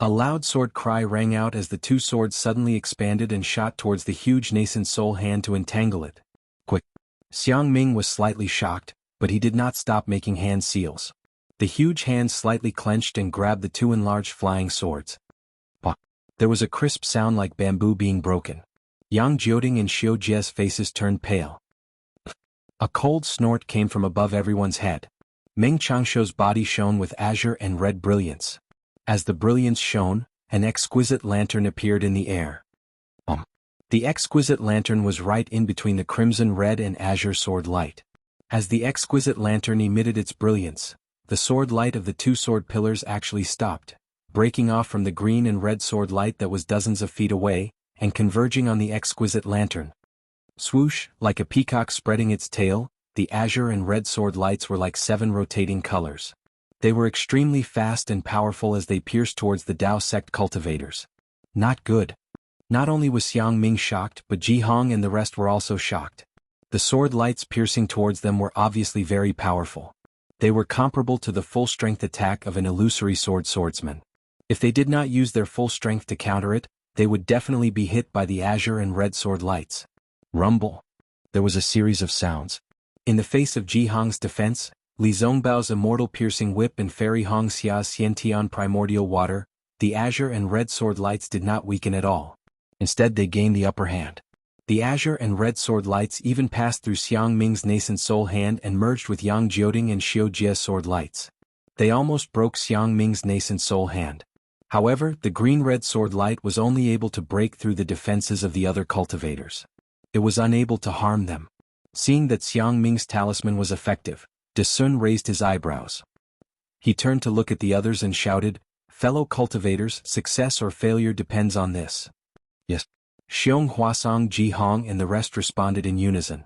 A loud sword cry rang out as the two swords suddenly expanded and shot towards the huge nascent soul hand to entangle it. Quick! Xiang Ming was slightly shocked, but he did not stop making hand seals. The huge hand slightly clenched and grabbed the two enlarged flying swords. Pah! There was a crisp sound like bamboo being broken. Yang Jioding and Xiao Jie's faces turned pale. A cold snort came from above everyone's head. Meng Changshuo's body shone with azure and red brilliance. As the brilliance shone, an exquisite lantern appeared in the air. The exquisite lantern was right in between the crimson red and azure sword light. As the exquisite lantern emitted its brilliance, the sword light of the two sword pillars actually stopped, breaking off from the green and red sword light that was dozens of feet away, and converging on the exquisite lantern. Swoosh, like a peacock spreading its tail, the azure and red sword lights were like 7 rotating colors. They were extremely fast and powerful as they pierced towards the Tao sect cultivators. Not good. Not only was Xiang Ming shocked, but Ji Hong and the rest were also shocked. The sword lights piercing towards them were obviously very powerful. They were comparable to the full-strength attack of an illusory swordsman. If they did not use their full strength to counter it, they would definitely be hit by the azure and red sword lights. Rumble. There was a series of sounds. In the face of Ji Hong's defense, Li Zongbao's immortal piercing whip and Fairy Hong Xia's Xiantian primordial water, the azure and red sword lights did not weaken at all. Instead they gained the upper hand. The azure and red sword lights even passed through Xiang Ming's nascent soul hand and merged with Yang Jioding and Xiao Jie's sword lights. They almost broke Xiang Ming's nascent soul hand. However, the green-red sword light was only able to break through the defenses of the other cultivators. It was unable to harm them. Seeing that Xiang Ming's talisman was effective, De Sun raised his eyebrows. He turned to look at the others and shouted, fellow cultivators, success or failure depends on this. Yes. Xiong Huasong, Ji Hong and the rest responded in unison.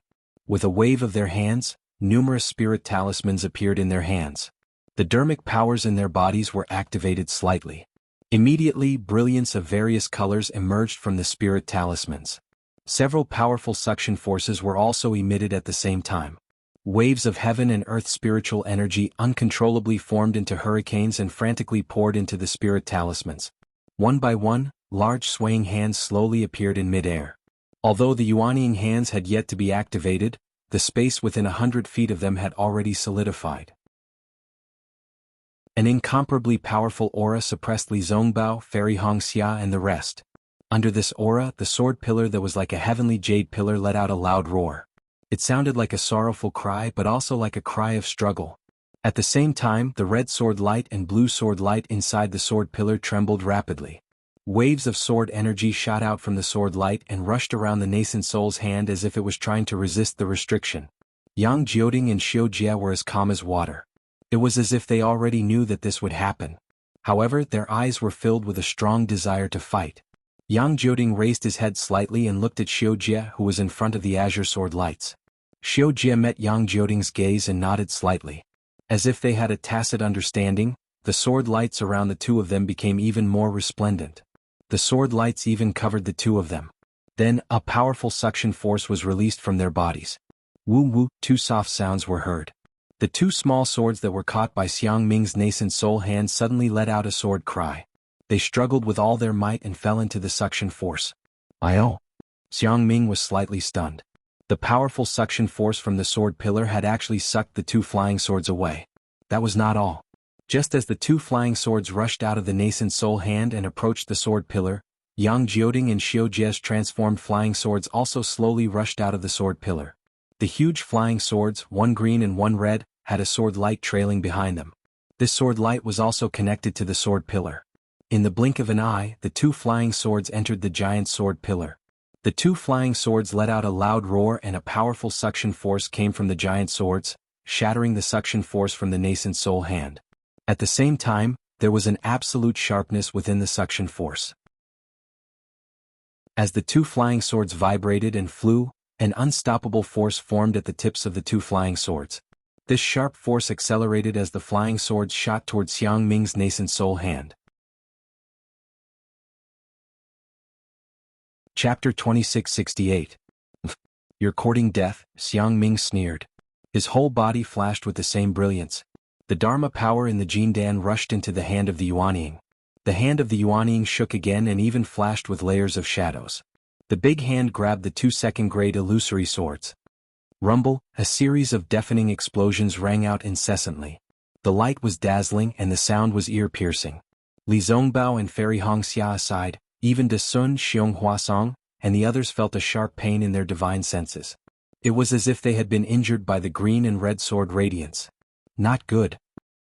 With a wave of their hands, numerous spirit talismans appeared in their hands. The dermic powers in their bodies were activated slightly. Immediately, brilliance of various colors emerged from the spirit talismans. Several powerful suction forces were also emitted at the same time. Waves of heaven and earth spiritual energy uncontrollably formed into hurricanes and frantically poured into the spirit talismans. One by one, large swaying hands slowly appeared in mid-air. Although the Yuanying hands had yet to be activated, the space within 100 feet of them had already solidified. An incomparably powerful aura suppressed Li Zongbao, Fairy Hongxia and the rest. Under this aura, the sword pillar that was like a heavenly jade pillar let out a loud roar. It sounded like a sorrowful cry but also like a cry of struggle. At the same time, the red sword light and blue sword light inside the sword pillar trembled rapidly. Waves of sword energy shot out from the sword light and rushed around the nascent soul's hand as if it was trying to resist the restriction. Yang Jioding and Xiu Jie were as calm as water. It was as if they already knew that this would happen. However, their eyes were filled with a strong desire to fight. Yang Jioding raised his head slightly and looked at Xiu Jie, who was in front of the azure sword lights. Xiu Jie met Yang Jioding's gaze and nodded slightly. As if they had a tacit understanding, the sword lights around the two of them became even more resplendent. The sword lights even covered the two of them. Then, a powerful suction force was released from their bodies. Woo woo, two soft sounds were heard. The two small swords that were caught by Xiang Ming's nascent soul hand suddenly let out a sword cry. They struggled with all their might and fell into the suction force. "Io!" Xiang Ming was slightly stunned. The powerful suction force from the sword pillar had actually sucked the two flying swords away. That was not all. Just as the two flying swords rushed out of the nascent soul hand and approached the sword pillar, Yang Jioding and Xiu Jie's transformed flying swords also slowly rushed out of the sword pillar. The huge flying swords, one green and one red, had a sword light trailing behind them. This sword light was also connected to the sword pillar. In the blink of an eye, the two flying swords entered the giant sword pillar. The two flying swords let out a loud roar and a powerful suction force came from the giant swords, shattering the suction force from the nascent soul hand. At the same time, there was an absolute sharpness within the suction force. As the two flying swords vibrated and flew, an unstoppable force formed at the tips of the two flying swords. This sharp force accelerated as the flying swords shot towards Xiang Ming's nascent soul hand. Chapter 2668. You're courting death, Xiang Ming sneered. His whole body flashed with the same brilliance. The Dharma power in the Jindan rushed into the hand of the Yuanying. The hand of the Yuanying shook again and even flashed with layers of shadows. The big hand grabbed the two second-grade illusory swords. Rumble, a series of deafening explosions rang out incessantly. The light was dazzling and the sound was ear-piercing. Li Zongbao and Fairy Hongxia aside, even De Sun, Xiong Huasong, and the others felt a sharp pain in their divine senses. It was as if they had been injured by the green and red sword radiance. Not good.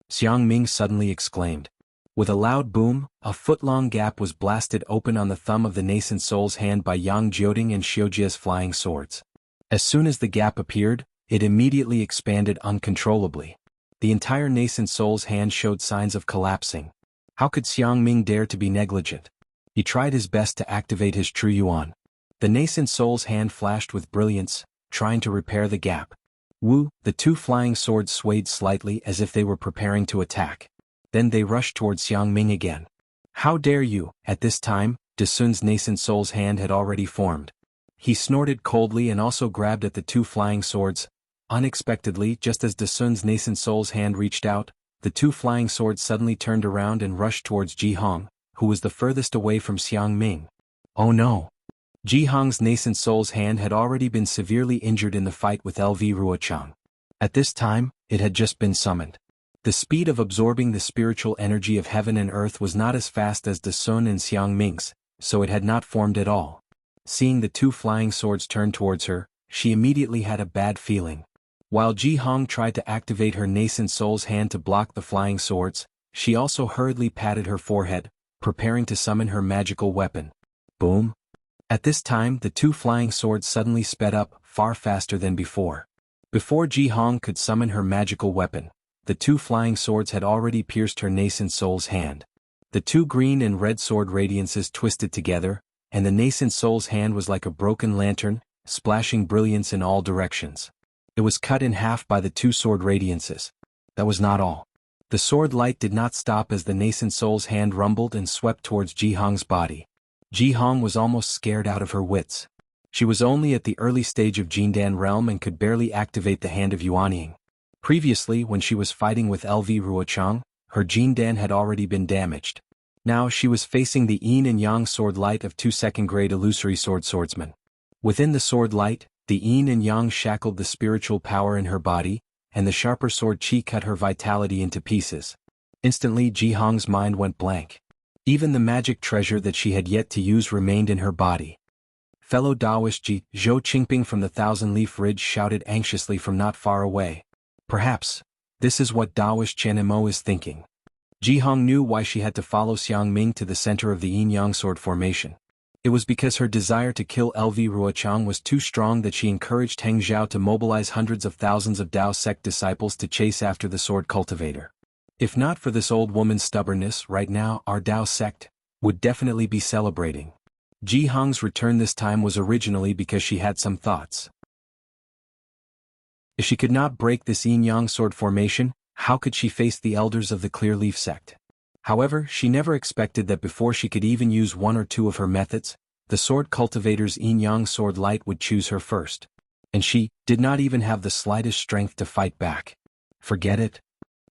Xiang Ming suddenly exclaimed. With a loud boom, a foot-long gap was blasted open on the thumb of the nascent soul's hand by Yang Jioding and Xiu Jie's flying swords. As soon as the gap appeared, it immediately expanded uncontrollably. The entire nascent soul's hand showed signs of collapsing. How could Xiang Ming dare to be negligent? He tried his best to activate his true yuan. The nascent soul's hand flashed with brilliance, trying to repair the gap. Woo, the two flying swords swayed slightly as if they were preparing to attack. Then they rushed towards Xiang Ming again. How dare you? At this time, De Sun's nascent soul's hand had already formed. He snorted coldly and also grabbed at the two flying swords. Unexpectedly, just as De Sun's nascent soul's hand reached out, the two flying swords suddenly turned around and rushed towards Ji Hong, who was the furthest away from Xiang Ming. Oh no! Ji Hong's nascent soul's hand had already been severely injured in the fight with LV Ruochang. At this time, it had just been summoned. The speed of absorbing the spiritual energy of heaven and earth was not as fast as De Sun and Xiang Ming's, so it had not formed at all. Seeing the two flying swords turn towards her, she immediately had a bad feeling. While Ji Hong tried to activate her nascent soul's hand to block the flying swords, she also hurriedly patted her forehead, preparing to summon her magical weapon. Boom! At this time, the two flying swords suddenly sped up, far faster than before. Before Ji Hong could summon her magical weapon, the two flying swords had already pierced her nascent soul's hand. The two green and red sword radiances twisted together, and the nascent soul's hand was like a broken lantern, splashing brilliance in all directions. It was cut in half by the two sword radiances. That was not all. The sword light did not stop as the nascent soul's hand rumbled and swept towards Ji Hong's body. Ji Hong was almost scared out of her wits. She was only at the early stage of Jindan realm and could barely activate the hand of Yuanying. Previously, when she was fighting with LV Ruochang, her Jindan had already been damaged. Now she was facing the Yin and Yang sword light of two second-grade illusory swordsmen. Within the sword light, the Yin and Yang shackled the spiritual power in her body, and the sharper sword qi cut her vitality into pieces. Instantly Ji Hong's mind went blank. Even the magic treasure that she had yet to use remained in her body. Fellow Taoist Zhou Qingping from the Thousand Leaf Ridge shouted anxiously from not far away. Perhaps, this is what Taoist Chen Mo is thinking. Ji Hong knew why she had to follow Xiang Ming to the center of the Yin-Yang sword formation. It was because her desire to kill LV Ruochang was too strong that she encouraged Heng Zhao to mobilize hundreds of thousands of Dao sect disciples to chase after the sword cultivator. If not for this old woman's stubbornness, right now our Dao sect would definitely be celebrating. Ji Hong's return this time was originally because she had some thoughts. If she could not break this yin-yang sword formation, how could she face the elders of the Clear Leaf sect? However, she never expected that before she could even use one or two of her methods, the sword cultivator's yin-yang sword light would choose her first. And she did not even have the slightest strength to fight back. Forget it.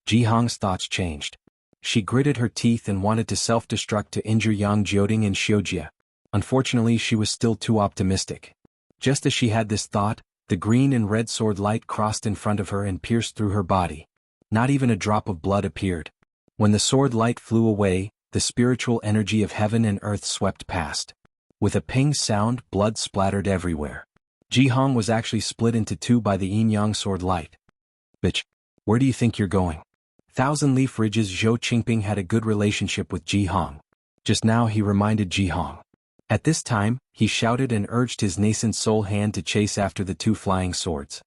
Ji Hong's thoughts changed. She gritted her teeth and wanted to self-destruct to injure Yang Jioding and Xiujia. Unfortunately, she was still too optimistic. Just as she had this thought, the green and red sword light crossed in front of her and pierced through her body. Not even a drop of blood appeared. When the sword light flew away, the spiritual energy of heaven and earth swept past. With a ping sound, blood splattered everywhere. Ji Hong was actually split into two by the yin-yang sword light. Bitch, where do you think you're going? Thousand Leaf Ridge's Zhou Qingping had a good relationship with Ji Hong. Just now he reminded Ji Hong. At this time, he shouted and urged his nascent soul hand to chase after the two flying swords.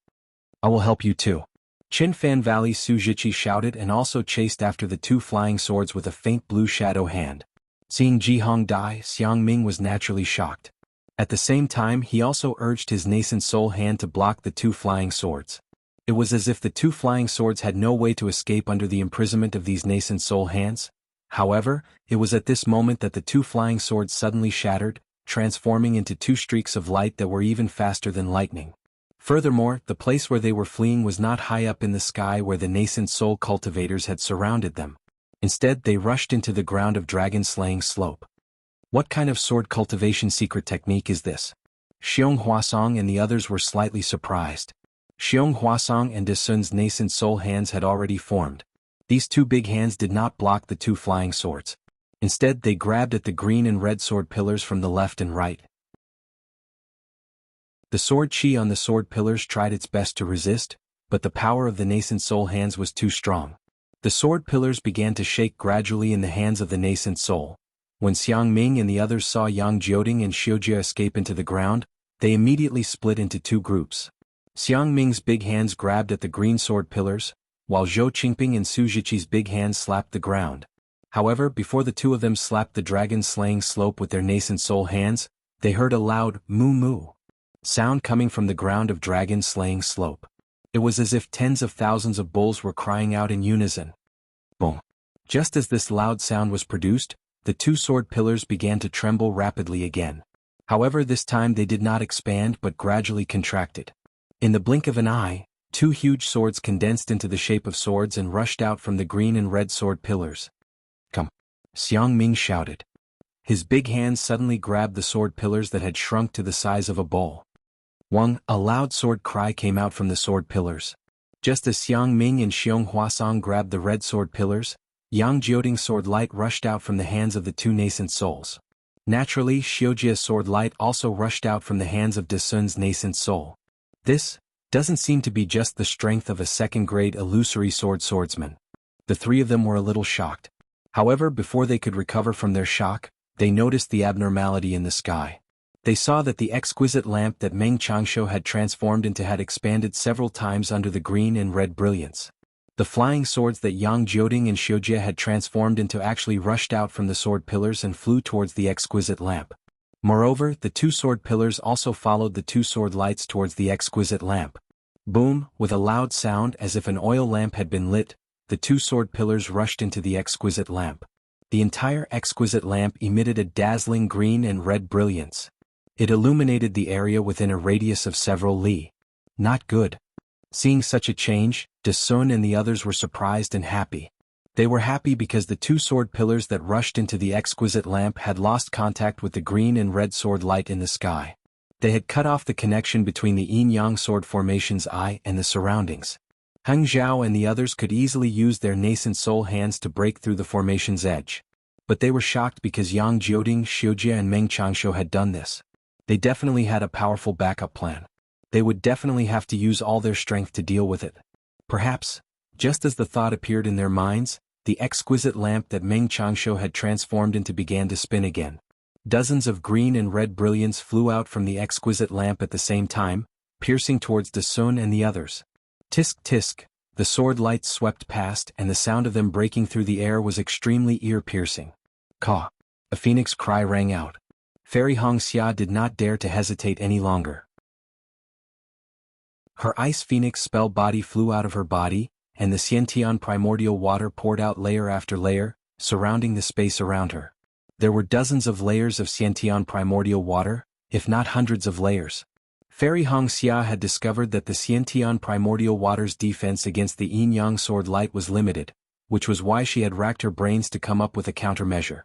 I will help you too. Qin Fan Valley Su Zhiqi shouted and also chased after the two flying swords with a faint blue shadow hand. Seeing Ji Hong die, Xiang Ming was naturally shocked. At the same time, he also urged his nascent soul hand to block the two flying swords. It was as if the two flying swords had no way to escape under the imprisonment of these nascent soul hands. However, it was at this moment that the two flying swords suddenly shattered, transforming into two streaks of light that were even faster than lightning. Furthermore, the place where they were fleeing was not high up in the sky where the nascent soul cultivators had surrounded them. Instead, they rushed into the ground of dragon-slaying slope. What kind of sword cultivation secret technique is this? Xiong Huasong and the others were slightly surprised. Xiong Huasong and De Sun's nascent soul hands had already formed. These two big hands did not block the two flying swords. Instead, they grabbed at the green and red sword pillars from the left and right. The sword qi on the sword pillars tried its best to resist, but the power of the nascent soul hands was too strong. The sword pillars began to shake gradually in the hands of the nascent soul. When Xiang Ming and the others saw Yang Jioding and Xiujia escape into the ground, they immediately split into two groups. Xiang Ming's big hands grabbed at the green sword pillars, while Zhou Qingping and Su Zhiqi's big hands slapped the ground. However, before the two of them slapped the dragon-slaying slope with their nascent soul hands, they heard a loud moo-moo sound coming from the ground of dragon-slaying slope. It was as if tens of thousands of bulls were crying out in unison. Boom! Just as this loud sound was produced, the two sword pillars began to tremble rapidly again. However, this time they did not expand but gradually contracted. In the blink of an eye, two huge swords condensed into the shape of swords and rushed out from the green and red sword pillars. Come! Xiang Ming shouted. His big hands suddenly grabbed the sword pillars that had shrunk to the size of a bowl. Wang, a loud sword cry came out from the sword pillars. Just as Xiang Ming and Xiong Huasong grabbed the red sword pillars, Yang Jioding's sword light rushed out from the hands of the two nascent souls. Naturally, Xiujia's sword light also rushed out from the hands of De Sun's nascent soul. This doesn't seem to be just the strength of a second-grade illusory swordsman. The three of them were a little shocked. However, before they could recover from their shock, they noticed the abnormality in the sky. They saw that the exquisite lamp that Meng Changshu had transformed into had expanded several times under the green and red brilliance. The flying swords that Yang Jioding and Xiujia had transformed into actually rushed out from the sword pillars and flew towards the exquisite lamp. Moreover, the two sword pillars also followed the two sword lights towards the exquisite lamp. Boom! With a loud sound as if an oil lamp had been lit, the two sword pillars rushed into the exquisite lamp. The entire exquisite lamp emitted a dazzling green and red brilliance. It illuminated the area within a radius of several li. Not good. Seeing such a change, Sun and the others were surprised and happy. They were happy because the two sword pillars that rushed into the exquisite lamp had lost contact with the green and red sword light in the sky. They had cut off the connection between the yin-yang sword formation's eye and the surroundings. Heng Zhao and the others could easily use their nascent soul hands to break through the formation's edge. But they were shocked because Yang Jioding, Xiujia and Meng Changshu had done this. They definitely had a powerful backup plan. They would definitely have to use all their strength to deal with it. Perhaps, just as the thought appeared in their minds, the exquisite lamp that Meng Changshu had transformed into began to spin again. Dozens of green and red brilliance flew out from the exquisite lamp at the same time, piercing towards Sun and the others. Tisk tisk, the sword lights swept past and the sound of them breaking through the air was extremely ear-piercing. Caw! A phoenix cry rang out. Fairy Hong Xia did not dare to hesitate any longer. Her ice phoenix spell body flew out of her body, and the Xiantian primordial water poured out layer after layer, surrounding the space around her. There were dozens of layers of Xiantian primordial water, if not hundreds of layers. Fairy Hong Xia had discovered that the Xiantian primordial water's defense against the yin-yang sword light was limited, which was why she had racked her brains to come up with a countermeasure.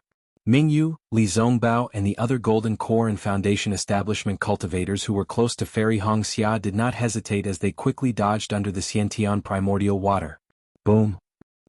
Mingyu, Li Zongbao and the other Golden Core and Foundation Establishment cultivators who were close to Fairy Hong Xia did not hesitate as they quickly dodged under the Xiantian primordial water. Boom!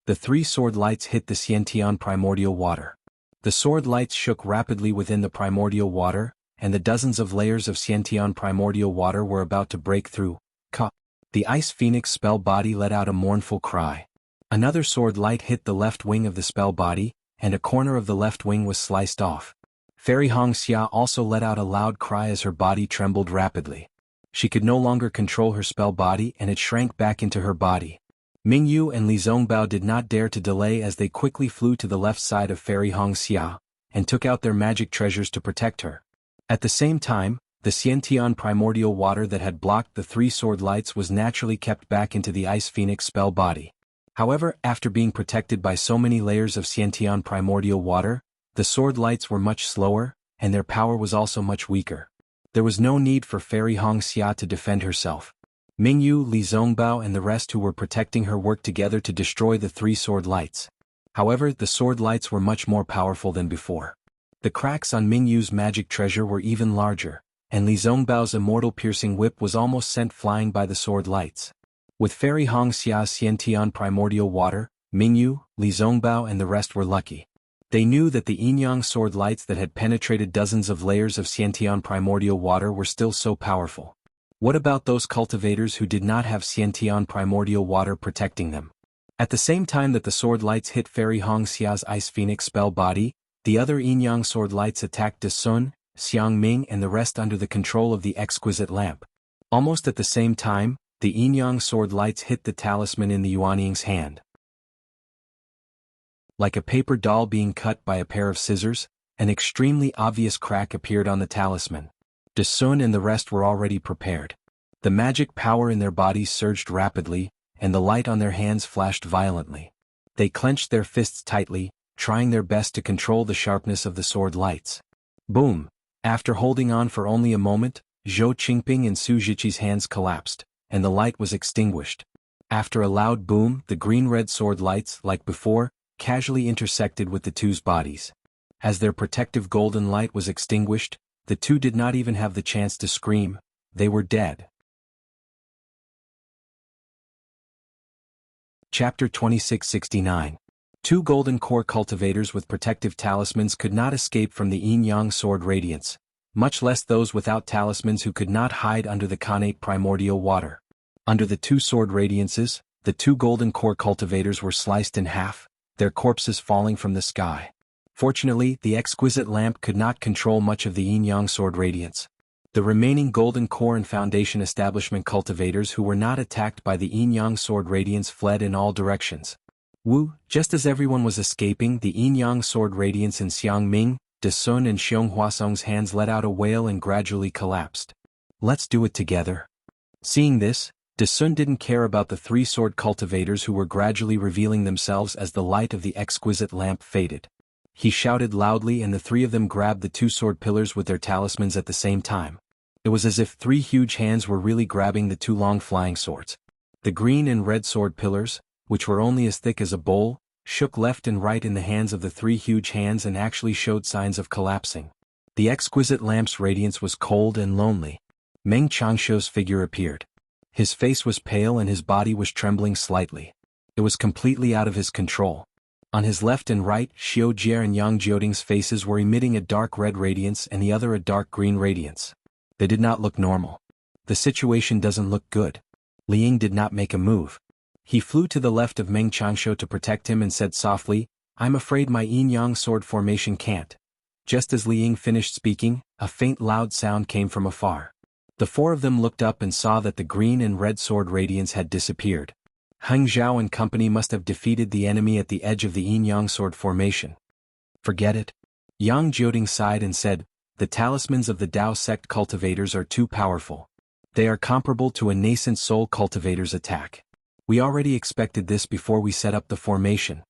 The three sword lights hit the Xiantian primordial water. The sword lights shook rapidly within the primordial water, and the dozens of layers of Xiantian primordial water were about to break through. Ka! The ice phoenix spell body let out a mournful cry. Another sword light hit the left wing of the spell body, and a corner of the left wing was sliced off. Fairy Hong Xia also let out a loud cry as her body trembled rapidly. She could no longer control her spell body and it shrank back into her body. Mingyu and Li Zongbao did not dare to delay as they quickly flew to the left side of Fairy Hong Xia, and took out their magic treasures to protect her. At the same time, the Xiantian primordial water that had blocked the three sword lights was naturally kept back into the ice phoenix spell body. However, after being protected by so many layers of Xiantian primordial water, the sword lights were much slower, and their power was also much weaker. There was no need for Fairy Hong Xia to defend herself. Mingyu, Li Zongbao and the rest who were protecting her worked together to destroy the three sword lights. However, the sword lights were much more powerful than before. The cracks on Mingyu's magic treasure were even larger, and Li Zongbao's immortal piercing whip was almost sent flying by the sword lights. With Fairy Hong Xia's Xiantian primordial water, Mingyu, Li Zongbao and the rest were lucky. They knew that the yin-yang sword lights that had penetrated dozens of layers of Xiantian primordial water were still so powerful. What about those cultivators who did not have Xiantian primordial water protecting them? At the same time that the sword lights hit Fairy Hong Xia's ice phoenix spell body, the other yin-yang sword lights attacked Sun, Xiang Ming and the rest under the control of the exquisite lamp. Almost at the same time, the yin-yang sword lights hit the talisman in the Yuanying's hand. Like a paper doll being cut by a pair of scissors, an extremely obvious crack appeared on the talisman. Sun and the rest were already prepared. The magic power in their bodies surged rapidly, and the light on their hands flashed violently. They clenched their fists tightly, trying their best to control the sharpness of the sword lights. Boom! After holding on for only a moment, Zhou Qingping and Su Zhiqi's hands collapsed, and the light was extinguished. After a loud boom, the green-red sword lights, like before, casually intersected with the two's bodies. As their protective golden light was extinguished, the two did not even have the chance to scream. They were dead. Chapter 2669. Two golden core cultivators with protective talismans could not escape from the yin-yang sword radiance, much less those without talismans who could not hide under the connate primordial water. Under the two sword radiances, the two golden core cultivators were sliced in half, their corpses falling from the sky. Fortunately, the exquisite lamp could not control much of the yin-yang sword radiance. The remaining golden core and foundation establishment cultivators who were not attacked by the yin-yang sword radiance fled in all directions. Just as everyone was escaping, the yin-yang sword radiance in Xiang Ming, Sun and Xiong Huasong's hands let out a wail and gradually collapsed. Let's do it together. Seeing this, Sun didn't care about the three sword cultivators who were gradually revealing themselves as the light of the exquisite lamp faded. He shouted loudly, and the three of them grabbed the two sword pillars with their talismans at the same time. It was as if three huge hands were really grabbing the two long flying swords. The green and red sword pillars, which were only as thick as a bowl, shook left and right in the hands of the three huge hands and actually showed signs of collapsing. The exquisite lamp's radiance was cold and lonely. Meng Changshuo's figure appeared. His face was pale and his body was trembling slightly. It was completely out of his control. On his left and right, Xiao Jie and Yang Jioding's faces were emitting a dark red radiance and the other a dark green radiance. They did not look normal. The situation doesn't look good. Liang did not make a move. He flew to the left of Meng Changshuo to protect him and said softly, "I'm afraid my yin-yang sword formation can't." Just as Liang finished speaking, a faint loud sound came from afar. The four of them looked up and saw that the green and red sword radiance had disappeared. Heng Zhao and company must have defeated the enemy at the edge of the yin-yang sword formation. Forget it. Yang Jioding sighed and said, "The talismans of the Dao sect cultivators are too powerful. They are comparable to a nascent soul cultivator's attack. We already expected this before we set up the formation.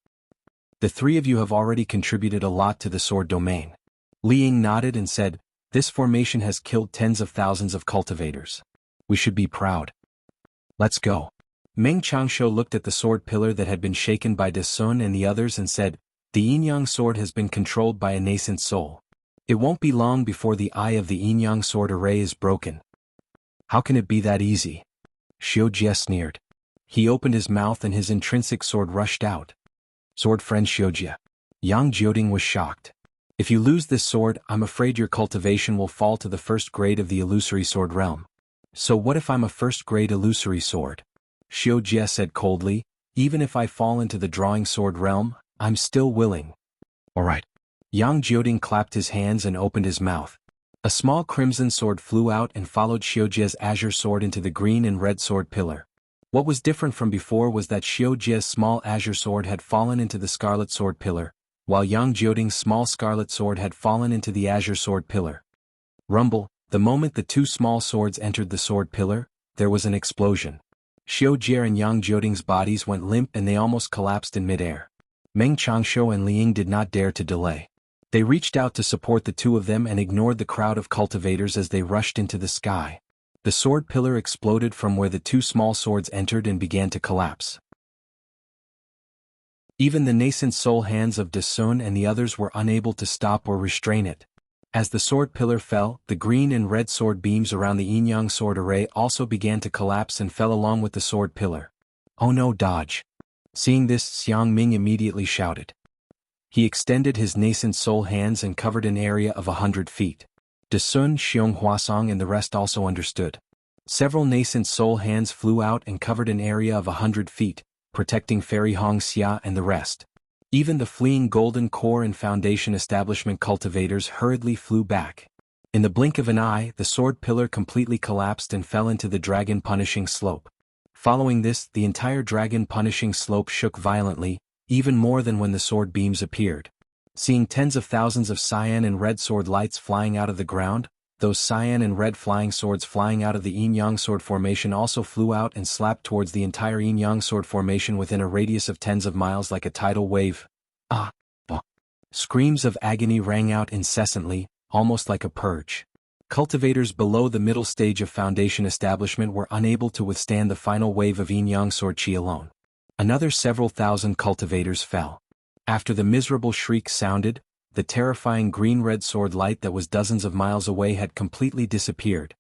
The three of you have already contributed a lot to the sword domain." Liang nodded and said, "This formation has killed tens of thousands of cultivators. We should be proud. Let's go." Meng Changshuo looked at the sword pillar that had been shaken by De Sun and the others and said, "The yin-yang sword has been controlled by a nascent soul. It won't be long before the eye of the yin-yang sword array is broken." "How can it be that easy?" Xiao Jie sneered. He opened his mouth and his intrinsic sword rushed out. "Sword friend Xiao Jie." Yang Jioding was shocked. "If you lose this sword, I'm afraid your cultivation will fall to the first grade of the illusory sword realm." "So what if I'm a first-grade illusory sword?" Xiao Jie said coldly. "Even if I fall into the drawing sword realm, I'm still willing." "All right." Yang Jioding clapped his hands and opened his mouth. A small crimson sword flew out and followed Xiao Jie's azure sword into the green and red sword pillar. What was different from before was that Xiao Jie's small azure sword had fallen into the scarlet sword pillar, while Yang Jioding's small scarlet sword had fallen into the azure sword pillar. Rumble, the moment the two small swords entered the sword pillar, there was an explosion. Xiao Jie and Yang Jioding's bodies went limp and they almost collapsed in midair. Meng Changshuo and Liang did not dare to delay. They reached out to support the two of them and ignored the crowd of cultivators as they rushed into the sky. The sword pillar exploded from where the two small swords entered and began to collapse. Even the nascent soul hands of De Sun and the others were unable to stop or restrain it. As the sword pillar fell, the green and red sword beams around the yin-yang sword array also began to collapse and fell along with the sword pillar. "Oh no, dodge." Seeing this, Xiang Ming immediately shouted. He extended his nascent soul hands and covered an area of 100 feet. De Sun, Xiong Huasong and the rest also understood. Several nascent soul hands flew out and covered an area of 100 feet, protecting Fairy Hong Xia and the rest. Even the fleeing Golden Core and Foundation Establishment cultivators hurriedly flew back. In the blink of an eye, the sword pillar completely collapsed and fell into the Dragon Punishing Slope. Following this, the entire Dragon Punishing Slope shook violently, even more than when the sword beams appeared. Seeing tens of thousands of cyan and red sword lights flying out of the ground, those cyan and red flying swords flying out of the yin-yang sword formation also flew out and slapped towards the entire yin-yang sword formation within a radius of tens of miles like a tidal wave. Ah! Bah! Screams of agony rang out incessantly, almost like a purge. Cultivators below the middle stage of Foundation Establishment were unable to withstand the final wave of yin-yang sword chi alone. Another several thousand cultivators fell. After the miserable shriek sounded, the terrifying green-red sword light that was dozens of miles away had completely disappeared.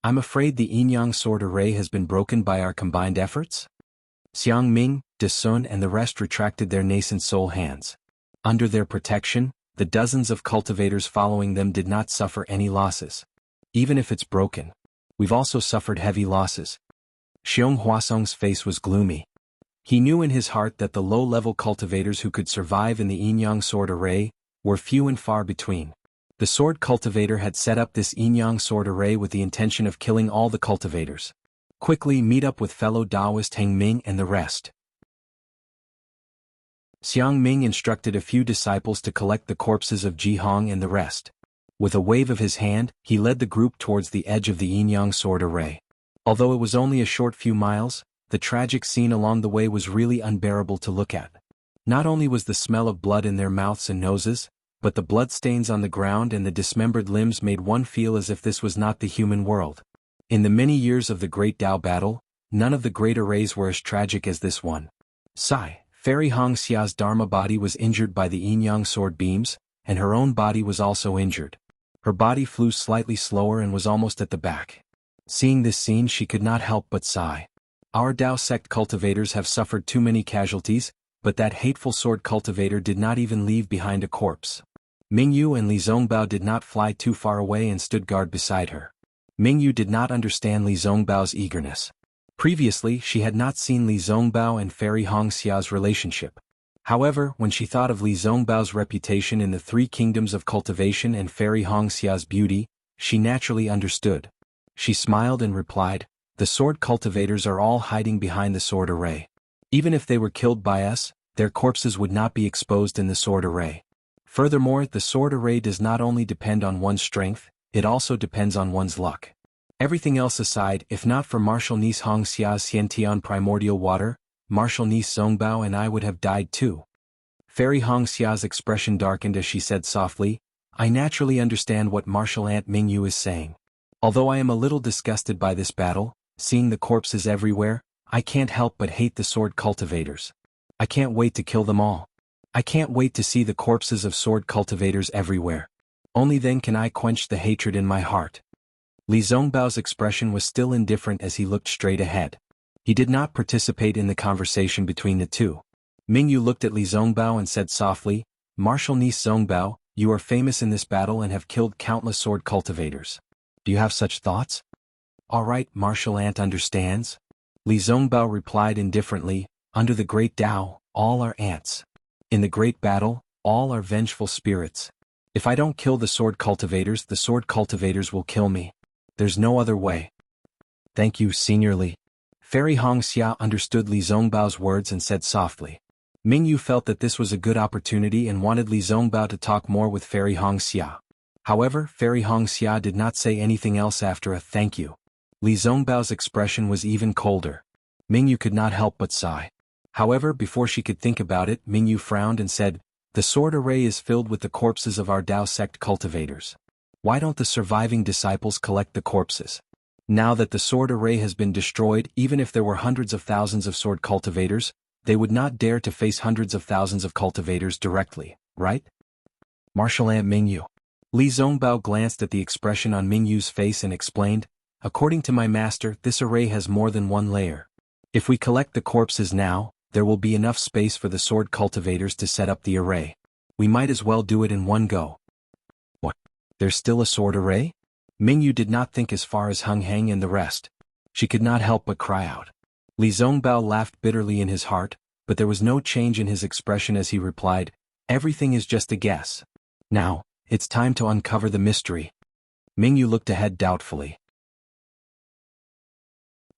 I'm afraid the yin-yang sword array has been broken by our combined efforts? Xiang Ming, De Sun and the rest retracted their nascent soul hands. Under their protection, the dozens of cultivators following them did not suffer any losses. Even if it's broken, we've also suffered heavy losses. Xiong Huasong's face was gloomy. He knew in his heart that the low-level cultivators who could survive in the yin-yang sword array were few and far between. The sword cultivator had set up this yin-yang sword array with the intention of killing all the cultivators. Quickly meet up with fellow Taoist Heng Ming and the rest. Xiang Ming instructed a few disciples to collect the corpses of Ji Hong and the rest. With a wave of his hand, he led the group towards the edge of the yin-yang sword array. Although it was only a short few miles, the tragic scene along the way was really unbearable to look at. Not only was the smell of blood in their mouths and noses, but the bloodstains on the ground and the dismembered limbs made one feel as if this was not the human world. In the many years of the Great Tao battle, none of the great arrays were as tragic as this one. Sigh. Fairy Hong Xia's Dharma body was injured by the yin-yang sword beams, and her own body was also injured. Her body flew slightly slower and was almost at the back. Seeing this scene, she could not help but sigh. Our Tao sect cultivators have suffered too many casualties, but that hateful sword cultivator did not even leave behind a corpse. Mingyu and Li Zhongbao did not fly too far away and stood guard beside her. Mingyu did not understand Li Zhongbao's eagerness. Previously, she had not seen Li Zhongbao and Fairy Hong Xia's relationship. However, when she thought of Li Zhongbao's reputation in the three kingdoms of cultivation and Fairy Hong Xia's beauty, she naturally understood. She smiled and replied, "The sword cultivators are all hiding behind the sword array. Even if they were killed by us, their corpses would not be exposed in the sword array. Furthermore, the sword array does not only depend on one's strength, it also depends on one's luck. Everything else aside, if not for Martial Niece Hong Xia's Xiantian primordial water, Martial Niece Zhongbao and I would have died too." Fairy Hong Xia's expression darkened as she said softly, "I naturally understand what Martial Aunt Mingyu is saying. Although I am a little disgusted by this battle, seeing the corpses everywhere, I can't help but hate the sword cultivators. I can't wait to kill them all. I can't wait to see the corpses of sword cultivators everywhere. Only then can I quench the hatred in my heart." Li Zhongbao's expression was still indifferent as he looked straight ahead. He did not participate in the conversation between the two. Mingyu looked at Li Zhongbao and said softly, "Martial Niece Zhongbao, you are famous in this battle and have killed countless sword cultivators. Do you have such thoughts?" "All right, Martial Aunt understands." Li Zhongbao replied indifferently, "Under the great Tao, all are ants. In the great battle, all are vengeful spirits. If I don't kill the sword cultivators will kill me. There's no other way." "Thank you, Senior Li." Fairy Hong Xia understood Li Zhongbao's words and said softly. Mingyu felt that this was a good opportunity and wanted Li Zhongbao to talk more with Fairy Hong Xia. However, Fairy Hong Xia did not say anything else after a "thank you." Li Zhongbao's expression was even colder. Mingyu could not help but sigh. However, before she could think about it, Mingyu frowned and said, "The sword array is filled with the corpses of our Tao sect cultivators. Why don't the surviving disciples collect the corpses? Now that the sword array has been destroyed, even if there were hundreds of thousands of sword cultivators, they would not dare to face hundreds of thousands of cultivators directly, right?" "Martial Aunt Mingyu." Li Zhongbao glanced at the expression on Mingyu's face and explained, "According to my master, this array has more than one layer. If we collect the corpses now, there will be enough space for the sword cultivators to set up the array. We might as well do it in one go." "What? There's still a sword array?" Mingyu did not think as far as Hung Heng and the rest. She could not help but cry out. Li Zhongbao laughed bitterly in his heart, but there was no change in his expression as he replied, "Everything is just a guess. Now, it's time to uncover the mystery." Mingyu looked ahead doubtfully.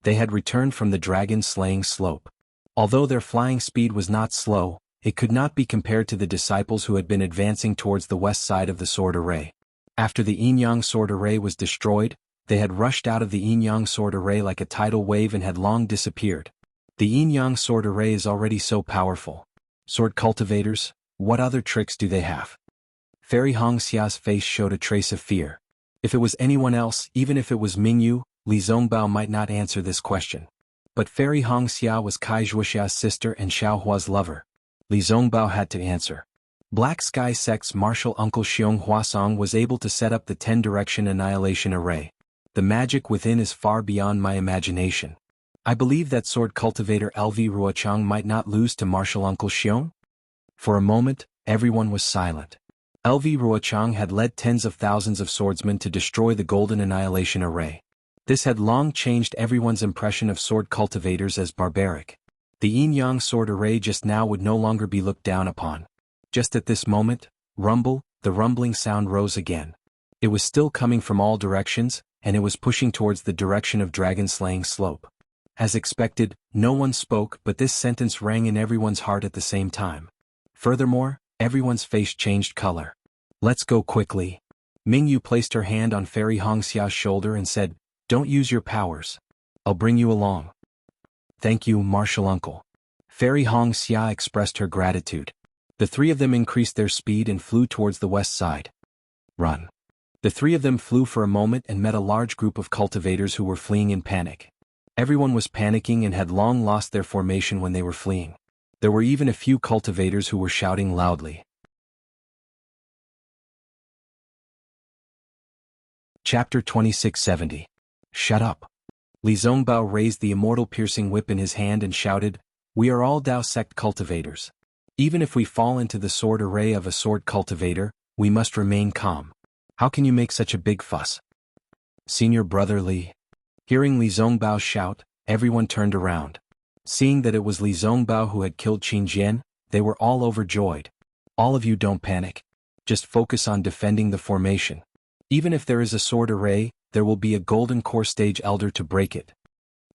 They had returned from the dragon-slaying slope. Although their flying speed was not slow, it could not be compared to the disciples who had been advancing towards the west side of the sword array. After the yin-yang sword array was destroyed, they had rushed out of the yin-yang sword array like a tidal wave and had long disappeared. The yin-yang sword array is already so powerful. Sword cultivators, what other tricks do they have? Fairy Hong Xia's face showed a trace of fear. If it was anyone else, even if it was Mingyu, Li Zhongbao might not answer this question. But Fairy Hong Xia was Kai Zhuoxia's sister and Xiaohua's lover. Li Zhongbao had to answer. Black Sky Sect's martial uncle Xiong Huasong was able to set up the 10-direction annihilation array. The magic within is far beyond my imagination. I believe that sword cultivator LV Ruochang might not lose to martial uncle Xiong? For a moment, everyone was silent. LV Ruochang had led tens of thousands of swordsmen to destroy the golden annihilation array. This had long changed everyone's impression of sword cultivators as barbaric. The yin-yang sword array just now would no longer be looked down upon. Just at this moment, the rumbling sound rose again. It was still coming from all directions, and it was pushing towards the direction of dragon-slaying slope. As expected, no one spoke, but this sentence rang in everyone's heart at the same time. Furthermore, everyone's face changed color. "Let's go quickly." Mingyu placed her hand on Fairy Hong Xia's shoulder and said, "Don't use your powers. I'll bring you along." "Thank you, martial uncle." Fairy Hong Xia expressed her gratitude. The three of them increased their speed and flew towards the west side. Run. The three of them flew for a moment and met a large group of cultivators who were fleeing in panic. Everyone was panicking and had long lost their formation when they were fleeing. There were even a few cultivators who were shouting loudly. Chapter 2670. Shut up. Li Zongbao raised the immortal piercing whip in his hand and shouted, "We are all Dao sect cultivators. Even if we fall into the sword array of a sword cultivator, we must remain calm. How can you make such a big fuss?" Senior brother Li. Hearing Li Zongbao's shout, everyone turned around. Seeing that it was Li Zongbao who had killed Qin Jian, they were all overjoyed. "All of you don't panic. Just focus on defending the formation. Even if there is a sword array, there will be a golden core stage elder to break it."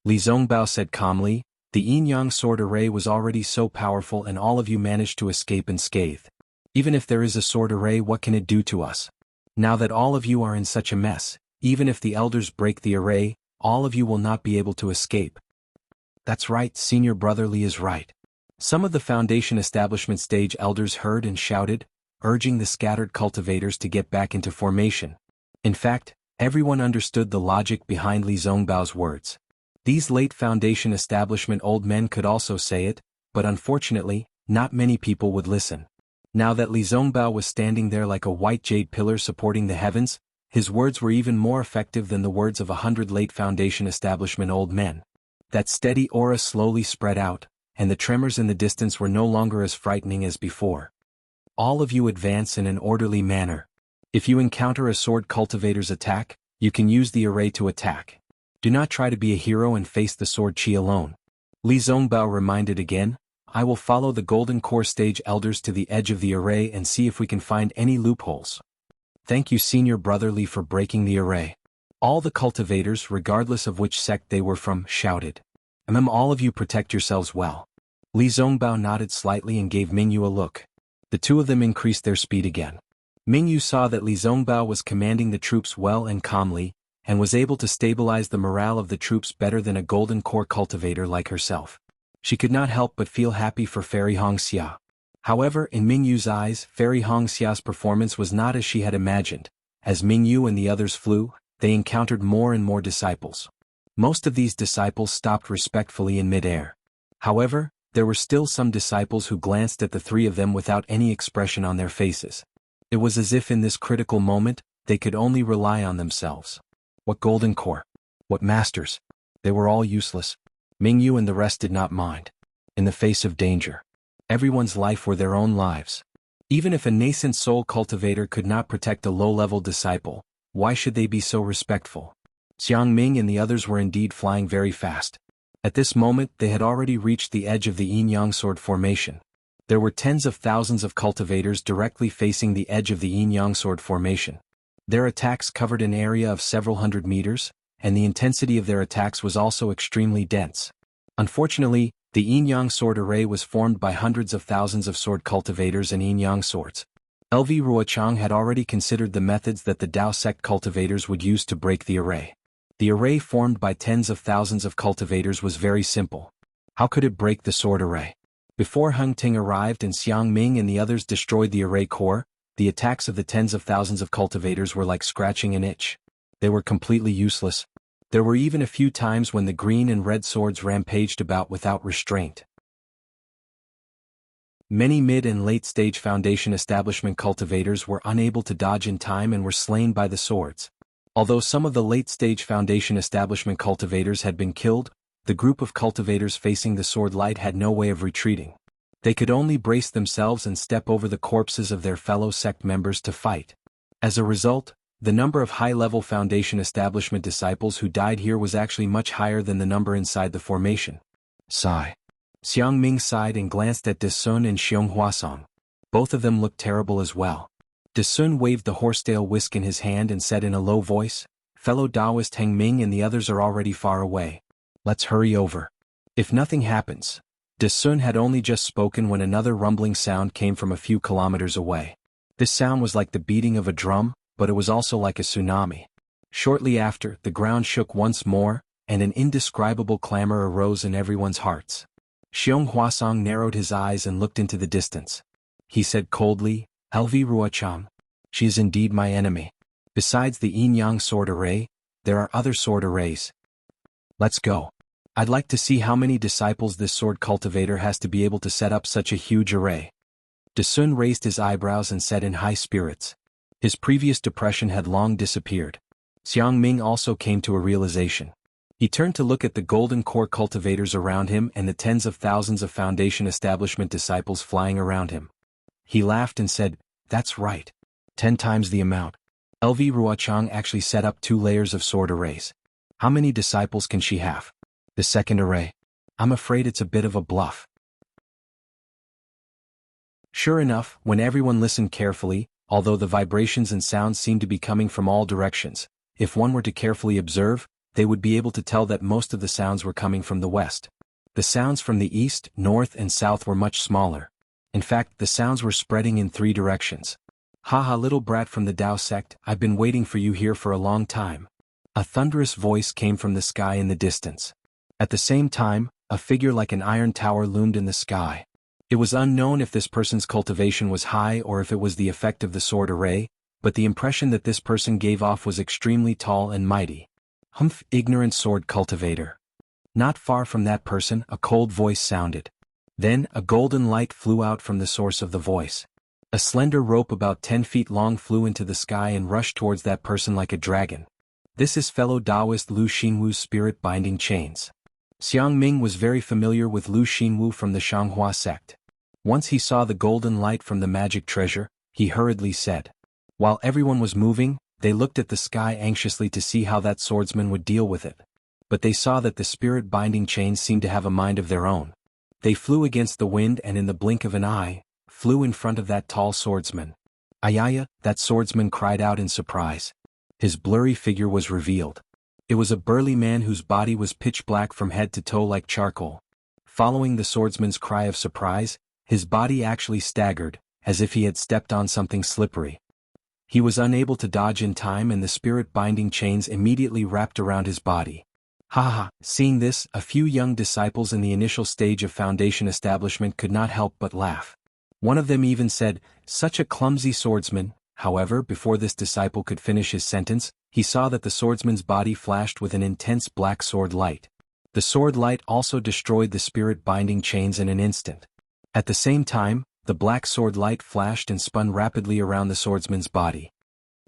Li Zongbao said calmly, "The yin-yang sword array was already so powerful and all of you managed to escape unscathed. Even if there is a sword array, what can it do to us? Now that all of you are in such a mess, even if the elders break the array, all of you will not be able to escape." That's right, senior brother Li is right. Some of the foundation establishment stage elders heard and shouted, urging the scattered cultivators to get back into formation. In fact, everyone understood the logic behind Li Zongbao's words. These late foundation establishment old men could also say it, but unfortunately, not many people would listen. Now that Li Zongbao was standing there like a white jade pillar supporting the heavens, his words were even more effective than the words of 100 late foundation establishment old men. That steady aura slowly spread out, and the tremors in the distance were no longer as frightening as before. All of you advance in an orderly manner. If you encounter a sword cultivator's attack, you can use the array to attack. Do not try to be a hero and face the sword chi alone. Li Zongbao reminded again, "I will follow the golden core stage elders to the edge of the array and see if we can find any loopholes." Thank you senior brother Li for breaking the array. All the cultivators, regardless of which sect they were from, shouted. All of you protect yourselves well." Li Zongbao nodded slightly and gave Mingyu a look. The two of them increased their speed again. Mingyu saw that Li Zongbao was commanding the troops well and calmly, and was able to stabilize the morale of the troops better than a golden core cultivator like herself. She could not help but feel happy for Fairy Hong Xia. However, in Mingyu's eyes, Fairy Hong Xia's performance was not as she had imagined. As Mingyu and the others flew, they encountered more and more disciples. Most of these disciples stopped respectfully in mid-air. However, there were still some disciples who glanced at the three of them without any expression on their faces. It was as if in this critical moment, they could only rely on themselves. What golden core? What masters? They were all useless. Mingyu and the rest did not mind. In the face of danger, everyone's life were their own lives. Even if a nascent soul cultivator could not protect a low-level disciple, why should they be so respectful? Xiang Ming and the others were indeed flying very fast. At this moment they had already reached the edge of the yin-yang sword formation. There were tens of thousands of cultivators directly facing the edge of the yin-yang sword formation. Their attacks covered an area of several hundred meters, and the intensity of their attacks was also extremely dense. Unfortunately, the yin-yang sword array was formed by hundreds of thousands of sword cultivators and yin-yang swords. LV Ruochang had already considered the methods that the Dao sect cultivators would use to break the array. The array formed by tens of thousands of cultivators was very simple. How could it break the sword array? Before Hung Ting arrived and Xiang Ming and the others destroyed the array core, the attacks of the tens of thousands of cultivators were like scratching an itch. They were completely useless. There were even a few times when the green and red swords rampaged about without restraint. Many mid and late-stage foundation establishment cultivators were unable to dodge in time and were slain by the swords. Although some of the late-stage foundation establishment cultivators had been killed, the group of cultivators facing the sword light had no way of retreating. They could only brace themselves and step over the corpses of their fellow sect members to fight. As a result, the number of high-level foundation establishment disciples who died here was actually much higher than the number inside the formation. Sigh. Xiang Ming sighed and glanced at De Sun and Xiong Huasong. Both of them looked terrible as well. De Sun waved the horsetail whisk in his hand and said in a low voice, "Fellow Taoist Heng Ming and the others are already far away. Let's hurry over. If nothing happens." De Sun had only just spoken when another rumbling sound came from a few kilometers away. This sound was like the beating of a drum, but it was also like a tsunami. Shortly after, the ground shook once more, and an indescribable clamor arose in everyone's hearts. Xiong Huasong narrowed his eyes and looked into the distance. He said coldly, "LV Ruochang. She is indeed my enemy. Besides the yin-yang sword array, there are other sword arrays. Let's go. I'd like to see how many disciples this sword cultivator has to be able to set up such a huge array." De Sun raised his eyebrows and said in high spirits. His previous depression had long disappeared. Xiang Ming also came to a realization. He turned to look at the golden core cultivators around him and the tens of thousands of Foundation Establishment disciples flying around him. He laughed and said, "That's right. 10 times the amount. LV Ruochang actually set up 2 layers of sword arrays. How many disciples can she have? The second array? I'm afraid it's a bit of a bluff." Sure enough, when everyone listened carefully, although the vibrations and sounds seemed to be coming from all directions, if one were to carefully observe, they would be able to tell that most of the sounds were coming from the west. The sounds from the east, north and south were much smaller. In fact, the sounds were spreading in 3 directions. "Haha, little brat from the Tao sect, I've been waiting for you here for a long time." A thunderous voice came from the sky in the distance. At the same time, a figure like an iron tower loomed in the sky. It was unknown if this person's cultivation was high or if it was the effect of the sword array, but the impression that this person gave off was extremely tall and mighty. "Humph, ignorant sword cultivator." Not far from that person, a cold voice sounded. Then, a golden light flew out from the source of the voice. A slender rope about 10 feet long flew into the sky and rushed towards that person like a dragon. "This is fellow Taoist Lu Xinwu's spirit binding chains." Xiang Ming was very familiar with Lu Xinwu from the Shanghua sect. Once he saw the golden light from the magic treasure, he hurriedly said. While everyone was moving, they looked at the sky anxiously to see how that swordsman would deal with it. But they saw that the spirit binding chains seemed to have a mind of their own. They flew against the wind and in the blink of an eye, flew in front of that tall swordsman. "Ayaya," that swordsman cried out in surprise. His blurry figure was revealed. It was a burly man whose body was pitch black from head to toe like charcoal. Following the swordsman's cry of surprise, his body actually staggered, as if he had stepped on something slippery. He was unable to dodge in time and the spirit-binding chains immediately wrapped around his body. Ha! Seeing this, a few young disciples in the initial stage of Foundation establishment could not help but laugh. One of them even said, "Such a clumsy swordsman." However, before this disciple could finish his sentence, he saw that the swordsman's body flashed with an intense black sword light. The sword light also destroyed the spirit-binding chains in an instant. At the same time, the black sword light flashed and spun rapidly around the swordsman's body.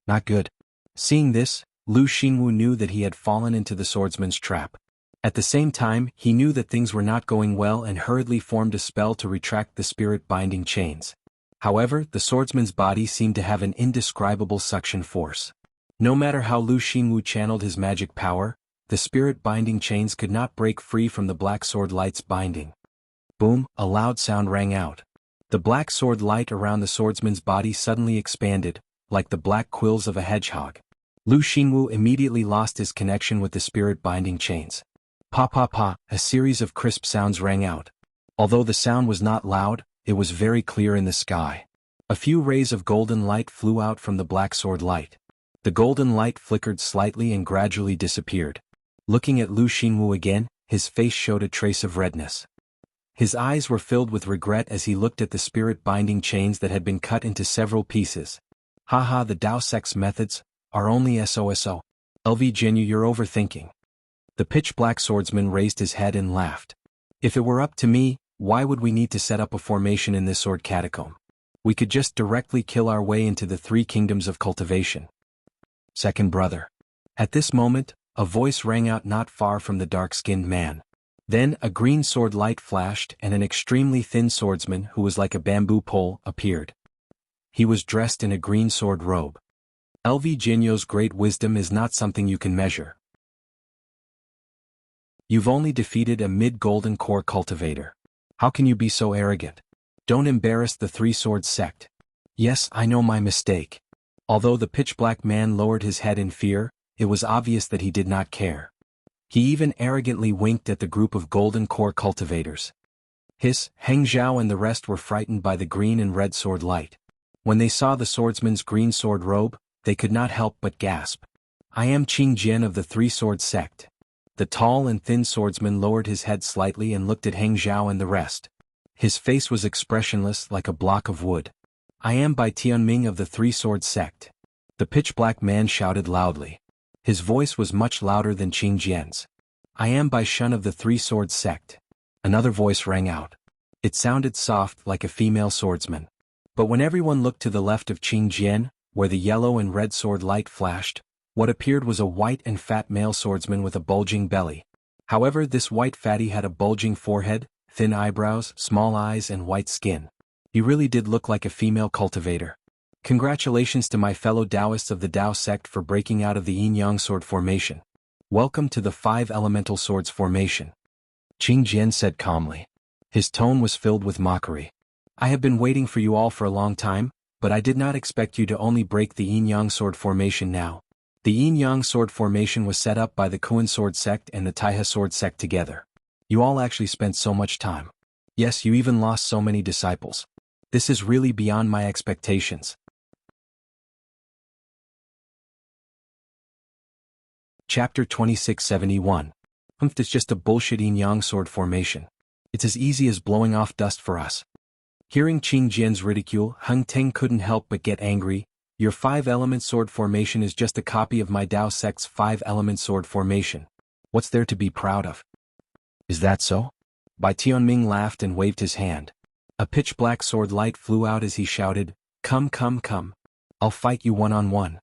Not good. Seeing this, Lu Xinwu knew that he had fallen into the swordsman's trap. At the same time, he knew that things were not going well and hurriedly formed a spell to retract the spirit-binding chains. However, the swordsman's body seemed to have an indescribable suction force. No matter how Lu Xinwu channeled his magic power, the spirit-binding chains could not break free from the black sword light's binding. Boom, a loud sound rang out. The black sword light around the swordsman's body suddenly expanded, like the black quills of a hedgehog. Lu Xinwu immediately lost his connection with the spirit-binding chains. Pa pa pa, a series of crisp sounds rang out. Although the sound was not loud, it was very clear in the sky. A few rays of golden light flew out from the black sword light. The golden light flickered slightly and gradually disappeared. Looking at Lu Xinwu again, his face showed a trace of redness. His eyes were filled with regret as he looked at the spirit-binding chains that had been cut into several pieces. Haha, the Tao sect's methods are only SOSO. LV Jinyu, you're overthinking. The pitch-black swordsman raised his head and laughed. If it were up to me, why would we need to set up a formation in this sword catacomb? We could just directly kill our way into the 3 kingdoms of cultivation. Second brother. At this moment, a voice rang out not far from the dark-skinned man. Then a green sword light flashed and an extremely thin swordsman who was like a bamboo pole appeared. He was dressed in a green sword robe. LV Jinyo's great wisdom is not something you can measure. You've only defeated a mid-golden core cultivator. How can you be so arrogant? Don't embarrass the 3-sword sect. Yes, I know my mistake. Although the pitch-black man lowered his head in fear, it was obvious that he did not care. He even arrogantly winked at the group of golden core cultivators. Heng Zhao and the rest were frightened by the green and red sword light. When they saw the swordsman's green sword robe, they could not help but gasp. I am Qing Jian of the 3-sword sect. The tall and thin swordsman lowered his head slightly and looked at Heng Zhao and the rest. His face was expressionless like a block of wood. I am Bai Tianming of the Three-Sword Sect. The pitch-black man shouted loudly. His voice was much louder than Qing Jian's. I am Bai Shun of the Three-Sword Sect. Another voice rang out. It sounded soft like a female swordsman. But when everyone looked to the left of Qing Jian, where the yellow and red sword light flashed, what appeared was a white and fat male swordsman with a bulging belly. However, this white fatty had a bulging forehead, thin eyebrows, small eyes and white skin. He really did look like a female cultivator. Congratulations to my fellow Taoists of the Tao sect for breaking out of the yin-yang sword formation. Welcome to the 5 elemental swords formation. Qing Jian said calmly. His tone was filled with mockery. I have been waiting for you all for a long time, but I did not expect you to only break the yin-yang sword formation now. The yin-yang sword formation was set up by the Kuan sword sect and the Taihe sword sect together. You all actually spent so much time. Yes, you even lost so many disciples. This is really beyond my expectations. Chapter 2671. It's just a bullshit yin-yang sword formation. It's as easy as blowing off dust for us. Hearing Qing Jian's ridicule, Heng Teng couldn't help but get angry. Your 5-element sword formation is just a copy of my Tao sect's 5-element sword formation. What's there to be proud of? Is that so? Bai Tianming laughed and waved his hand. A pitch-black sword light flew out as he shouted, Come, come, come. I'll fight you one-on-one.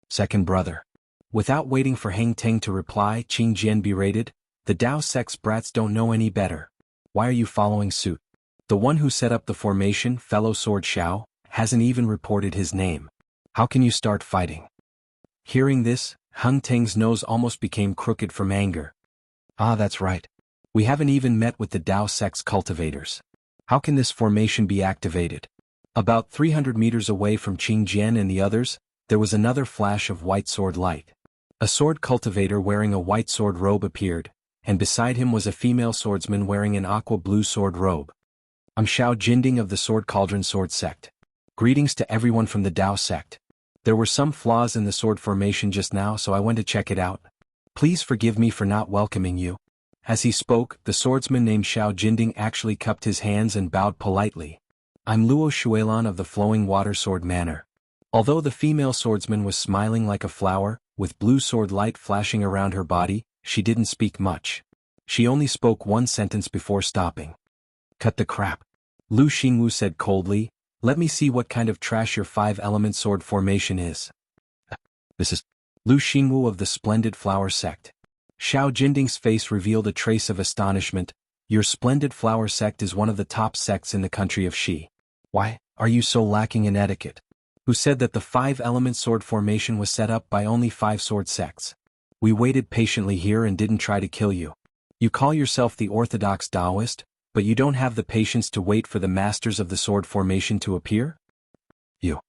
Second brother. Without waiting for Heng Teng to reply, Qing Jian berated, The Tao sect's brats don't know any better. Why are you following suit? The one who set up the formation, fellow Sword Xiao, hasn't even reported his name. How can you start fighting? Hearing this, Heng Teng's nose almost became crooked from anger. Ah, that's right. We haven't even met with the Tao sect's cultivators. How can this formation be activated? About 300 meters away from Qing Jian and the others, there was another flash of white sword light. A sword cultivator wearing a white sword robe appeared, and beside him was a female swordsman wearing an aqua-blue sword robe. I'm Xiao Jinding of the Sword Cauldron Sword Sect. Greetings to everyone from the Tao sect. There were some flaws in the sword formation just now, so I went to check it out. Please forgive me for not welcoming you. As he spoke, the swordsman named Xiao Jinding actually cupped his hands and bowed politely. I'm Luo Shuelan of the Flowing Water Sword Manor. Although the female swordsman was smiling like a flower, with blue sword light flashing around her body, she didn't speak much. She only spoke one sentence before stopping. Cut the crap. Lu Xingwu said coldly, Let me see what kind of trash your 5-element sword formation is. This is Lu Xingwu of the Splendid Flower Sect. Xiao Jinding's face revealed a trace of astonishment. Your Splendid Flower Sect is one of the top sects in the country of Xi. Why are you so lacking in etiquette? Who said that the 5-element sword formation was set up by only 5 sword sects? We waited patiently here and didn't try to kill you. You call yourself the Orthodox Taoist, but you don't have the patience to wait for the masters of the sword formation to appear? You.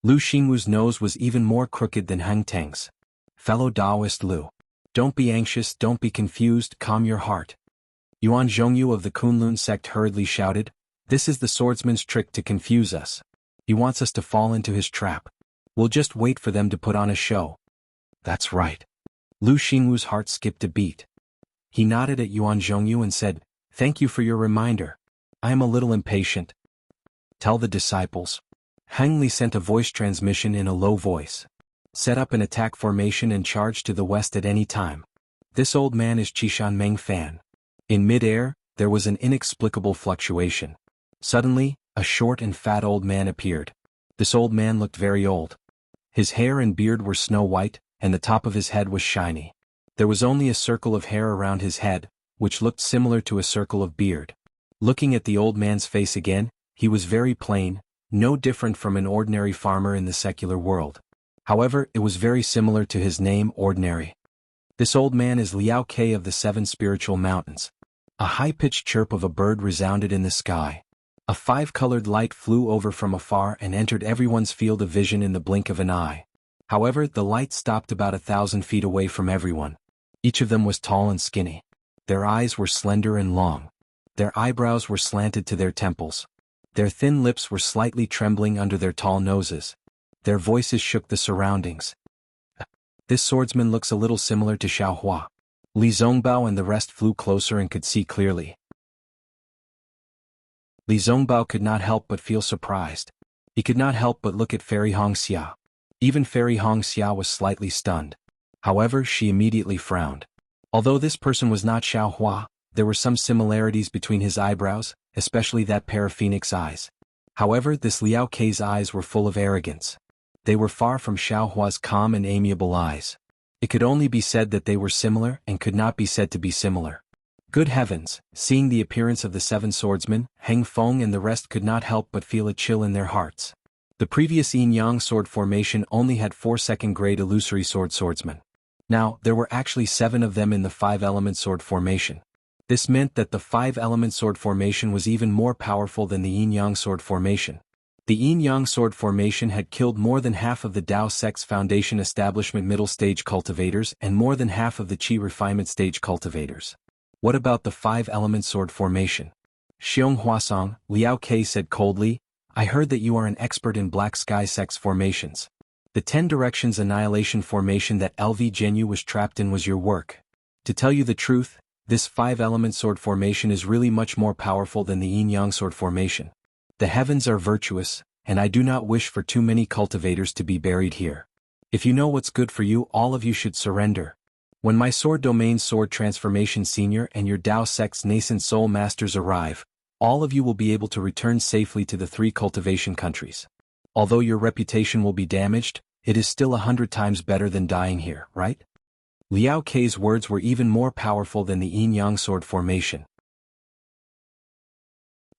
Lu Xingwu's nose was even more crooked than Heng Teng's. Fellow Taoist Lu. Don't be anxious, don't be confused, calm your heart. Yuan Zhongyu of the Kunlun sect hurriedly shouted, This is the swordsman's trick to confuse us. He wants us to fall into his trap. We'll just wait for them to put on a show. That's right. Lu Xingwu's heart skipped a beat. He nodded at Yuan Zhongyu and said, Thank you for your reminder. I am a little impatient. Tell the disciples. Heng Li sent a voice transmission in a low voice. Set up an attack formation and charge to the west at any time. This old man is Qishan Meng Fan. In mid-air, there was an inexplicable fluctuation. Suddenly, a short and fat old man appeared. This old man looked very old. His hair and beard were snow white, and the top of his head was shiny. There was only a circle of hair around his head, which looked similar to a circle of beard. Looking at the old man's face again, he was very plain, no different from an ordinary farmer in the secular world. However, it was very similar to his name, Ordinary. This old man is Liao Ke of the 7 Spiritual Mountains. A high-pitched chirp of a bird resounded in the sky. A 5-colored light flew over from afar and entered everyone's field of vision in the blink of an eye. However, the light stopped about 1,000 feet away from everyone. Each of them was tall and skinny. Their eyes were slender and long. Their eyebrows were slanted to their temples. Their thin lips were slightly trembling under their tall noses. Their voices shook the surroundings. This swordsman looks a little similar to Xiao Hua. Li Zongbao and the rest flew closer and could see clearly. Li Zongbao could not help but feel surprised. He could not help but look at Fairy Hongxia. Even Fairy Hongxia was slightly stunned. However, she immediately frowned. Although this person was not Xiao Hua, there were some similarities between his eyebrows, especially that pair of phoenix eyes. However, this Liao Kei's eyes were full of arrogance. They were far from Xiao Hua's calm and amiable eyes. It could only be said that they were similar and could not be said to be similar. Good heavens, seeing the appearance of the seven swordsmen, Heng Feng and the rest could not help but feel a chill in their hearts. The previous yin-yang sword formation only had 4 second-grade illusory swordsmen. Now, there were actually 7 of them in the 5-element sword formation. This meant that the 5-element sword formation was even more powerful than the yin-yang sword formation. The yin-yang sword formation had killed more than half of the Dao Sect's Foundation Establishment middle stage cultivators and more than half of the Qi refinement stage cultivators. What about the 5-element sword formation? Xiong Huasong, Liao Kei said coldly, I heard that you are an expert in Black Sky Sect's formations. The 10 Directions Annihilation formation that LV Genyu was trapped in was your work. To tell you the truth, this 5-element sword formation is really much more powerful than the yin-yang sword formation. The heavens are virtuous, and I do not wish for too many cultivators to be buried here. If you know what's good for you, all of you should surrender. When my Sword Domain Sword Transformation Senior and your Dao Sect's nascent soul masters arrive, all of you will be able to return safely to the 3 cultivation countries. Although your reputation will be damaged, it is still 100 times better than dying here, right? Liao Kei's words were even more powerful than the yin-yang sword formation.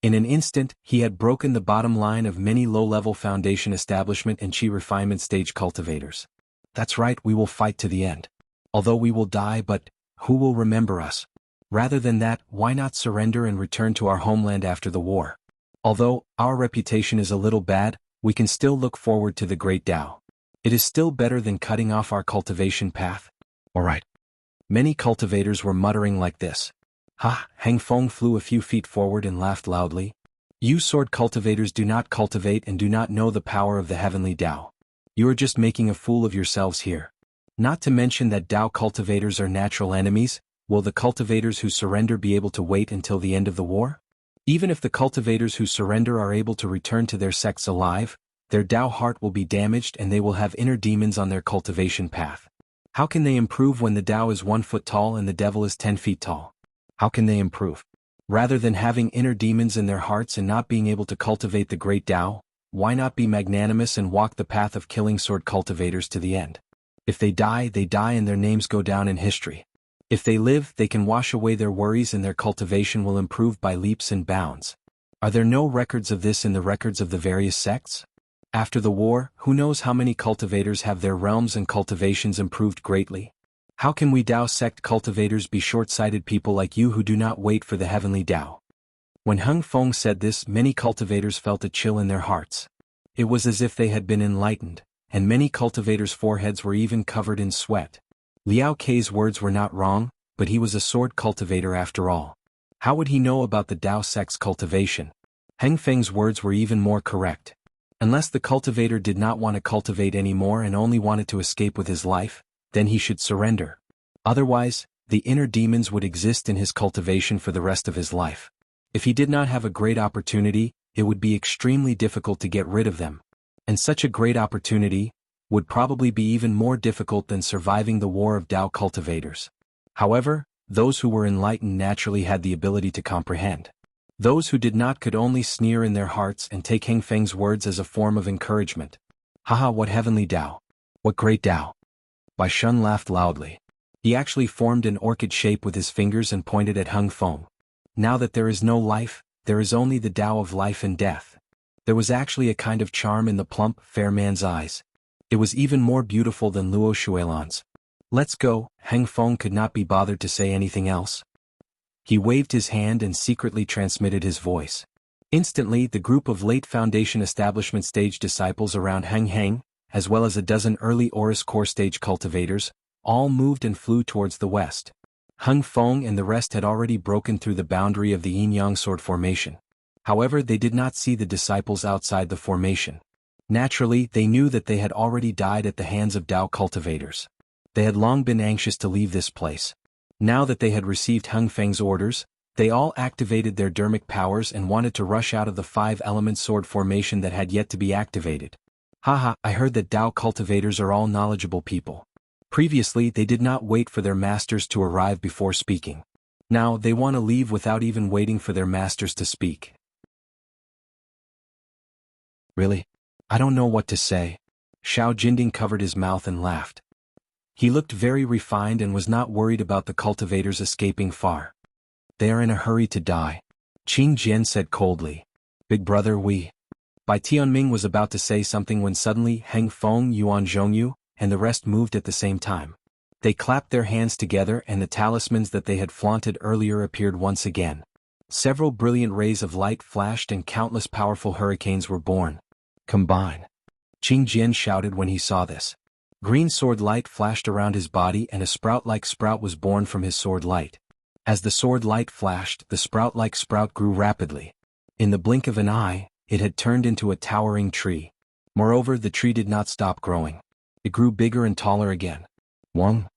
In an instant, he had broken the bottom line of many low-level Foundation Establishment and Qi refinement stage cultivators. That's right, we will fight to the end. Although we will die, but who will remember us? Rather than that, why not surrender and return to our homeland after the war? Although our reputation is a little bad, we can still look forward to the great Tao. It is still better than cutting off our cultivation path. Alright. Many cultivators were muttering like this. Ha! Heng Feng flew a few feet forward and laughed loudly. You sword cultivators do not cultivate and do not know the power of the heavenly Tao. You are just making a fool of yourselves here. Not to mention that Tao cultivators are natural enemies. Will the cultivators who surrender be able to wait until the end of the war? Even if the cultivators who surrender are able to return to their sects alive, their Tao heart will be damaged and they will have inner demons on their cultivation path. How can they improve when the Tao is 1 foot tall and the devil is 10 feet tall? How can they improve? Rather than having inner demons in their hearts and not being able to cultivate the great Tao, why not be magnanimous and walk the path of killing sword cultivators to the end? If they die and their names go down in history. If they live, they can wash away their worries and their cultivation will improve by leaps and bounds. Are there no records of this in the records of the various sects? After the war, who knows how many cultivators have their realms and cultivations improved greatly? How can we Tao sect cultivators be short-sighted people like you who do not wait for the heavenly Tao? When Heng Feng said this, many cultivators felt a chill in their hearts. It was as if they had been enlightened, and many cultivators' foreheads were even covered in sweat. Liao Kei's words were not wrong, but he was a sword cultivator after all. How would he know about the Tao sect's cultivation? Heng Feng's words were even more correct. Unless the cultivator did not want to cultivate anymore and only wanted to escape with his life, then he should surrender. Otherwise, the inner demons would exist in his cultivation for the rest of his life. If he did not have a great opportunity, it would be extremely difficult to get rid of them. And such a great opportunity would probably be even more difficult than surviving the war of Tao cultivators. However, those who were enlightened naturally had the ability to comprehend. Those who did not could only sneer in their hearts and take Heng Feng's words as a form of encouragement. Haha, what heavenly Tao! What great Tao! Bai Shun laughed loudly. He actually formed an orchid shape with his fingers and pointed at Heng Feng. Now that there is no life, there is only the Tao of life and death. There was actually a kind of charm in the plump, fair man's eyes. It was even more beautiful than Luo Shuilan's. Let's go. Heng Feng could not be bothered to say anything else. He waved his hand and secretly transmitted his voice. Instantly, the group of late Foundation Establishment stage disciples around Heng, as well as a dozen early Oris core stage cultivators, all moved and flew towards the west. Heng Feng and the rest had already broken through the boundary of the yin-yang sword formation. However, they did not see the disciples outside the formation. Naturally, they knew that they had already died at the hands of Tao cultivators. They had long been anxious to leave this place. Now that they had received Hung Feng's orders, they all activated their dermic powers and wanted to rush out of the five-element sword formation that had yet to be activated. Haha, I heard that Dao cultivators are all knowledgeable people. Previously they did not wait for their masters to arrive before speaking. Now they want to leave without even waiting for their masters to speak. Really? I don't know what to say. Xiao Jinding covered his mouth and laughed. He looked very refined and was not worried about the cultivators escaping far. They are in a hurry to die. Qing Jian said coldly. Big brother, we. Bai Tianming was about to say something when suddenly Heng Feng, Yuan Zhongyu, and the rest moved at the same time. They clapped their hands together and the talismans that they had flaunted earlier appeared once again. Several brilliant rays of light flashed and countless powerful hurricanes were born. Combine. Qing Jian shouted when he saw this. Green sword light flashed around his body and a sprout-like sprout was born from his sword light. As the sword light flashed, the sprout-like sprout grew rapidly. In the blink of an eye, it had turned into a towering tree. Moreover, the tree did not stop growing. It grew bigger and taller again. Wong.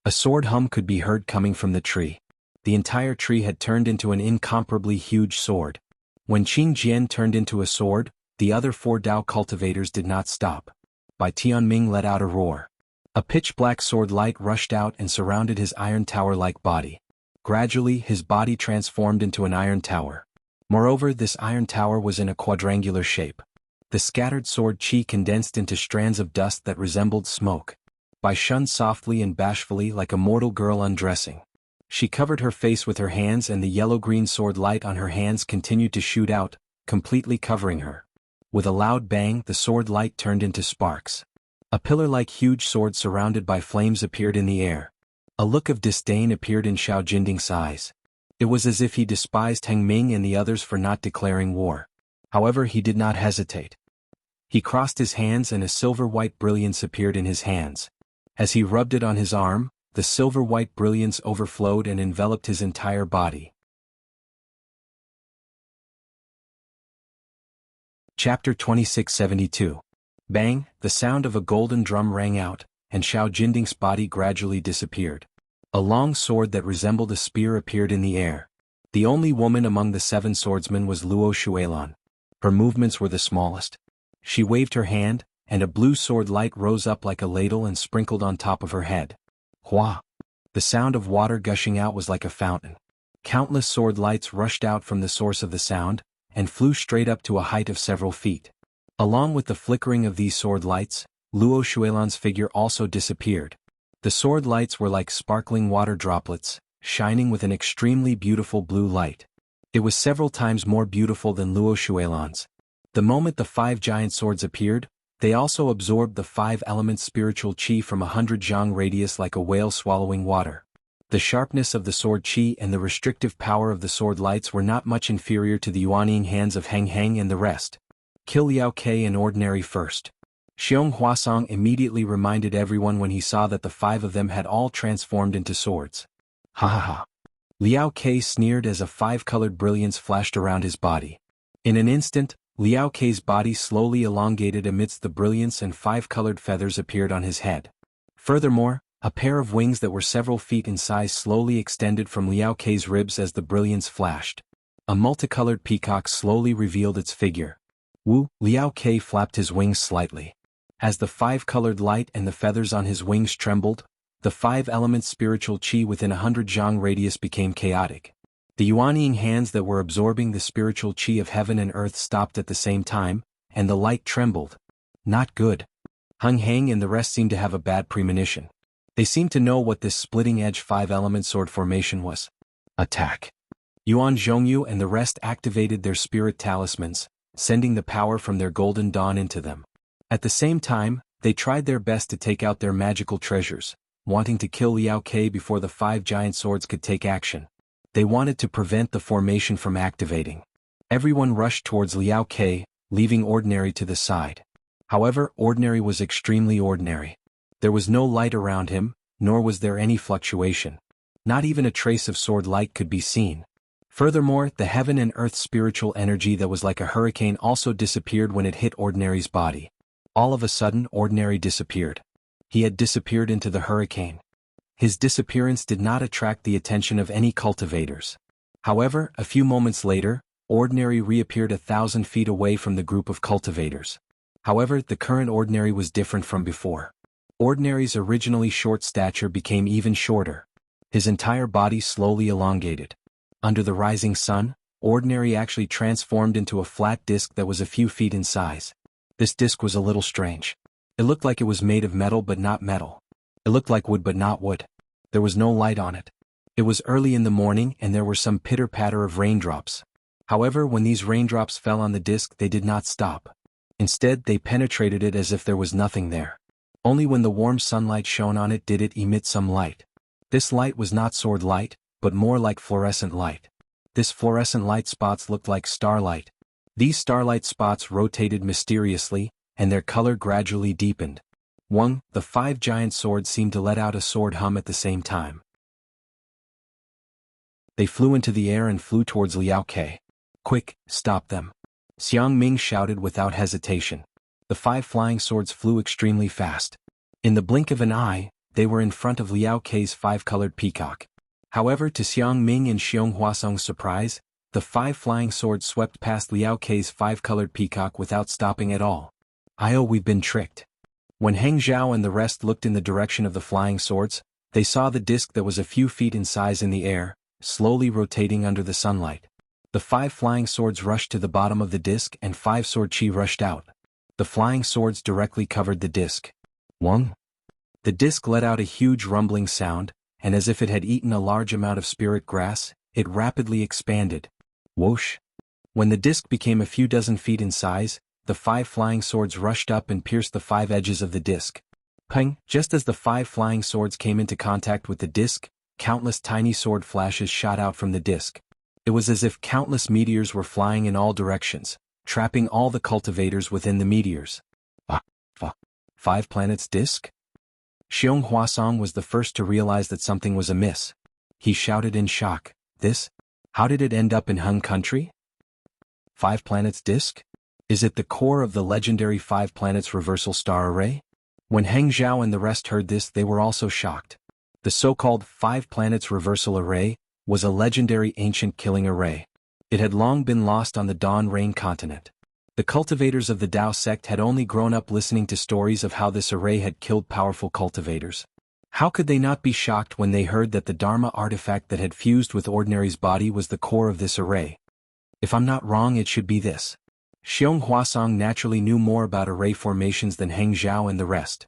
A sword hum could be heard coming from the tree. The entire tree had turned into an incomparably huge sword. When Qing Jian turned into a sword, the other four Dao cultivators did not stop. Bai Tianming let out a roar. A pitch-black sword light rushed out and surrounded his iron tower-like body. Gradually, his body transformed into an iron tower. Moreover, this iron tower was in a quadrangular shape. The scattered sword chi condensed into strands of dust that resembled smoke. Bai shunned softly and bashfully like a mortal girl undressing. She covered her face with her hands and the yellow-green sword light on her hands continued to shoot out, completely covering her. With a loud bang, the sword light turned into sparks. A pillar-like huge sword surrounded by flames appeared in the air. A look of disdain appeared in Xiao Jinding's eyes. It was as if he despised Heng Ming and the others for not declaring war. However, he did not hesitate. He crossed his hands and a silver-white brilliance appeared in his hands. As he rubbed it on his arm, the silver-white brilliance overflowed and enveloped his entire body. Chapter 2672. Bang, the sound of a golden drum rang out, and Xiao Jinding's body gradually disappeared. A long sword that resembled a spear appeared in the air. The only woman among the seven swordsmen was Luo Shuilan. Her movements were the smallest. She waved her hand, and a blue sword light rose up like a ladle and sprinkled on top of her head. Hua! The sound of water gushing out was like a fountain. Countless sword lights rushed out from the source of the sound, and flew straight up to a height of several feet. Along with the flickering of these sword lights, Luo Shuilan's figure also disappeared. The sword lights were like sparkling water droplets, shining with an extremely beautiful blue light. It was several times more beautiful than Luo Shuilan's. The moment the five giant swords appeared, they also absorbed the five-element spiritual qi from 100 zhang radius like a whale swallowing water. The sharpness of the sword qi and the restrictive power of the sword lights were not much inferior to the Yuanying hands of Heng Heng and the rest. Kill Liao Ke in ordinary first. Xiong Huasong immediately reminded everyone when he saw that the five of them had all transformed into swords. Ha ha ha. Liao Ke sneered as a five-colored brilliance flashed around his body. In an instant, Liao Ke's body slowly elongated amidst the brilliance and five-colored feathers appeared on his head. Furthermore, a pair of wings that were several feet in size slowly extended from Liao Ke's ribs as the brilliance flashed. A multicolored peacock slowly revealed its figure. Liao Ke flapped his wings slightly. As the five-colored light and the feathers on his wings trembled, the five-element spiritual qi within 100 zhang radius became chaotic. The Yuanying hands that were absorbing the spiritual qi of heaven and earth stopped at the same time, and the light trembled. Not good. Heng Heng and the rest seemed to have a bad premonition. They seemed to know what this splitting-edge five-element sword formation was. Attack. Yuan Zhongyu and the rest activated their spirit talismans, sending the power from their golden dawn into them. At the same time, they tried their best to take out their magical treasures, wanting to kill Liao Ke before the five giant swords could take action. They wanted to prevent the formation from activating. Everyone rushed towards Liao Ke, leaving Ordinary to the side. However, Ordinary was extremely ordinary. There was no light around him, nor was there any fluctuation. Not even a trace of sword light could be seen. Furthermore, the heaven and earth spiritual energy that was like a hurricane also disappeared when it hit Ordinary's body. All of a sudden, Ordinary disappeared. He had disappeared into the hurricane. His disappearance did not attract the attention of any cultivators. However, a few moments later, Ordinary reappeared 1,000 feet away from the group of cultivators. However, the current Ordinary was different from before. Ordinary's originally short stature became even shorter. His entire body slowly elongated. Under the rising sun, Ordinary actually transformed into a flat disc that was a few feet in size. This disc was a little strange. It looked like it was made of metal but not metal. It looked like wood but not wood. There was no light on it. It was early in the morning and there were some pitter-patter of raindrops. However, when these raindrops fell on the disc, they did not stop. Instead, they penetrated it as if there was nothing there. Only when the warm sunlight shone on it did it emit some light. This light was not sword light, but more like fluorescent light. This fluorescent light spots looked like starlight. These starlight spots rotated mysteriously, and their color gradually deepened. The 5 giant swords seemed to let out a sword hum at the same time. They flew into the air and flew towards Liao Ke. "Quick, stop them!" Xiang Ming shouted without hesitation. The 5 flying swords flew extremely fast. In the blink of an eye, they were in front of Liao Ke's 5-colored peacock. However, to Xiang Ming and Xiong Huasong's surprise, the 5 flying swords swept past Liao Ke's 5-colored peacock without stopping at all. We've been tricked. When Heng Zhao and the rest looked in the direction of the flying swords, they saw the disc that was a few feet in size in the air, slowly rotating under the sunlight. The 5 flying swords rushed to the bottom of the disc and 5 sword chi rushed out. The flying swords directly covered the disc. Wong! The disc let out a huge rumbling sound, and as if it had eaten a large amount of spirit grass, it rapidly expanded. Whoosh! When the disc became a few dozen feet in size, the 5 flying swords rushed up and pierced the 5 edges of the disc. Peng! Just as the 5 flying swords came into contact with the disc, countless tiny sword flashes shot out from the disc. It was as if countless meteors were flying in all directions, trapping all the cultivators within the meteors. 5 planets disc? Xiong Huasong was the first to realize that something was amiss. He shouted in shock, "This? How did it end up in Hun country? 5 planets disc? Is it the core of the legendary 5 planets reversal star array?" When Heng Zhao and the rest heard this, they were also shocked. The so-called 5 planets reversal array was a legendary ancient killing array. It had long been lost on the Dawn Rain continent. The cultivators of the Dao sect had only grown up listening to stories of how this array had killed powerful cultivators. How could they not be shocked when they heard that the Dharma artifact that had fused with Ordinary's body was the core of this array? If I'm not wrong, it should be this. Xiong Huasong naturally knew more about array formations than Heng Zhao and the rest.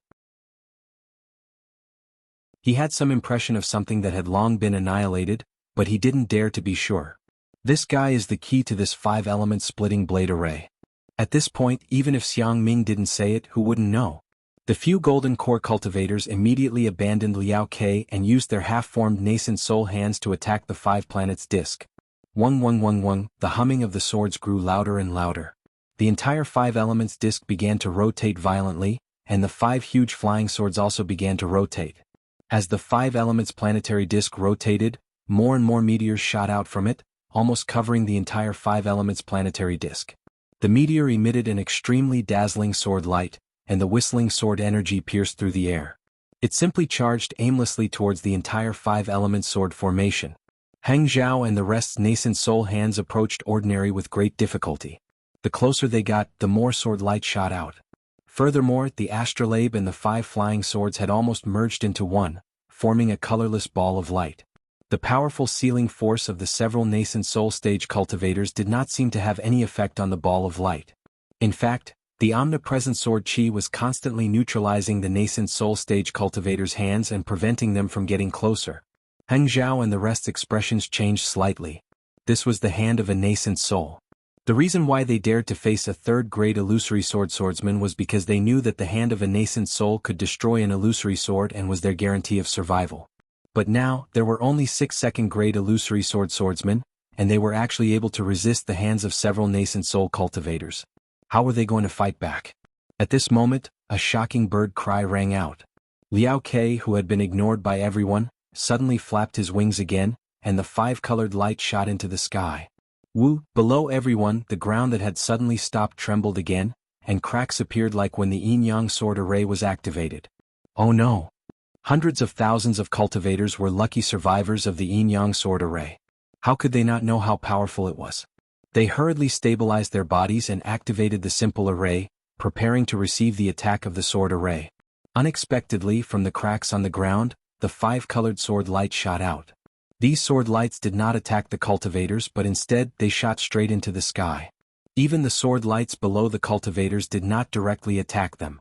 He had some impression of something that had long been annihilated, but he didn't dare to be sure. This guy is the key to this 5-element splitting blade array. At this point, even if Xiang Ming didn't say it, who wouldn't know? The few golden core cultivators immediately abandoned Liao Ke and used their half-formed nascent soul hands to attack the 5 planets disc. The humming of the swords grew louder and louder. The entire 5 elements disc began to rotate violently, and the 5 huge flying swords also began to rotate. As the 5 elements planetary disc rotated, more and more meteors shot out from it, almost covering the entire 5 elements planetary disc. The meteor emitted an extremely dazzling sword light, and the whistling sword energy pierced through the air. It simply charged aimlessly towards the entire 5-element sword formation. Heng Zhao and the rest's nascent soul hands approached Ordinary with great difficulty. The closer they got, the more sword light shot out. Furthermore, the astrolabe and the 5 flying swords had almost merged into one, forming a colorless ball of light. The powerful sealing force of the several nascent soul stage cultivators did not seem to have any effect on the ball of light. In fact, the omnipresent sword chi was constantly neutralizing the nascent soul stage cultivators' hands and preventing them from getting closer. Heng Zhao and the rest's expressions changed slightly. This was the hand of a nascent soul. The reason why they dared to face a 3rd-grade illusory swordsman was because they knew that the hand of a nascent soul could destroy an illusory sword and was their guarantee of survival. But now, there were only 6 2nd-grade illusory swordsmen, and they were actually able to resist the hands of several nascent soul cultivators. How were they going to fight back? At this moment, a shocking bird cry rang out. Liao Ke, who had been ignored by everyone, suddenly flapped his wings again, and the 5-colored light shot into the sky. Below everyone, the ground that had suddenly stopped trembled again, and cracks appeared like when the yin-yang sword array was activated. Oh no! Hundreds of thousands of cultivators were lucky survivors of the yin-yang sword array. How could they not know how powerful it was? They hurriedly stabilized their bodies and activated the simple array, preparing to receive the attack of the sword array. Unexpectedly, from the cracks on the ground, the 5-colored sword light shot out. These sword lights did not attack the cultivators, but instead they shot straight into the sky. Even the sword lights below the cultivators did not directly attack them.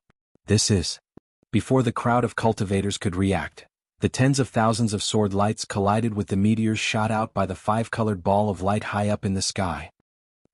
Before the crowd of cultivators could react, the tens of thousands of sword lights collided with the meteors shot out by the 5-colored ball of light high up in the sky.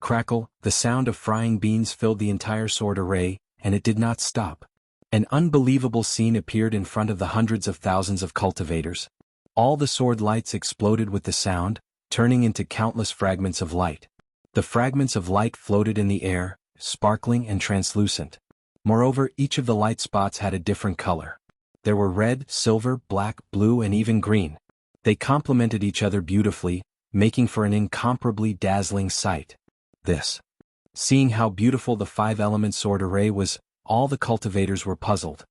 Crackle, the sound of frying beans filled the entire sword array, and it did not stop. An unbelievable scene appeared in front of the hundreds of thousands of cultivators. All the sword lights exploded with the sound, turning into countless fragments of light. The fragments of light floated in the air, sparkling and translucent. Moreover, each of the light spots had a different color. There were red, silver, black, blue, and even green. They complemented each other beautifully, making for an incomparably dazzling sight. Seeing how beautiful the 5-element sword array was, all the cultivators were puzzled.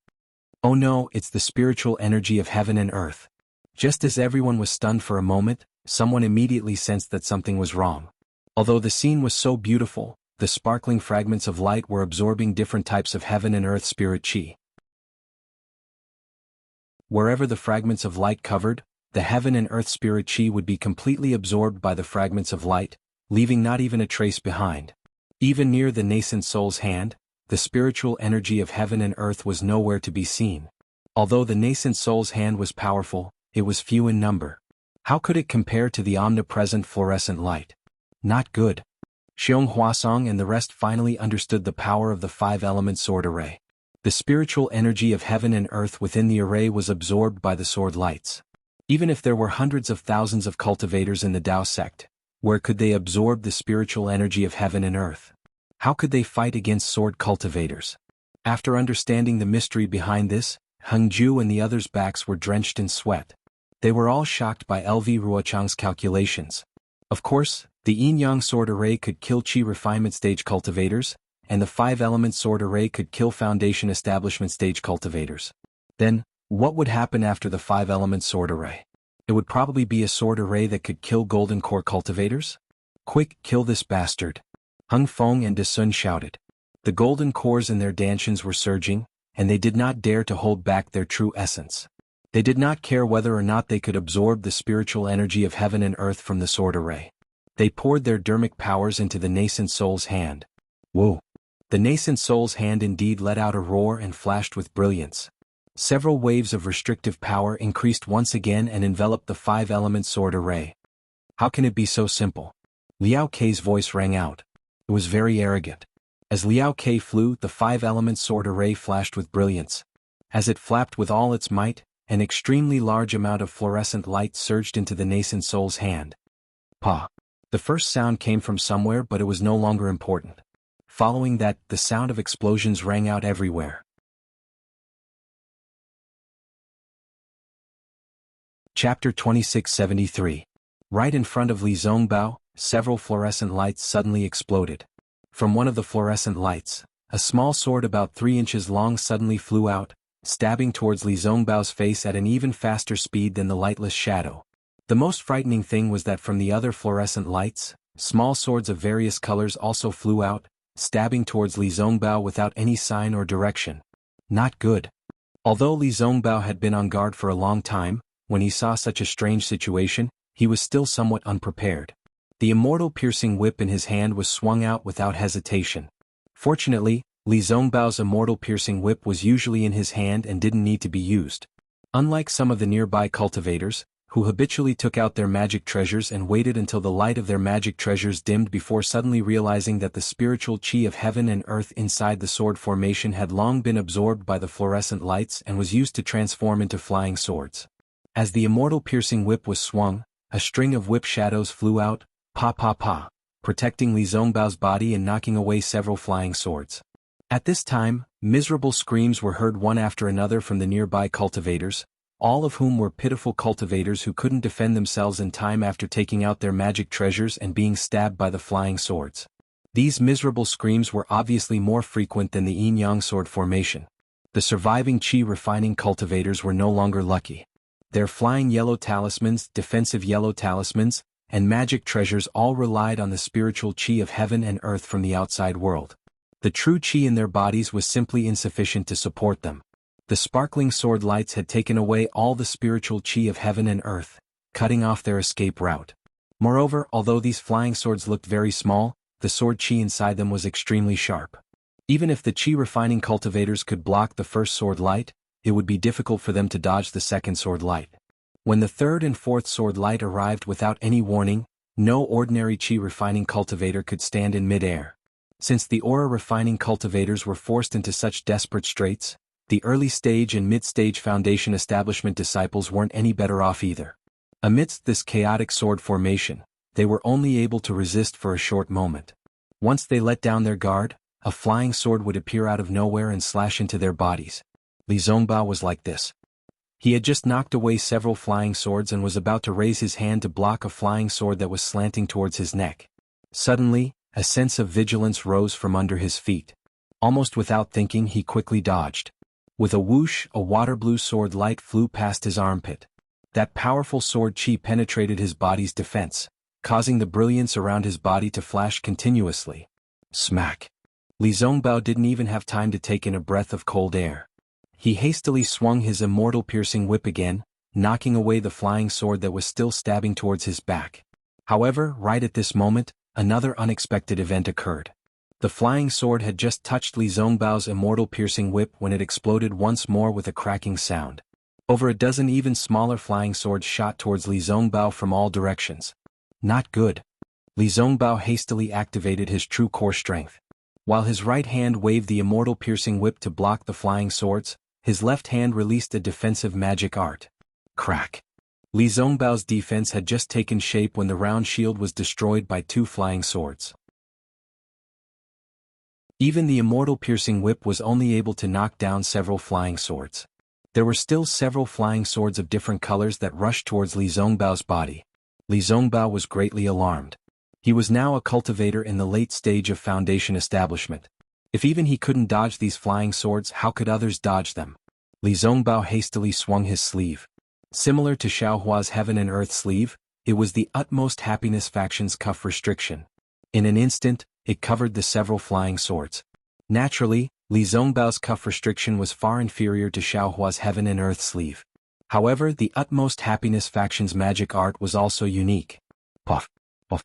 Oh no, it's the spiritual energy of heaven and earth. Just as everyone was stunned for a moment, someone immediately sensed that something was wrong. Although the scene was so beautiful, the sparkling fragments of light were absorbing different types of heaven and earth spirit chi. Wherever the fragments of light covered, the heaven and earth spirit chi would be completely absorbed by the fragments of light, leaving not even a trace behind. Even near the nascent soul's hand, the spiritual energy of heaven and earth was nowhere to be seen. Although the nascent soul's hand was powerful, it was few in number. How could it compare to the omnipresent fluorescent light? Not good. Xiong Huasong and the rest finally understood the power of the 5-element sword array. The spiritual energy of heaven and earth within the array was absorbed by the sword lights. Even if there were hundreds of thousands of cultivators in the Tao sect, where could they absorb the spiritual energy of heaven and earth? How could they fight against sword cultivators? After understanding the mystery behind this, Hengju and the others' backs were drenched in sweat. They were all shocked by LV Ruochang's calculations. Of course, the yin-yang sword array could kill Qi refinement stage cultivators, and the 5-element sword array could kill foundation establishment stage cultivators. Then, what would happen after the 5-element sword array? It would probably be a sword array that could kill golden core cultivators? Quick, kill this bastard! Hung Feng and De Sun shouted. The golden cores in their dantians were surging, and they did not dare to hold back their true essence. They did not care whether or not they could absorb the spiritual energy of heaven and earth from the sword array. They poured their dermic powers into the nascent soul's hand. Whoa! The nascent soul's hand indeed let out a roar and flashed with brilliance. Several waves of restrictive power increased once again and enveloped the 5-element sword array. How can it be so simple? Liao Kei's voice rang out. It was very arrogant. As Liao Kei flew, the 5-element sword array flashed with brilliance. As it flapped with all its might, an extremely large amount of fluorescent light surged into the nascent soul's hand. Pa! The first sound came from somewhere, but it was no longer important. Following that, the sound of explosions rang out everywhere. Chapter 2673. Right in front of Li Zongbao, several fluorescent lights suddenly exploded. From one of the fluorescent lights, a small sword about 3 inches long suddenly flew out, stabbing towards Li Zongbao's face at an even faster speed than the lightless shadow. The most frightening thing was that from the other fluorescent lights, small swords of various colors also flew out, stabbing towards Li Zongbao without any sign or direction. Not good. Although Li Zongbao had been on guard for a long time, when he saw such a strange situation, he was still somewhat unprepared. The immortal piercing whip in his hand was swung out without hesitation. Fortunately, Li Zongbao's immortal piercing whip was usually in his hand and didn't need to be used. Unlike some of the nearby cultivators, who habitually took out their magic treasures and waited until the light of their magic treasures dimmed before suddenly realizing that the spiritual chi of heaven and earth inside the sword formation had long been absorbed by the fluorescent lights and was used to transform into flying swords. As the immortal piercing whip was swung, a string of whip shadows flew out, pa pa pa, protecting Li Zongbao's body and knocking away several flying swords. At this time, miserable screams were heard one after another from the nearby cultivators, all of whom were pitiful cultivators who couldn't defend themselves in time after taking out their magic treasures and being stabbed by the flying swords. These miserable screams were obviously more frequent than the yin-yang sword formation. The surviving chi refining cultivators were no longer lucky. Their flying yellow talismans, defensive yellow talismans, and magic treasures all relied on the spiritual chi of heaven and earth from the outside world. The true chi in their bodies was simply insufficient to support them. The sparkling sword lights had taken away all the spiritual chi of heaven and earth, cutting off their escape route. Moreover, although these flying swords looked very small, the sword chi inside them was extremely sharp. Even if the chi refining cultivators could block the first sword light, it would be difficult for them to dodge the second sword light. When the third and fourth sword light arrived without any warning, no ordinary chi refining cultivator could stand in mid-air. Since the aura refining cultivators were forced into such desperate straits, the early stage and mid-stage foundation establishment disciples weren't any better off either. Amidst this chaotic sword formation, they were only able to resist for a short moment. Once they let down their guard, a flying sword would appear out of nowhere and slash into their bodies. Li Zongbao was like this. He had just knocked away several flying swords and was about to raise his hand to block a flying sword that was slanting towards his neck. Suddenly, a sense of vigilance rose from under his feet. Almost without thinking, he quickly dodged. With a whoosh, a water blue sword light flew past his armpit. That powerful sword chi penetrated his body's defense, causing the brilliance around his body to flash continuously. Smack! Li Zongbao didn't even have time to take in a breath of cold air. He hastily swung his immortal piercing whip again, knocking away the flying sword that was still stabbing towards his back. However, right at this moment, another unexpected event occurred. The flying sword had just touched Li Zongbao's immortal piercing whip when it exploded once more with a cracking sound. Over a dozen even smaller flying swords shot towards Li Zongbao from all directions. Not good. Li Zongbao hastily activated his true core strength. While his right hand waved the immortal piercing whip to block the flying swords, his left hand released a defensive magic art. Crack! Li Zongbao's defense had just taken shape when the round shield was destroyed by two flying swords. Even the immortal piercing whip was only able to knock down several flying swords. There were still several flying swords of different colors that rushed towards Li Zongbao's body. Li Zongbao was greatly alarmed. He was now a cultivator in the late stage of foundation establishment. If even he couldn't dodge these flying swords, how could others dodge them? Li Zongbao hastily swung his sleeve. Similar to Xiaohua's Heaven and Earth sleeve, it was the Utmost Happiness faction's cuff restriction. In an instant, it covered the several flying swords. Naturally, Li Zongbao's cuff restriction was far inferior to Xiaohua's Heaven and Earth sleeve. However, the Utmost Happiness faction's magic art was also unique. Puff, puff.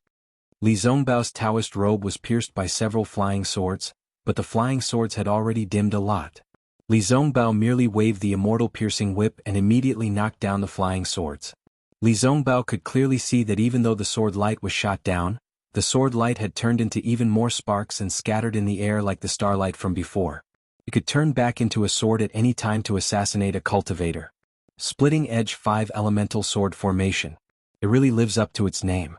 Li Zongbao's Taoist robe was pierced by several flying swords, but the flying swords had already dimmed a lot. Li Zongbao merely waved the immortal piercing whip and immediately knocked down the flying swords. Li Zongbao could clearly see that even though the sword light was shot down, the sword light had turned into even more sparks and scattered in the air like the starlight from before. It could turn back into a sword at any time to assassinate a cultivator. Splitting Edge 5 Elemental Sword Formation. It really lives up to its name.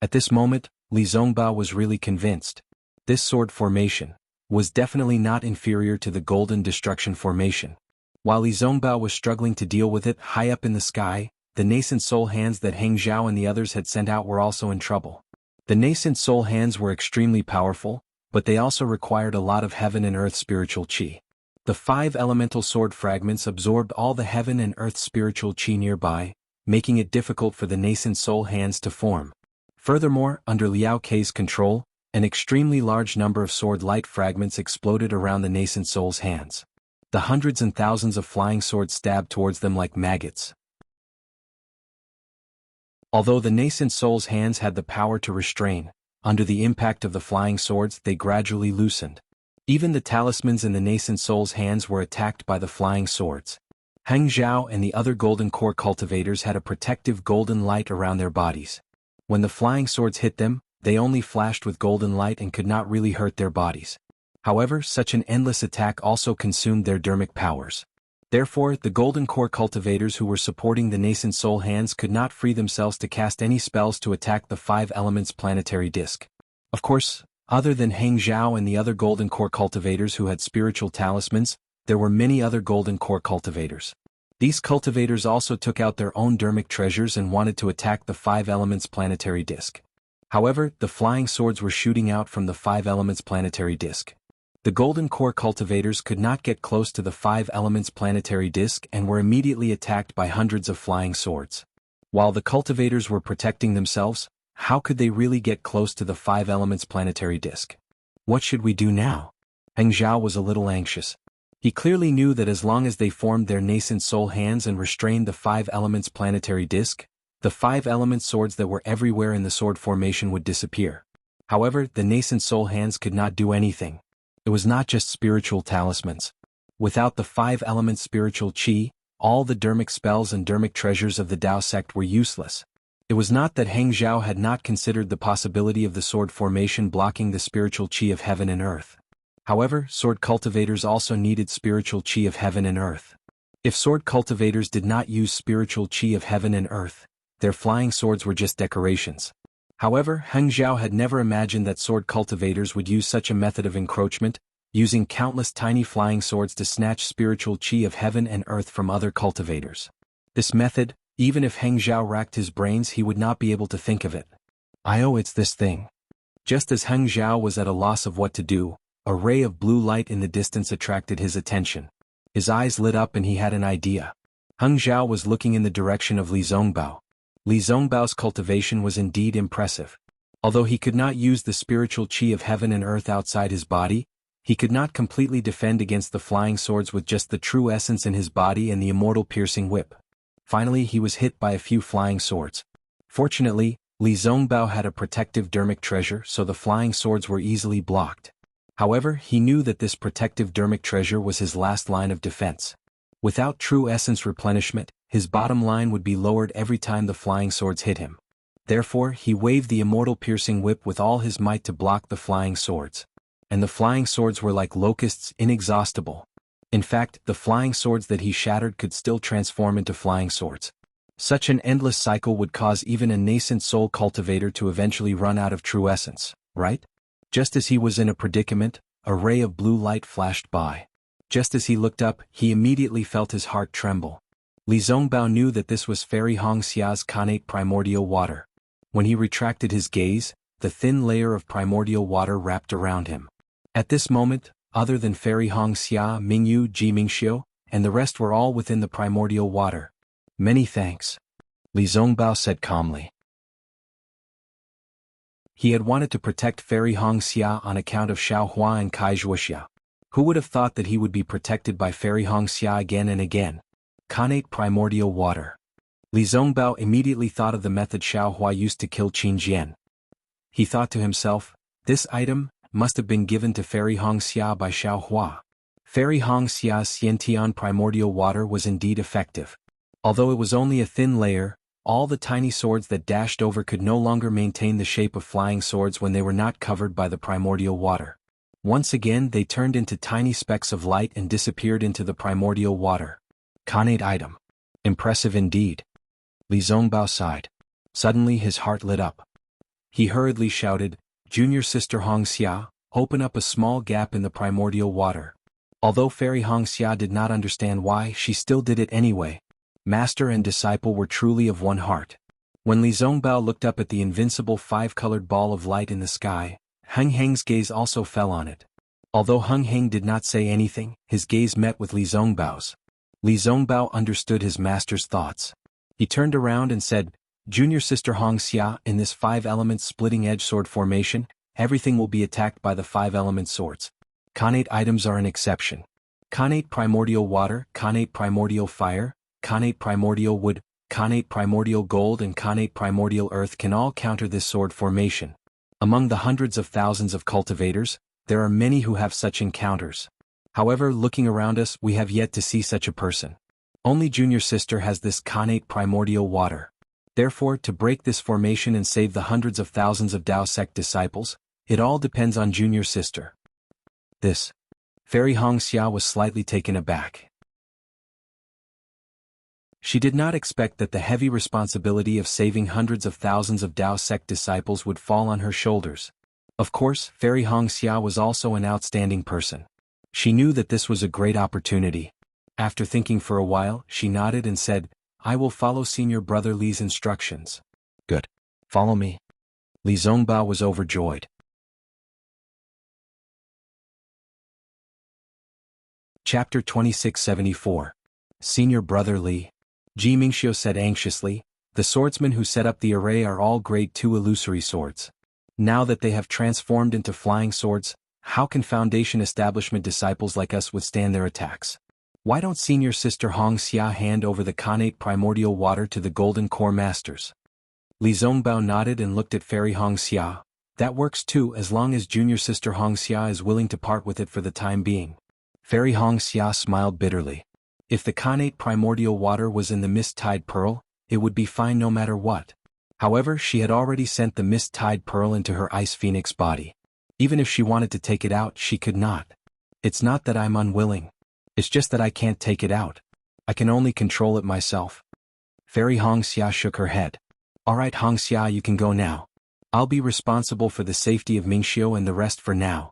At this moment, Li Zongbao was really convinced. This sword formation was definitely not inferior to the Golden Destruction Formation. While Li Zongbao was struggling to deal with it high up in the sky, the nascent soul hands that Heng Zhao and the others had sent out were also in trouble. The nascent soul hands were extremely powerful, but they also required a lot of heaven and earth spiritual chi. The 5 elemental sword fragments absorbed all the heaven and earth spiritual chi nearby, making it difficult for the nascent soul hands to form. Furthermore, under Liao Kei's control, an extremely large number of sword light fragments exploded around the nascent soul's hands. The hundreds and thousands of flying swords stabbed towards them like maggots. Although the nascent soul's hands had the power to restrain, under the impact of the flying swords they gradually loosened. Even the talismans in the nascent soul's hands were attacked by the flying swords. Heng Zhao and the other golden core cultivators had a protective golden light around their bodies. When the flying swords hit them, they only flashed with golden light and could not really hurt their bodies. However, such an endless attack also consumed their dermic powers. Therefore, the golden core cultivators who were supporting the nascent soul hands could not free themselves to cast any spells to attack the 5 elements planetary disk. Of course, other than Heng Zhao and the other golden core cultivators who had spiritual talismans, there were many other golden core cultivators. These cultivators also took out their own dermic treasures and wanted to attack the 5 elements planetary disk. However, the flying swords were shooting out from the 5 elements planetary disk. The Golden Core cultivators could not get close to the Five Elements planetary disk and were immediately attacked by hundreds of flying swords. While the cultivators were protecting themselves, how could they really get close to the Five Elements planetary disk? What should we do now? Heng Zhao was a little anxious. He clearly knew that as long as they formed their nascent soul hands and restrained the Five Elements planetary disk, the Five Element swords that were everywhere in the sword formation would disappear. However, the nascent soul hands could not do anything. It was not just spiritual talismans. Without the Five Element spiritual qi, all the dermic spells and dermic treasures of the Dao sect were useless. It was not that Heng Zhao had not considered the possibility of the sword formation blocking the spiritual qi of heaven and earth. However, sword cultivators also needed spiritual qi of heaven and earth. If sword cultivators did not use spiritual qi of heaven and earth, their flying swords were just decorations. However, Heng Zhao had never imagined that sword cultivators would use such a method of encroachment, using countless tiny flying swords to snatch spiritual qi of heaven and earth from other cultivators. This method, even if Heng Zhao racked his brains, he would not be able to think of it. It's this thing. Just as Heng Zhao was at a loss of what to do, a ray of blue light in the distance attracted his attention. His eyes lit up and he had an idea. Heng Zhao was looking in the direction of Li Zongbao. Li Zongbao's cultivation was indeed impressive. Although he could not use the spiritual qi of heaven and earth outside his body, he could not completely defend against the flying swords with just the true essence in his body and the immortal piercing whip. Finally, he was hit by a few flying swords. Fortunately, Li Zongbao had a protective dermic treasure, so the flying swords were easily blocked. However, he knew that this protective dermic treasure was his last line of defense. Without true essence replenishment, his bottom line would be lowered every time the flying swords hit him. Therefore, he waved the immortal piercing whip with all his might to block the flying swords. And the flying swords were like locusts, inexhaustible. In fact, the flying swords that he shattered could still transform into flying swords. Such an endless cycle would cause even a nascent soul cultivator to eventually run out of true essence, right? Just as he was in a predicament, a ray of blue light flashed by. Just as he looked up, he immediately felt his heart tremble. Li Zongbao knew that this was Fairy Hong Xia's Khanate primordial water. When he retracted his gaze, the thin layer of primordial water wrapped around him. At this moment, other than Fairy Hong Xia, Mingyu, Ji Mingxiu, and the rest were all within the primordial water. Many thanks, Li Zongbao said calmly. He had wanted to protect Fairy Hong Xia on account of Xiao Hua and Kai Zhuoxia. Who would have thought that he would be protected by Fairy Hong Xia again and again? Khanate primordial water. Li Zongbao immediately thought of the method Xiao Hua used to kill Qin Jian. He thought to himself, this item must have been given to Fairy Hong Xia by Xiao Hua. Fairy Hong Xia's Xiantian primordial water was indeed effective. Although it was only a thin layer, all the tiny swords that dashed over could no longer maintain the shape of flying swords when they were not covered by the primordial water. Once again they turned into tiny specks of light and disappeared into the primordial water. Khanate item. Impressive indeed. Li Zongbao sighed. Suddenly his heart lit up. He hurriedly shouted, Junior Sister Hong Xia, open up a small gap in the primordial water. Although Fairy Hong Xia did not understand why, she still did it anyway. Master and disciple were truly of one heart. When Li Zongbao looked up at the invincible five-colored ball of light in the sky, Heng Heng's gaze also fell on it. Although Heng Heng did not say anything, his gaze met with Li Zongbao's. Li Zongbao understood his master's thoughts. He turned around and said, Junior Sister Hong Xia, in this five-element splitting-edge sword formation, everything will be attacked by the five-element swords. Khanate items are an exception. Khanate primordial water, Khanate primordial fire, Khanate primordial wood, Khanate primordial gold and Khanate primordial earth can all counter this sword formation. Among the hundreds of thousands of cultivators, there are many who have such encounters. However, looking around us, we have yet to see such a person. Only Junior Sister has this Khanate primordial water. Therefore, to break this formation and save the hundreds of thousands of Dao sect disciples, it all depends on Junior Sister. This. Fairy Hong Xia was slightly taken aback. She did not expect that the heavy responsibility of saving hundreds of thousands of Dao sect disciples would fall on her shoulders. Of course, Fairy Hong Xia was also an outstanding person. She knew that this was a great opportunity. After thinking for a while, she nodded and said, I will follow Senior Brother Li's instructions. Good. Follow me. Li Zongbao was overjoyed. Chapter 2674. Senior Brother Li. Ji Mingxiu said anxiously, the swordsmen who set up the array are all grade 2 illusory swords. Now that they have transformed into flying swords, how can Foundation establishment disciples like us withstand their attacks? Why don't Senior Sister Hong Xia hand over the Khanate primordial water to the Golden Core Masters? Li Zongbao nodded and looked at Fairy Hong Xia. That works too, as long as Junior Sister Hong Xia is willing to part with it for the time being. Fairy Hong Xia smiled bitterly. If the Khanate primordial water was in the Mist-Tide Pearl, it would be fine no matter what. However, she had already sent the Mist-Tide Pearl into her Ice Phoenix body. Even if she wanted to take it out, she could not. It's not that I'm unwilling. It's just that I can't take it out. I can only control it myself. Fairy Hong Xia shook her head. Alright Hong Xia, you can go now. I'll be responsible for the safety of Mingxiu and the rest for now.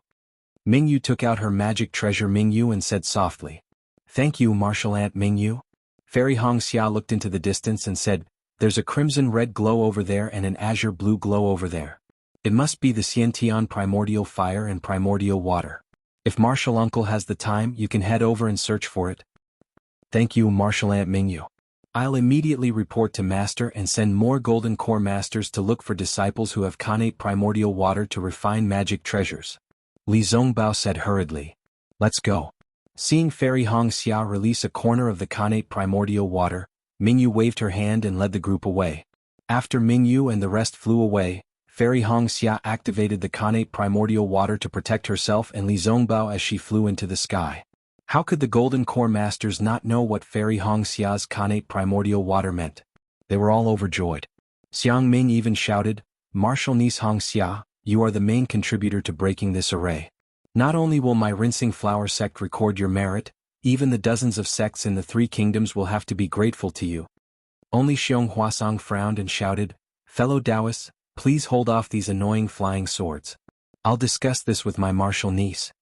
Mingyu took out her magic treasure Mingyu and said softly. Thank you, Martial Ant Mingyu. Fairy Hong Xia looked into the distance and said, there's a crimson-red glow over there and an azure-blue glow over there. It must be the Xiantian primordial fire and primordial water. If Martial Uncle has the time, you can head over and search for it. Thank you, Martial Ant Mingyu. I'll immediately report to Master and send more Golden Core Masters to look for disciples who have Khanate primordial water to refine magic treasures. Li Zongbao said hurriedly. Let's go. Seeing Fairy Hong Xia release a corner of the Khanate primordial water, Mingyu waved her hand and led the group away. After Mingyu and the rest flew away, Fairy Hong Xia activated the Khanate primordial water to protect herself and Li Zongbao as she flew into the sky. How could the Golden Core Masters not know what Fairy Hong Xia's Khanate primordial water meant? They were all overjoyed. Xiang Ming even shouted, Martial Niece Hong Xia, you are the main contributor to breaking this array. Not only will my Rinsing Flower sect record your merit, even the dozens of sects in the 3 kingdoms will have to be grateful to you. Only Xiong Huasong frowned and shouted, fellow Taoists, please hold off these annoying flying swords. I'll discuss this with my martial niece.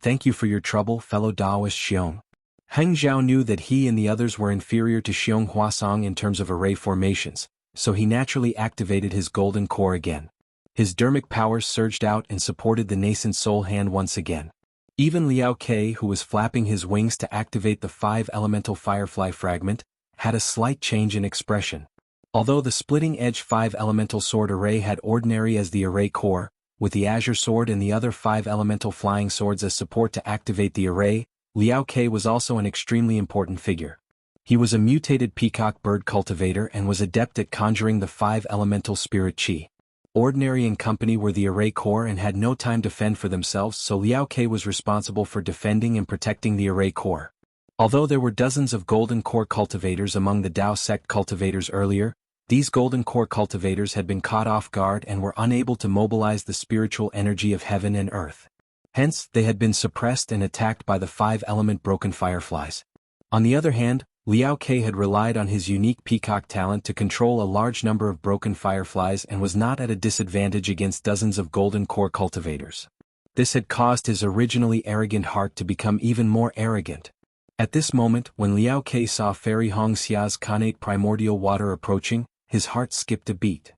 Thank you for your trouble, fellow Taoist Xiong. Heng Zhao knew that he and the others were inferior to Xiong Huasong in terms of array formations, so he naturally activated his golden core again. His dermic powers surged out and supported the nascent soul hand once again. Even Liao Ke, who was flapping his wings to activate the 5 elemental firefly fragment, had a slight change in expression. Although the splitting-edge 5 elemental sword array had ordinary as the array core, with the azure sword and the other 5 elemental flying swords as support to activate the array, Liao Ke was also an extremely important figure. He was a mutated peacock bird cultivator and was adept at conjuring the 5 elemental spirit chi. Ordinary and company were the array core and had no time to fend for themselves, so Liao Ke was responsible for defending and protecting the array core. Although there were dozens of golden core cultivators among the Dao sect cultivators earlier, these golden core cultivators had been caught off guard and were unable to mobilize the spiritual energy of heaven and earth. Hence, they had been suppressed and attacked by the 5-element broken fireflies. On the other hand, Liao Ke had relied on his unique peacock talent to control a large number of broken fireflies and was not at a disadvantage against dozens of golden core cultivators. This had caused his originally arrogant heart to become even more arrogant. At this moment, when Liao Ke saw Fairy Hong Xia's Khanate primordial water approaching, his heart skipped a beat.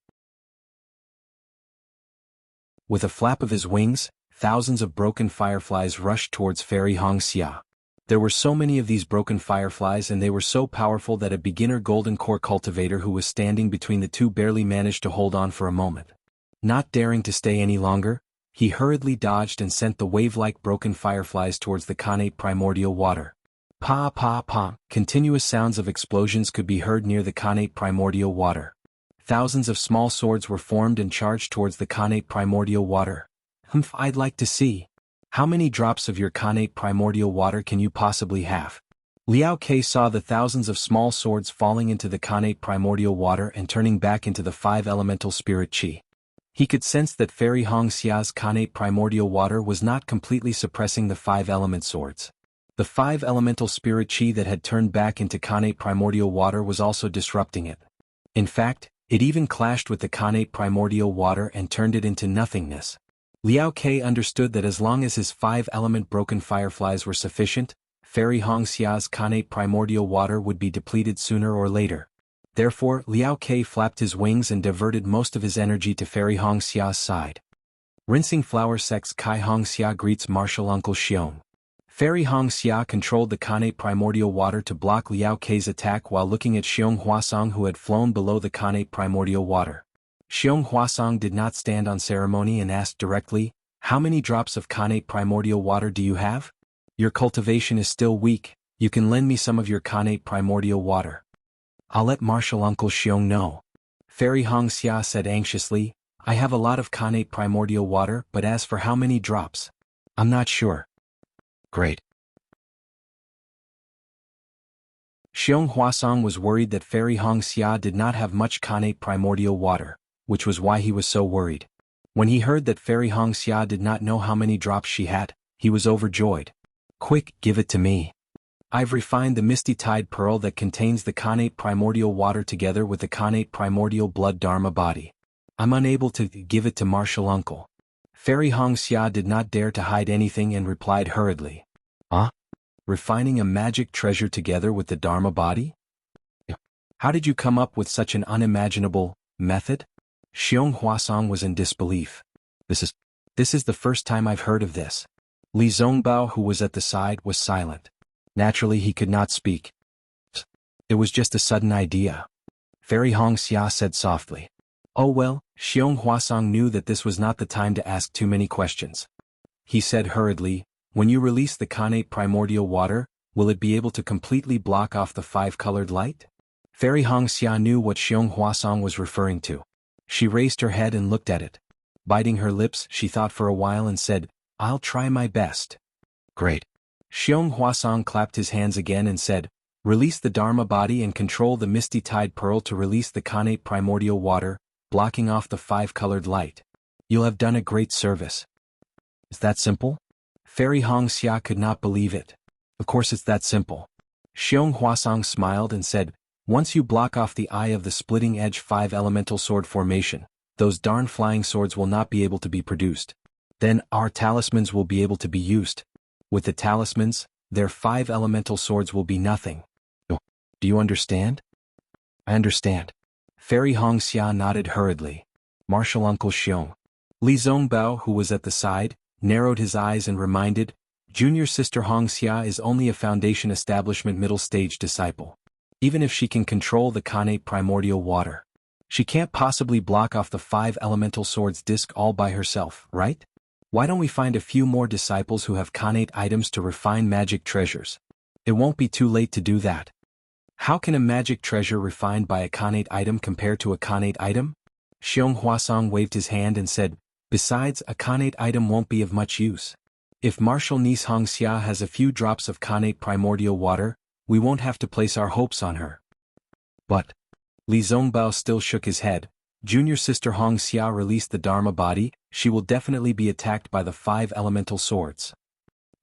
With a flap of his wings, thousands of broken fireflies rushed towards Fairy Hong Xia. There were so many of these broken fireflies and they were so powerful that a beginner golden core cultivator who was standing between the two barely managed to hold on for a moment. Not daring to stay any longer, he hurriedly dodged and sent the wave-like broken fireflies towards the Khanate primordial water. Pa pa pa, continuous sounds of explosions could be heard near the Khanate primordial water. Thousands of small swords were formed and charged towards the Khanate primordial water. I'd like to see. How many drops of your Khanate primordial water can you possibly have? Liao Ke saw the thousands of small swords falling into the Khanate primordial water and turning back into the 5 elemental spirit chi. He could sense that Fairy Hong Xia's Khanate primordial water was not completely suppressing the 5 element swords. The 5 elemental spirit chi that had turned back into Khanate primordial water was also disrupting it. In fact, it even clashed with the Khanate primordial water and turned it into nothingness. Liao Ke understood that as long as his 5-element broken fireflies were sufficient, Fairy Hong Xia's Khanate primordial water would be depleted sooner or later. Therefore, Liao Ke flapped his wings and diverted most of his energy to Fairy Hong Xia's side. Rinsing Flower Sect's Kai Hong Xia greets Martial Uncle Xiong. Fairy Hong Xia controlled the Khanate primordial water to block Liao Kei's attack while looking at Xiong Huasong, who had flown below the Khanate primordial water. Xiong Huasong did not stand on ceremony and asked directly, "How many drops of Khanate primordial water do you have? Your cultivation is still weak, you can lend me some of your Khanate primordial water." "I'll let Martial Uncle Xiong know." Fairy Hong Xia said anxiously, "I have a lot of Khanate primordial water, but as for how many drops, I'm not sure." "Great." Xiong Huasong was worried that Fairy Hong Xia did not have much Khanate primordial water, which was why he was so worried. When he heard that Fairy Hong Xia did not know how many drops she had, he was overjoyed. "Quick, give it to me. I've refined the Misty Tide Pearl that contains the Khanate primordial water together with the Khanate primordial blood Dharma body. I'm unable to give it to Martial Uncle." Fairy Hong Xia did not dare to hide anything and replied hurriedly. "Huh? Refining a magic treasure together with the Dharma body? How did you come up with such an unimaginable method?" Xiong Huasong was in disbelief. This is the first time I've heard of this." Li Zongbao, who was at the side, was silent. Naturally he could not speak. "It was just a sudden idea," Fairy Hong Xia said softly. "Oh well," Xiong Huasong knew that this was not the time to ask too many questions. He said hurriedly, "When you release the Khanate primordial water, will it be able to completely block off the five-colored light?" Fairy Hong Xia knew what Xiong Huasong was referring to. She raised her head and looked at it. Biting her lips, she thought for a while and said, "I'll try my best." "Great." Xiong Huasong clapped his hands again and said, "Release the Dharma body and control the Misty Tide Pearl to release the Khanate primordial water, blocking off the five-colored light. You'll have done a great service." "Is that simple?" Fairy Hong Xia could not believe it. "Of course it's that simple." Xiong Huasong smiled and said, "Once you block off the eye of the splitting edge 5-elemental sword formation, those darn flying swords will not be able to be produced. Then our talismans will be able to be used. With the talismans, their 5-elemental swords will be nothing." "Do you understand?" "I understand." Fairy Hong Xia nodded hurriedly. Martial Uncle Xiong. Li Zongbao, who was at the side, narrowed his eyes and reminded, "Junior Sister Hong Xia is only a Foundation Establishment middle-stage disciple. Even if she can control the Khanate primordial water, she can't possibly block off the 5-elemental sword's disc all by herself, right? Why don't we find a few more disciples who have Khanate items to refine magic treasures? It won't be too late to do that." "How can a magic treasure refined by a Khanate item compare to a Khanate item?" Xiong Huasong waved his hand and said, "Besides, a Khanate item won't be of much use. If Martial Niece Hong Xia has a few drops of Khanate primordial water, we won't have to place our hopes on her." "But," Li Zongbao still shook his head, "Junior Sister Hong Xia released the Dharma body, she will definitely be attacked by the 5-elemental swords.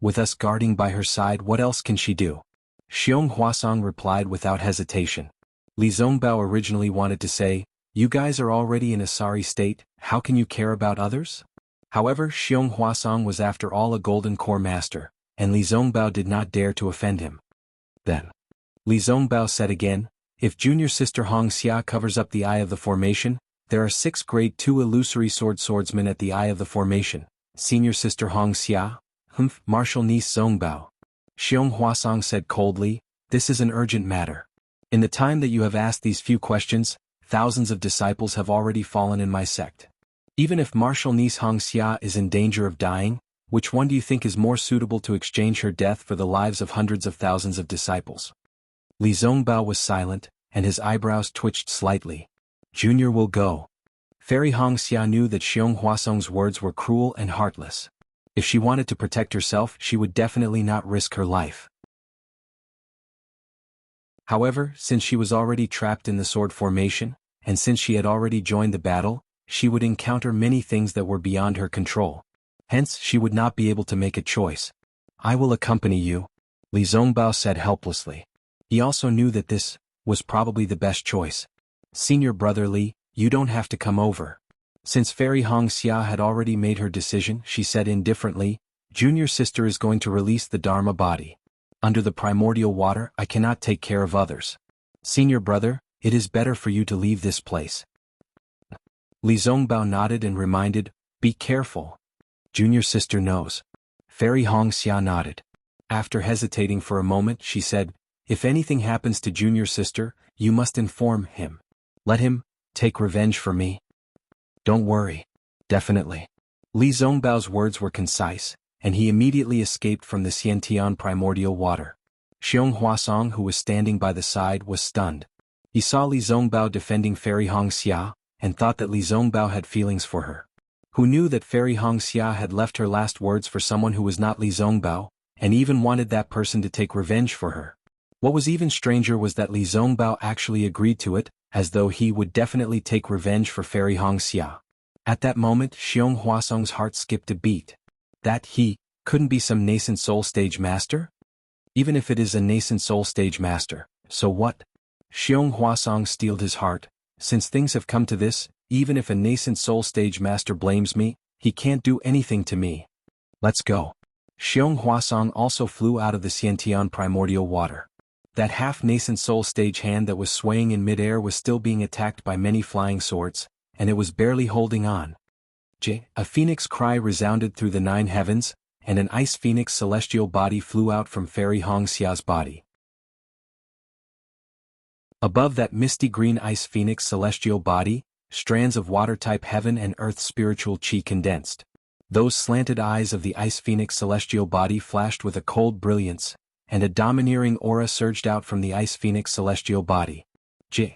With us guarding by her side, what else can she do?" Xiong Huasong replied without hesitation. Li Zongbao originally wanted to say, "You guys are already in a sorry state, how can you care about others?" However, Xiong Huasong was after all a Golden Core master, and Li Zongbao did not dare to offend him. Then, Li Zongbao said again, "If Junior Sister Hong Xia covers up the eye of the formation, there are 6 Grade 2 illusory swordsmen at the eye of the formation. Senior Sister Hong Xia? Martial Niece Zongbao." Xiong Huasong said coldly, "This is an urgent matter. In the time that you have asked these few questions, thousands of disciples have already fallen in my sect. Even if Martial Niece Hong Xia is in danger of dying, which one do you think is more suitable to exchange her death for the lives of hundreds of thousands of disciples?" Li Zongbao was silent, and his eyebrows twitched slightly. "Junior will go." Fairy Hong Xia knew that Xiong Huasong's words were cruel and heartless. If she wanted to protect herself, she would definitely not risk her life. However, since she was already trapped in the sword formation, and since she had already joined the battle, she would encounter many things that were beyond her control. Hence, she would not be able to make a choice. "I will accompany you," Li Zongbao said helplessly. He also knew that this was probably the best choice. "Senior brother Li, you don't have to come over." Since Fairy Hong Xia had already made her decision, she said indifferently, "Junior Sister is going to release the Dharma body. Under the primordial water, I cannot take care of others. Senior brother, it is better for you to leave this place." Li Zongbao nodded and reminded, "Be careful. Junior Sister knows." Fairy Hong Xia nodded. After hesitating for a moment, she said, "If anything happens to junior sister, you must inform him. Let him take revenge for me." "Don't worry. Definitely." Li Zhongbao's words were concise, and he immediately escaped from the Xiantian primordial water. Xiong Huasong, who was standing by the side, was stunned. He saw Li Zhongbao defending Fairy Hongxia, and thought that Li Zhongbao had feelings for her. Who knew that Fairy Hongxia had left her last words for someone who was not Li Zhongbao, and even wanted that person to take revenge for her? What was even stranger was that Li Zhongbao actually agreed to it, as though he would definitely take revenge for Fairy Hongxia. At that moment, Xiong Huasong's heart skipped a beat. That he couldn't be some nascent soul stage master? Even if it is a nascent soul stage master, so what? Xiong Huasong steeled his heart. Since things have come to this, even if a nascent soul stage master blames me, he can't do anything to me. Let's go. Xiong Huasong also flew out of the Xiantian primordial water. That half-nascent soul stage hand that was swaying in midair was still being attacked by many flying swords, and it was barely holding on. A phoenix cry resounded through the 9 heavens, and an ice phoenix celestial body flew out from Fairy Hongxia's body. Above that misty green ice phoenix celestial body, strands of water-type heaven and earth spiritual chi condensed. Those slanted eyes of the ice phoenix celestial body flashed with a cold brilliance, and a domineering aura surged out from the ice phoenix celestial body.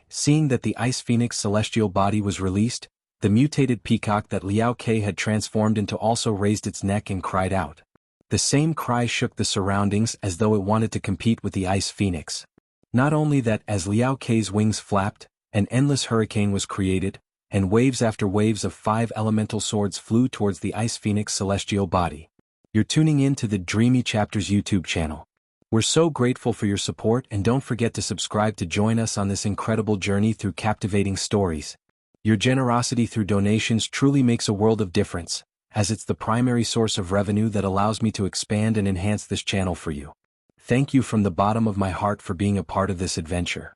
Seeing that the ice phoenix celestial body was released, the mutated peacock that Liao Ke had transformed into also raised its neck and cried out. The same cry shook the surroundings as though it wanted to compete with the ice phoenix. Not only that, as Liao Ke's wings flapped, an endless hurricane was created, and waves after waves of 5 elemental swords flew towards the ice phoenix celestial body. You're tuning in to the Dreamy Chapters YouTube channel. We're so grateful for your support, and don't forget to subscribe to join us on this incredible journey through captivating stories. Your generosity through donations truly makes a world of difference, as it's the primary source of revenue that allows me to expand and enhance this channel for you. Thank you from the bottom of my heart for being a part of this adventure.